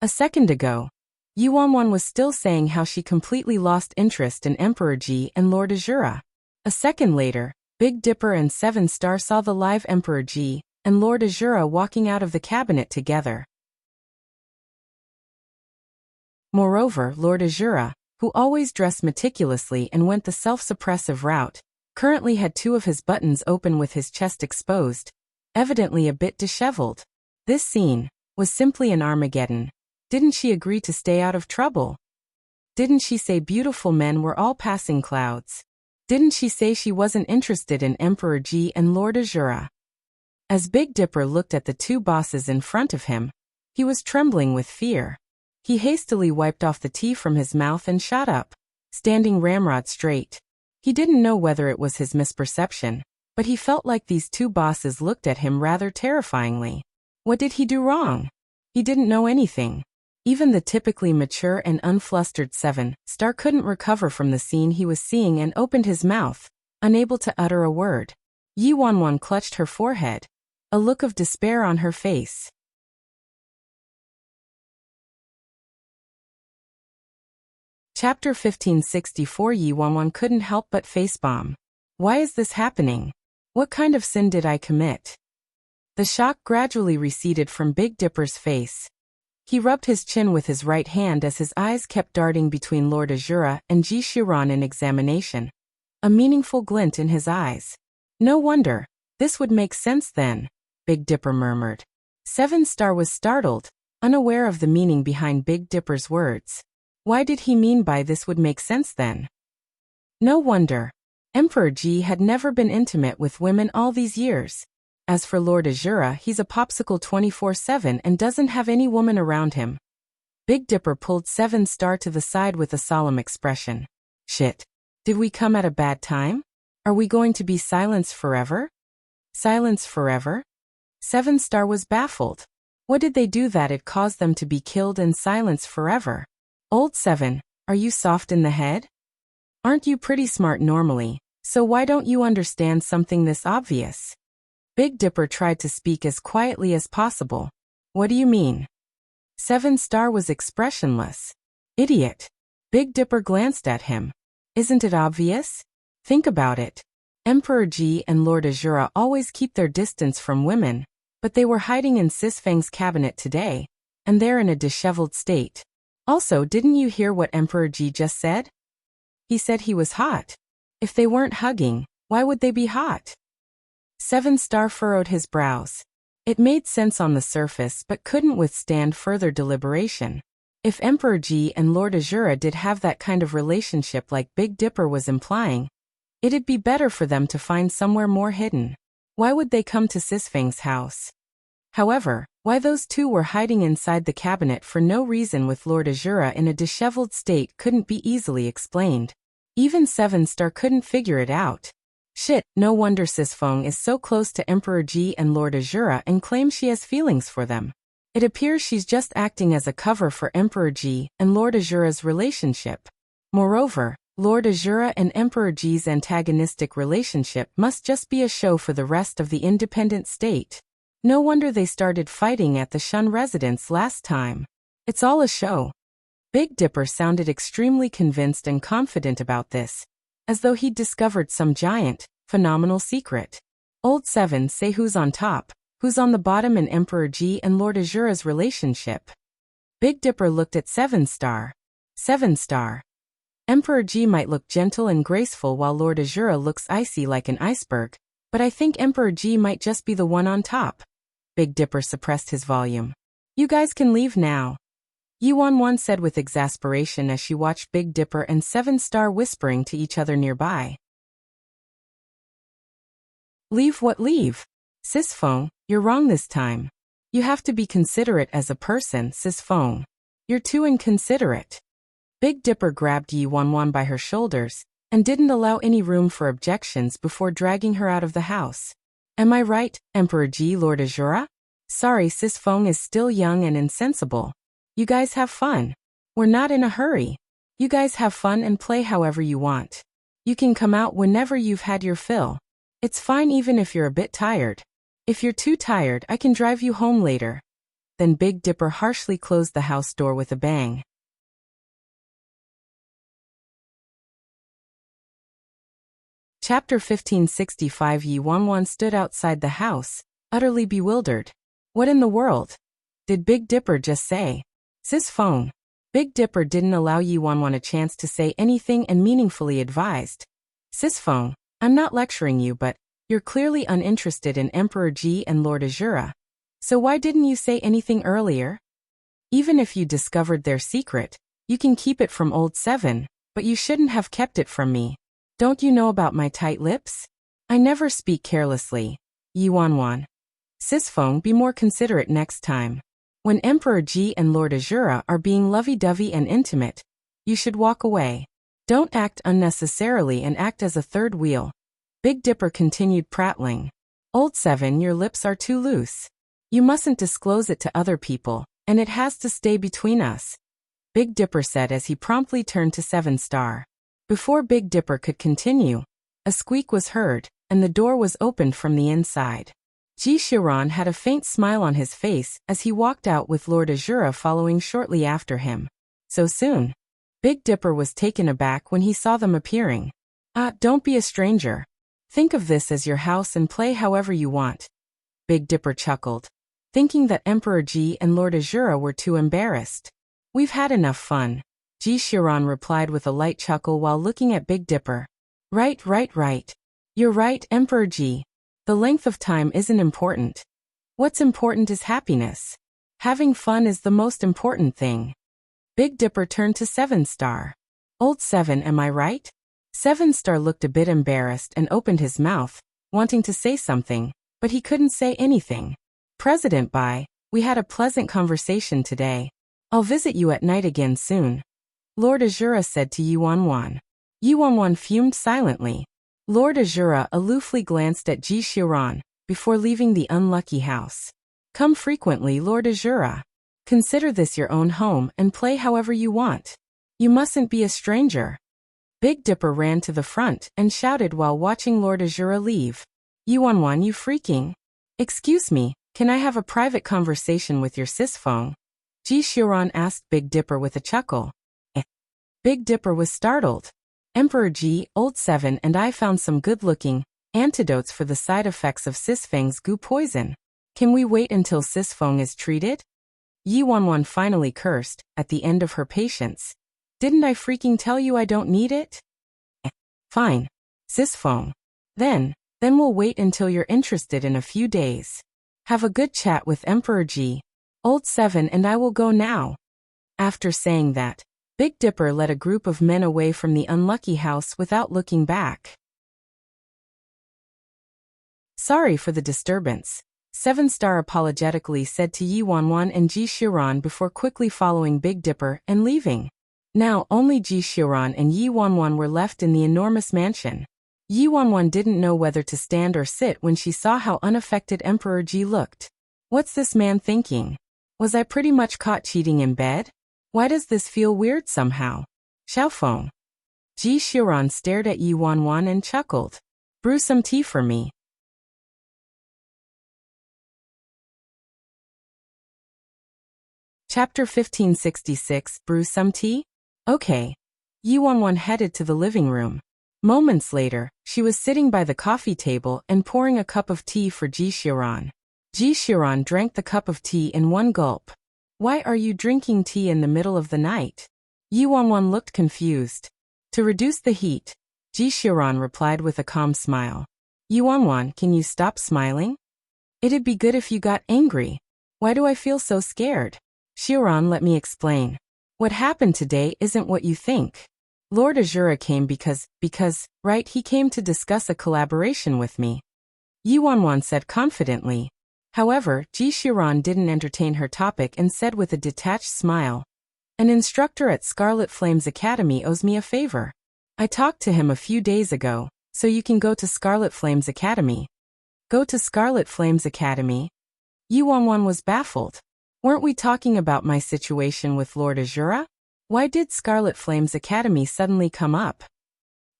A second ago, Yuanwan was still saying how she completely lost interest in Emperor Ji and Lord Azura. A second later, Big Dipper and 7-Star saw the live Emperor Ji and Lord Azura walking out of the cabinet together. Moreover, Lord Azura, who always dressed meticulously and went the self-suppressive route, currently had 2 of his buttons open with his chest exposed, evidently a bit disheveled. This scene was simply an Armageddon. Didn't she agree to stay out of trouble? Didn't she say beautiful men were all passing clouds? Didn't she say she wasn't interested in Emperor Ji and Lord Azura? As Big Dipper looked at the 2 bosses in front of him, he was trembling with fear. He hastily wiped off the tea from his mouth and shot up, standing ramrod straight. He didn't know whether it was his misperception, but he felt like these 2 bosses looked at him rather terrifyingly. What did he do wrong? He didn't know anything. Even the typically mature and unflustered 7-Star couldn't recover from the scene he was seeing and opened his mouth, unable to utter a word. Yuanwan clutched her forehead, a look of despair on her face. Chapter 1564. Yuanwan couldn't help but facepalm. Why is this happening? What kind of sin did I commit? The shock gradually receded from Big Dipper's face. He rubbed his chin with his right hand as his eyes kept darting between Lord Azura and Ji Shiran in examination. A meaningful glint in his eyes. No wonder. This would make sense then, Big Dipper murmured. Seven Star was startled, unaware of the meaning behind Big Dipper's words. Why did he mean by this would make sense then? No wonder. Emperor Ji had never been intimate with women all these years. As for Lord Azura, he's a popsicle 24/7 and doesn't have any woman around him. Big Dipper pulled Seven Star to the side with a solemn expression. Shit. Did we come at a bad time? Are we going to be silenced forever? Silence forever? Seven Star was baffled. What did they do that it caused them to be killed and silenced forever? Old Seven, are you soft in the head? Aren't you pretty smart normally, so why don't you understand something this obvious? Big Dipper tried to speak as quietly as possible. What do you mean? Seven Star was expressionless. Idiot. Big Dipper glanced at him. Isn't it obvious? Think about it. Emperor Ji and Lord Azura always keep their distance from women, but they were hiding in Sis Feng's cabinet today, and they're in a disheveled state. Also, didn't you hear what Emperor Ji just said? He said he was hot. If they weren't hugging, why would they be hot? Seven Star furrowed his brows. It made sense on the surface but couldn't withstand further deliberation. If Emperor Ji and Lord Azura did have that kind of relationship like Big Dipper was implying, it'd be better for them to find somewhere more hidden. Why would they come to Sis Feng's house? However, why those two were hiding inside the cabinet for no reason with Lord Azura in a disheveled state couldn't be easily explained. Even Seven Star couldn't figure it out. Shit, no wonder Sis Feng is so close to Emperor Ji and Lord Azura and claims she has feelings for them. It appears she's just acting as a cover for Emperor Ji and Lord Azura's relationship. Moreover, Lord Azura and Emperor Ji's antagonistic relationship must just be a show for the rest of the independent state. No wonder they started fighting at the Shun residence last time. It's all a show. Big Dipper sounded extremely convinced and confident about this, as though he'd discovered some giant, phenomenal secret. Old Seven, say who's on top, who's on the bottom in Emperor Ji and Lord Azura's relationship. Big Dipper looked at Seven Star. Seven Star. Emperor Ji might look gentle and graceful while Lord Azura looks icy like an iceberg, but I think Emperor Ji might just be the one on top. Big Dipper suppressed his volume. You guys can leave now. Yuan said with exasperation as she watched Big Dipper and Seven Star whispering to each other nearby. Leave what leave? Sis Feng, you're wrong this time. You have to be considerate as a person, Sis Feng. You're too inconsiderate. Big Dipper grabbed Yuan by her shoulders and didn't allow any room for objections before dragging her out of the house. Am I right, Emperor Ji, Lord Azura? Sorry, Sis Feng is still young and insensible. You guys have fun. We're not in a hurry. You guys have fun and play however you want. You can come out whenever you've had your fill. It's fine even if you're a bit tired. If you're too tired, I can drive you home later. Then Big Dipper harshly closed the house door with a bang. Chapter 1565. Yuan stood outside the house, utterly bewildered. What in the world did Big Dipper just say? Sis Feng. Big Dipper didn't allow Yuan a chance to say anything and meaningfully advised. Sis Feng, I'm not lecturing you, but you're clearly uninterested in Emperor Ji and Lord Azura. So why didn't you say anything earlier? Even if you discovered their secret, you can keep it from Old Seven, but you shouldn't have kept it from me. Don't you know about my tight lips? I never speak carelessly. Yuan. Sis Feng, be more considerate next time. When Emperor Ji and Lord Azura are being lovey-dovey and intimate, you should walk away. Don't act unnecessarily and act as a third wheel. Big Dipper continued prattling. Old Seven, your lips are too loose. You mustn't disclose it to other people, and it has to stay between us. Big Dipper said as he promptly turned to Seven Star. Before Big Dipper could continue, a squeak was heard, and the door was opened from the inside. Ji Shiran had a faint smile on his face as he walked out with Lord Azura following shortly after him. So soon? Big Dipper was taken aback when he saw them appearing. Don't be a stranger. Think of this as your house and play however you want. Big Dipper chuckled, thinking that Emperor Ji and Lord Azura were too embarrassed. We've had enough fun. Ji Xiran replied with a light chuckle while looking at Big Dipper. Right. You're right, Emperor Ji. The length of time isn't important. What's important is happiness. Having fun is the most important thing. Big Dipper turned to 7 Star. Old 7, am I right? 7 Star looked a bit embarrassed and opened his mouth, wanting to say something, but he couldn't say anything. President Bai, we had a pleasant conversation today. I'll visit you at night again soon. Lord Azura said to Yuanwan. Yuanwan fumed silently. Lord Azura aloofly glanced at Ji Xiran before leaving the unlucky house. Come frequently, Lord Azura. Consider this your own home and play however you want. You mustn't be a stranger. Big Dipper ran to the front and shouted while watching Lord Azura leave. Yuanwan, you freaking. Excuse me, can I have a private conversation with your sis Feng? Ji Xiran asked Big Dipper with a chuckle. Big Dipper was startled. Emperor Ji, Old 7 and I found some good-looking antidotes for the side effects of Sis Feng's goo poison. Can we wait until Sis Feng is treated? Yuanwan finally cursed, at the end of her patience. Didn't I freaking tell you I don't need it? Fine. Sis Feng. Then we'll wait until you're interested in a few days. Have a good chat with Emperor Ji. Old 7 and I will go now. After saying that, Big Dipper led a group of men away from the unlucky house without looking back. Sorry for the disturbance, 7 Star apologetically said to Yuanwan and Ji Xiran before quickly following Big Dipper and leaving. Now only Ji Xiran and Yuanwan were left in the enormous mansion. Yuanwan didn't know whether to stand or sit when she saw how unaffected Emperor Ji looked. What's this man thinking? Was I pretty much caught cheating in bed? Why does this feel weird somehow? Xiaofeng. Ji Xiran stared at Yuanwan and chuckled. Brew some tea for me. Chapter 1566, Brew some tea? Okay. Yuanwan headed to the living room. Moments later, she was sitting by the coffee table and pouring a cup of tea for Ji Xiran. Ji Xiran drank the cup of tea in one gulp. Why are you drinking tea in the middle of the night? Yuanwan looked confused. To reduce the heat, Ji Xiran replied with a calm smile. Yuanwan, can you stop smiling? It'd be good if you got angry. Why do I feel so scared? Xiran, let me explain. What happened today isn't what you think. Lord Azura came because, right, he came to discuss a collaboration with me. Yuanwan said confidently. However, Ji Xiran didn't entertain her topic and said with a detached smile. An instructor at Scarlet Flames Academy owes me a favor. I talked to him a few days ago, so you can go to Scarlet Flames Academy. Go to Scarlet Flames Academy? Yuanwan was baffled. Weren't we talking about my situation with Lord Azura? Why did Scarlet Flames Academy suddenly come up?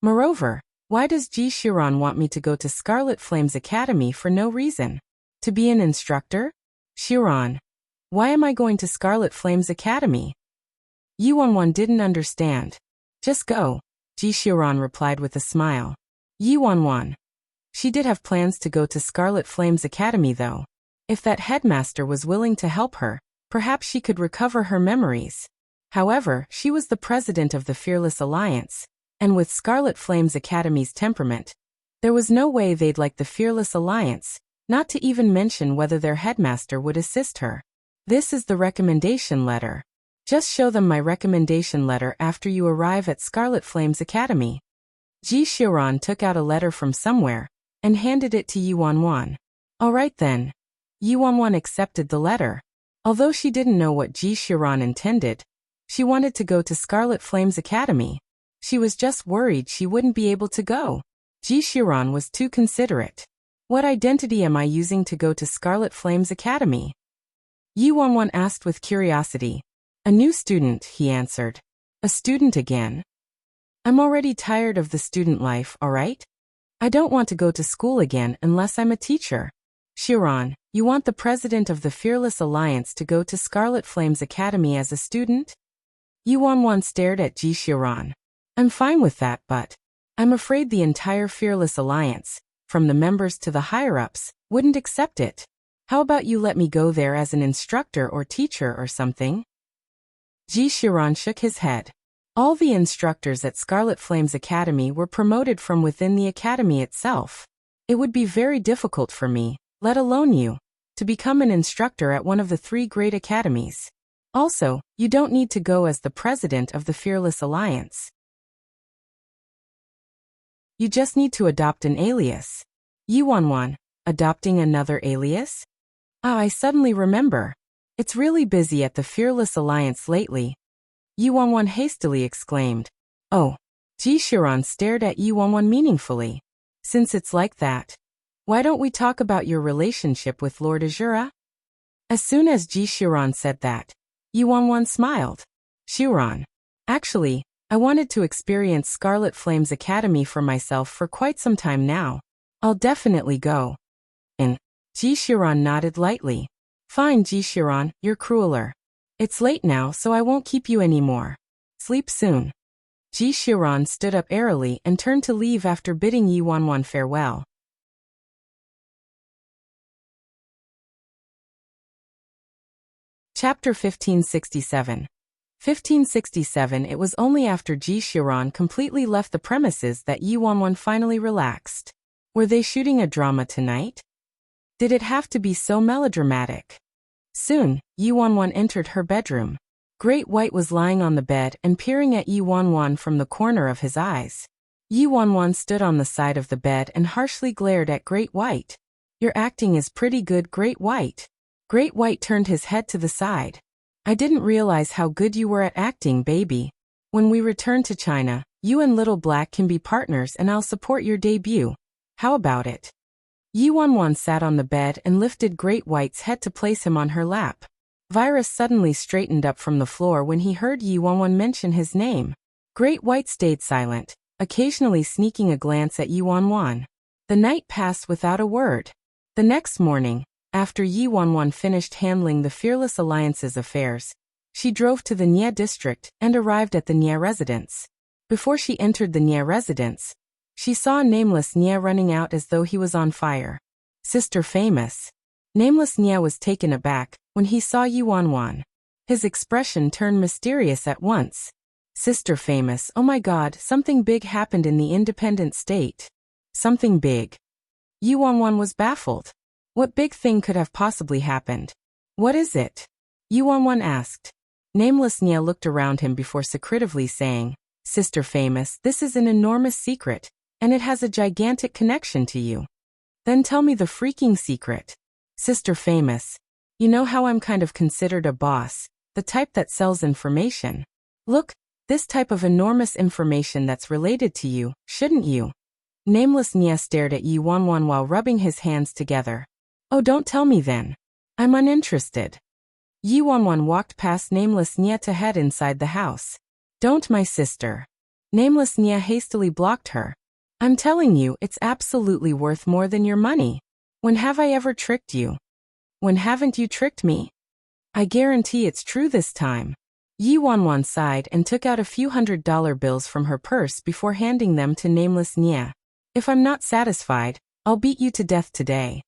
Moreover, why does Ji Xiran want me to go to Scarlet Flames Academy for no reason? To be an instructor? Xiran. Why am I going to Scarlet Flames Academy? Yuanwan didn't understand. Just go, Ji Xiran replied with a smile. Yuanwan. She did have plans to go to Scarlet Flames Academy though. If that headmaster was willing to help her, perhaps she could recover her memories. However, she was the president of the Fearless Alliance, and with Scarlet Flames Academy's temperament, there was no way they'd like the Fearless Alliance, not to even mention whether their headmaster would assist her. This is the recommendation letter. Just show them my recommendation letter after you arrive at Scarlet Flames Academy. Ji Xiran took out a letter from somewhere and handed it to Yuanwan. All right then. Yuanwan accepted the letter. Although she didn't know what Ji Xiran intended, she wanted to go to Scarlet Flames Academy. She was just worried she wouldn't be able to go. Ji Xiran was too considerate. What identity am I using to go to Scarlet Flames Academy? Yuanwan asked with curiosity. A new student, he answered. A student again? I'm already tired of the student life, alright? I don't want to go to school again unless I'm a teacher. Xiran, you want the president of the Fearless Alliance to go to Scarlet Flames Academy as a student? Yuanwan stared at Ji Xiran. I'm fine with that, but I'm afraid the entire Fearless Alliance, from the members to the higher-ups, wouldn't accept it. How about you let me go there as an instructor or teacher or something? Ji Xiran shook his head. All the instructors at Scarlet Flames Academy were promoted from within the academy itself. It would be very difficult for me, let alone you, to become an instructor at one of the 3 great academies. Also, you don't need to go as the president of the Fearless Alliance. You just need to adopt an alias. Yuanwan, adopting another alias? Ah, I suddenly remember. It's really busy at the Fearless Alliance lately. Yuanwan hastily exclaimed. Oh. Ji Xiran stared at Yuanwan meaningfully. Since it's like that, why don't we talk about your relationship with Lord Azura? As soon as Ji Xiran said that, Yuanwan smiled. Xiran. Actually, I wanted to experience Scarlet Flames Academy for myself for quite some time now. I'll definitely go. And Ji Xiran nodded lightly. Fine, Ji Xiran, you're crueler. It's late now, so I won't keep you anymore. Sleep soon. Ji Xiran stood up airily and turned to leave after bidding Yuanwan farewell. Chapter 1567. 1567. It was only after Ji Xiran completely left the premises that Yuanwan finally relaxed. Were they shooting a drama tonight? Did it have to be so melodramatic? Soon, Yuanwan entered her bedroom. Great White was lying on the bed and peering at Yuanwan from the corner of his eyes. Yuanwan stood on the side of the bed and harshly glared at Great White. Your acting is pretty good, Great White. Great White turned his head to the side. I didn't realize how good you were at acting, baby. When we return to China, you and Little Black can be partners and I'll support your debut. How about it? Yuanwan sat on the bed and lifted Great White's head to place him on her lap. Virus suddenly straightened up from the floor when he heard Yuanwan mention his name. Great White stayed silent, occasionally sneaking a glance at Yuanwan. The night passed without a word. The next morning, after Yuanwan finished handling the Fearless Alliance's affairs, she drove to the Nye district and arrived at the Nye residence. Before she entered the Nye residence, she saw Nameless Nye running out as though he was on fire. Sister Famous. Nameless Nye was taken aback when he saw Yuanwan. His expression turned mysterious at once. Sister Famous, oh my god, something big happened in the independent state. Something big. Yuanwan was baffled. What big thing could have possibly happened? What is it? Yuanwan asked. Nameless Nye looked around him before secretively saying, Sister Famous, this is an enormous secret, and it has a gigantic connection to you. Then tell me the freaking secret. Sister Famous, you know how I'm kind of considered a boss, the type that sells information. Look, this type of enormous information that's related to you, shouldn't you? Nameless Nye stared at Yuanwan while rubbing his hands together. Oh, don't tell me then. I'm uninterested. Yuanwan walked past Nameless Nye to head inside the house. Don't, my sister. Nameless Nye hastily blocked her. I'm telling you, it's absolutely worth more than your money. When have I ever tricked you? When haven't you tricked me? I guarantee it's true this time. Yuanwan sighed and took out a few $100 bills from her purse before handing them to Nameless Nye. If I'm not satisfied, I'll beat you to death today.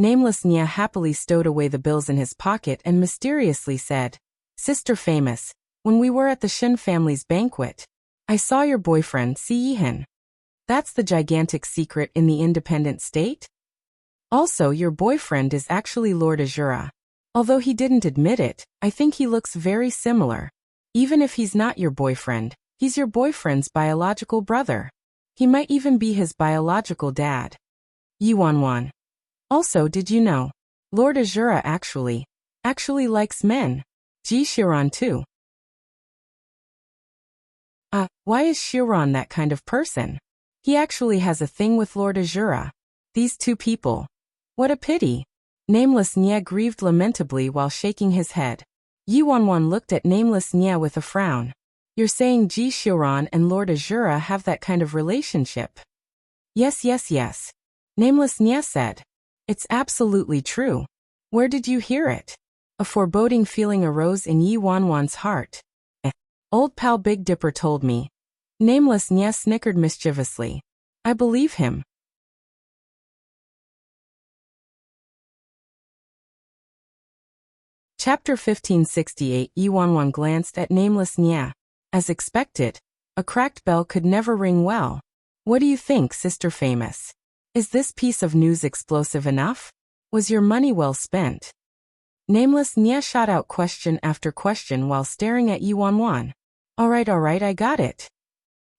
Nameless Nye happily stowed away the bills in his pocket and mysteriously said, Sister Famous, when we were at the Shen family's banquet, I saw your boyfriend, Si Yihan. That's the gigantic secret in the independent state? Also, your boyfriend is actually Lord Azura. Although he didn't admit it, I think he looks very similar. Even if he's not your boyfriend, he's your boyfriend's biological brother. He might even be his biological dad. Yuanwan. Also, did you know? Lord Azura actually likes men. Ji Xiran too. Why is Xiran that kind of person? He actually has a thing with Lord Azura. These two people. What a pity. Nameless Nye grieved lamentably while shaking his head. Yuanwan looked at Nameless Nye with a frown. You're saying Ji Xiran and Lord Azura have that kind of relationship? Yes. Nameless Nye said. It's absolutely true. Where did you hear it? A foreboding feeling arose in Yuanwan's heart. Old pal Big Dipper told me. Nameless Nya snickered mischievously. I believe him. Chapter 1568. Yiwanwan glanced at Nameless Nya. As expected, a cracked bell could never ring well. What do you think, Sister Famous? Is this piece of news explosive enough? Was your money well spent? Nameless Nya shot out question after question while staring at Yiwanwan. Alright, I got it.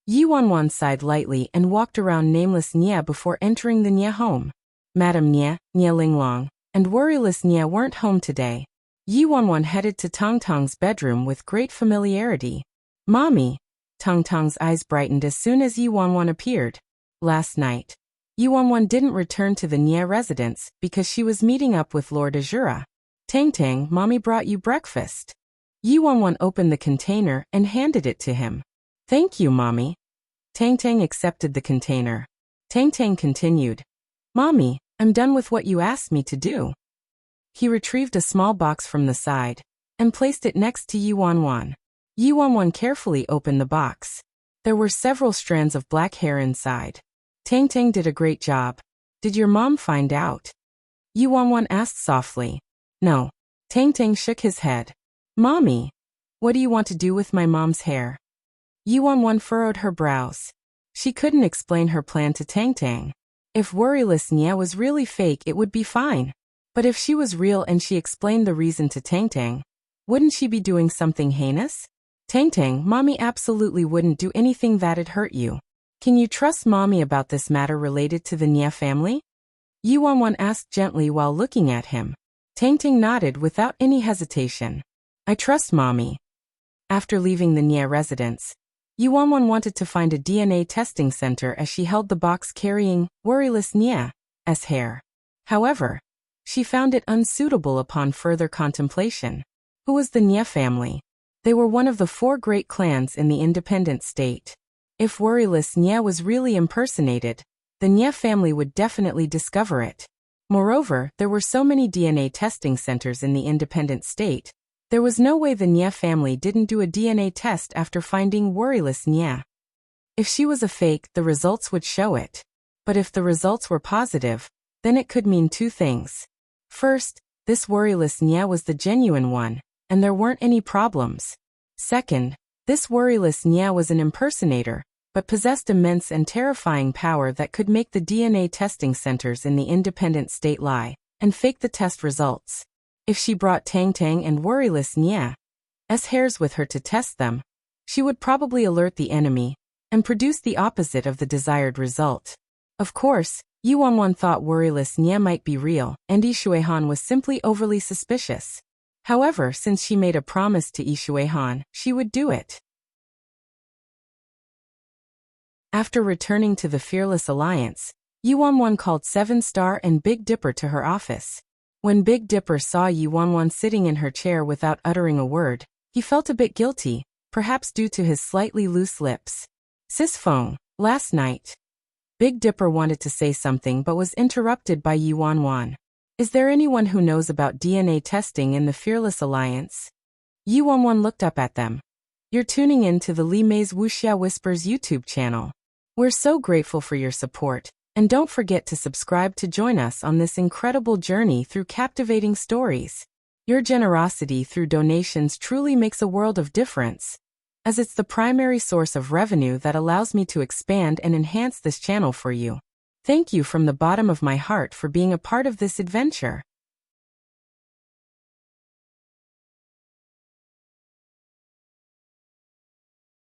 Yiwanwan sighed lightly and walked around Nameless Nya before entering the Nya home. Madam Nya, Nya Linglong, and Worryless Nya weren't home today. Yiwanwan headed to Tong Tong's bedroom with great familiarity. Mommy! Tong Tong's eyes brightened as soon as Yiwanwan appeared. Last night, Yiwanwan didn't return to the Nya residence because she was meeting up with Lord Azura. Tang, Mommy brought you breakfast. Yiwanwan opened the container and handed it to him. Thank you, Mommy. Tang accepted the container. Tang continued. Mommy, I'm done with what you asked me to do. He retrieved a small box from the side and placed it next to Yiwanwan. Yiwanwan carefully opened the box. There were several strands of black hair inside. Tang did a great job. Did your mom find out? Yiwanwan asked softly. No. Tang shook his head. Mommy, what do you want to do with my mom's hair? Yiwanwan furrowed her brows. She couldn't explain her plan to Tang. If Worryless Nya was really fake, it would be fine. But if she was real and she explained the reason to Tang, wouldn't she be doing something heinous? Tang, Mommy absolutely wouldn't do anything that'd hurt you. Can you trust Mommy about this matter related to the Nya family? Yiwanwan asked gently while looking at him. Tang nodded without any hesitation. I trust Mommy. After leaving the Nya residence, Yiwanwan wanted to find a DNA testing center as she held the box carrying Worryless Nya's hair. However, she found it unsuitable upon further contemplation. Who was the Nya family? They were one of the 4 great clans in the independent state. If Worryless Nya was really impersonated, the Nya family would definitely discover it. Moreover, there were so many DNA testing centers in the independent state, there was no way the Nya family didn't do a DNA test after finding Worryless Nya. If she was a fake, the results would show it. But if the results were positive, then it could mean 2 things. First, this Worryless Nya was the genuine one, and there weren't any problems. Second, this Worryless Nya was an impersonator, but possessed immense and terrifying power that could make the DNA testing centers in the independent state lie and fake the test results. If she brought Tang and Worryless Nya's hairs with her to test them, she would probably alert the enemy and produce the opposite of the desired result. Of course, Yiwanwan thought Worryless Nya might be real, and Yishuehan was simply overly suspicious. However, since she made a promise to Yishuehan, she would do it. After returning to the Fearless Alliance, Yiwanwan called 7 Star and Big Dipper to her office. When Big Dipper saw Yiwanwan sitting in her chair without uttering a word, he felt a bit guilty, perhaps due to his slightly loose lips. Sis Feng, last night. Big Dipper wanted to say something but was interrupted by Yiwanwan. Is there anyone who knows about DNA testing in the Fearless Alliance? Yiwanwan looked up at them. You're tuning in to the Li Mei's Wuxia Whispers YouTube channel. We're so grateful for your support, and don't forget to subscribe to join us on this incredible journey through captivating stories. Your generosity through donations truly makes a world of difference, as it's the primary source of revenue that allows me to expand and enhance this channel for you. Thank you from the bottom of my heart for being a part of this adventure.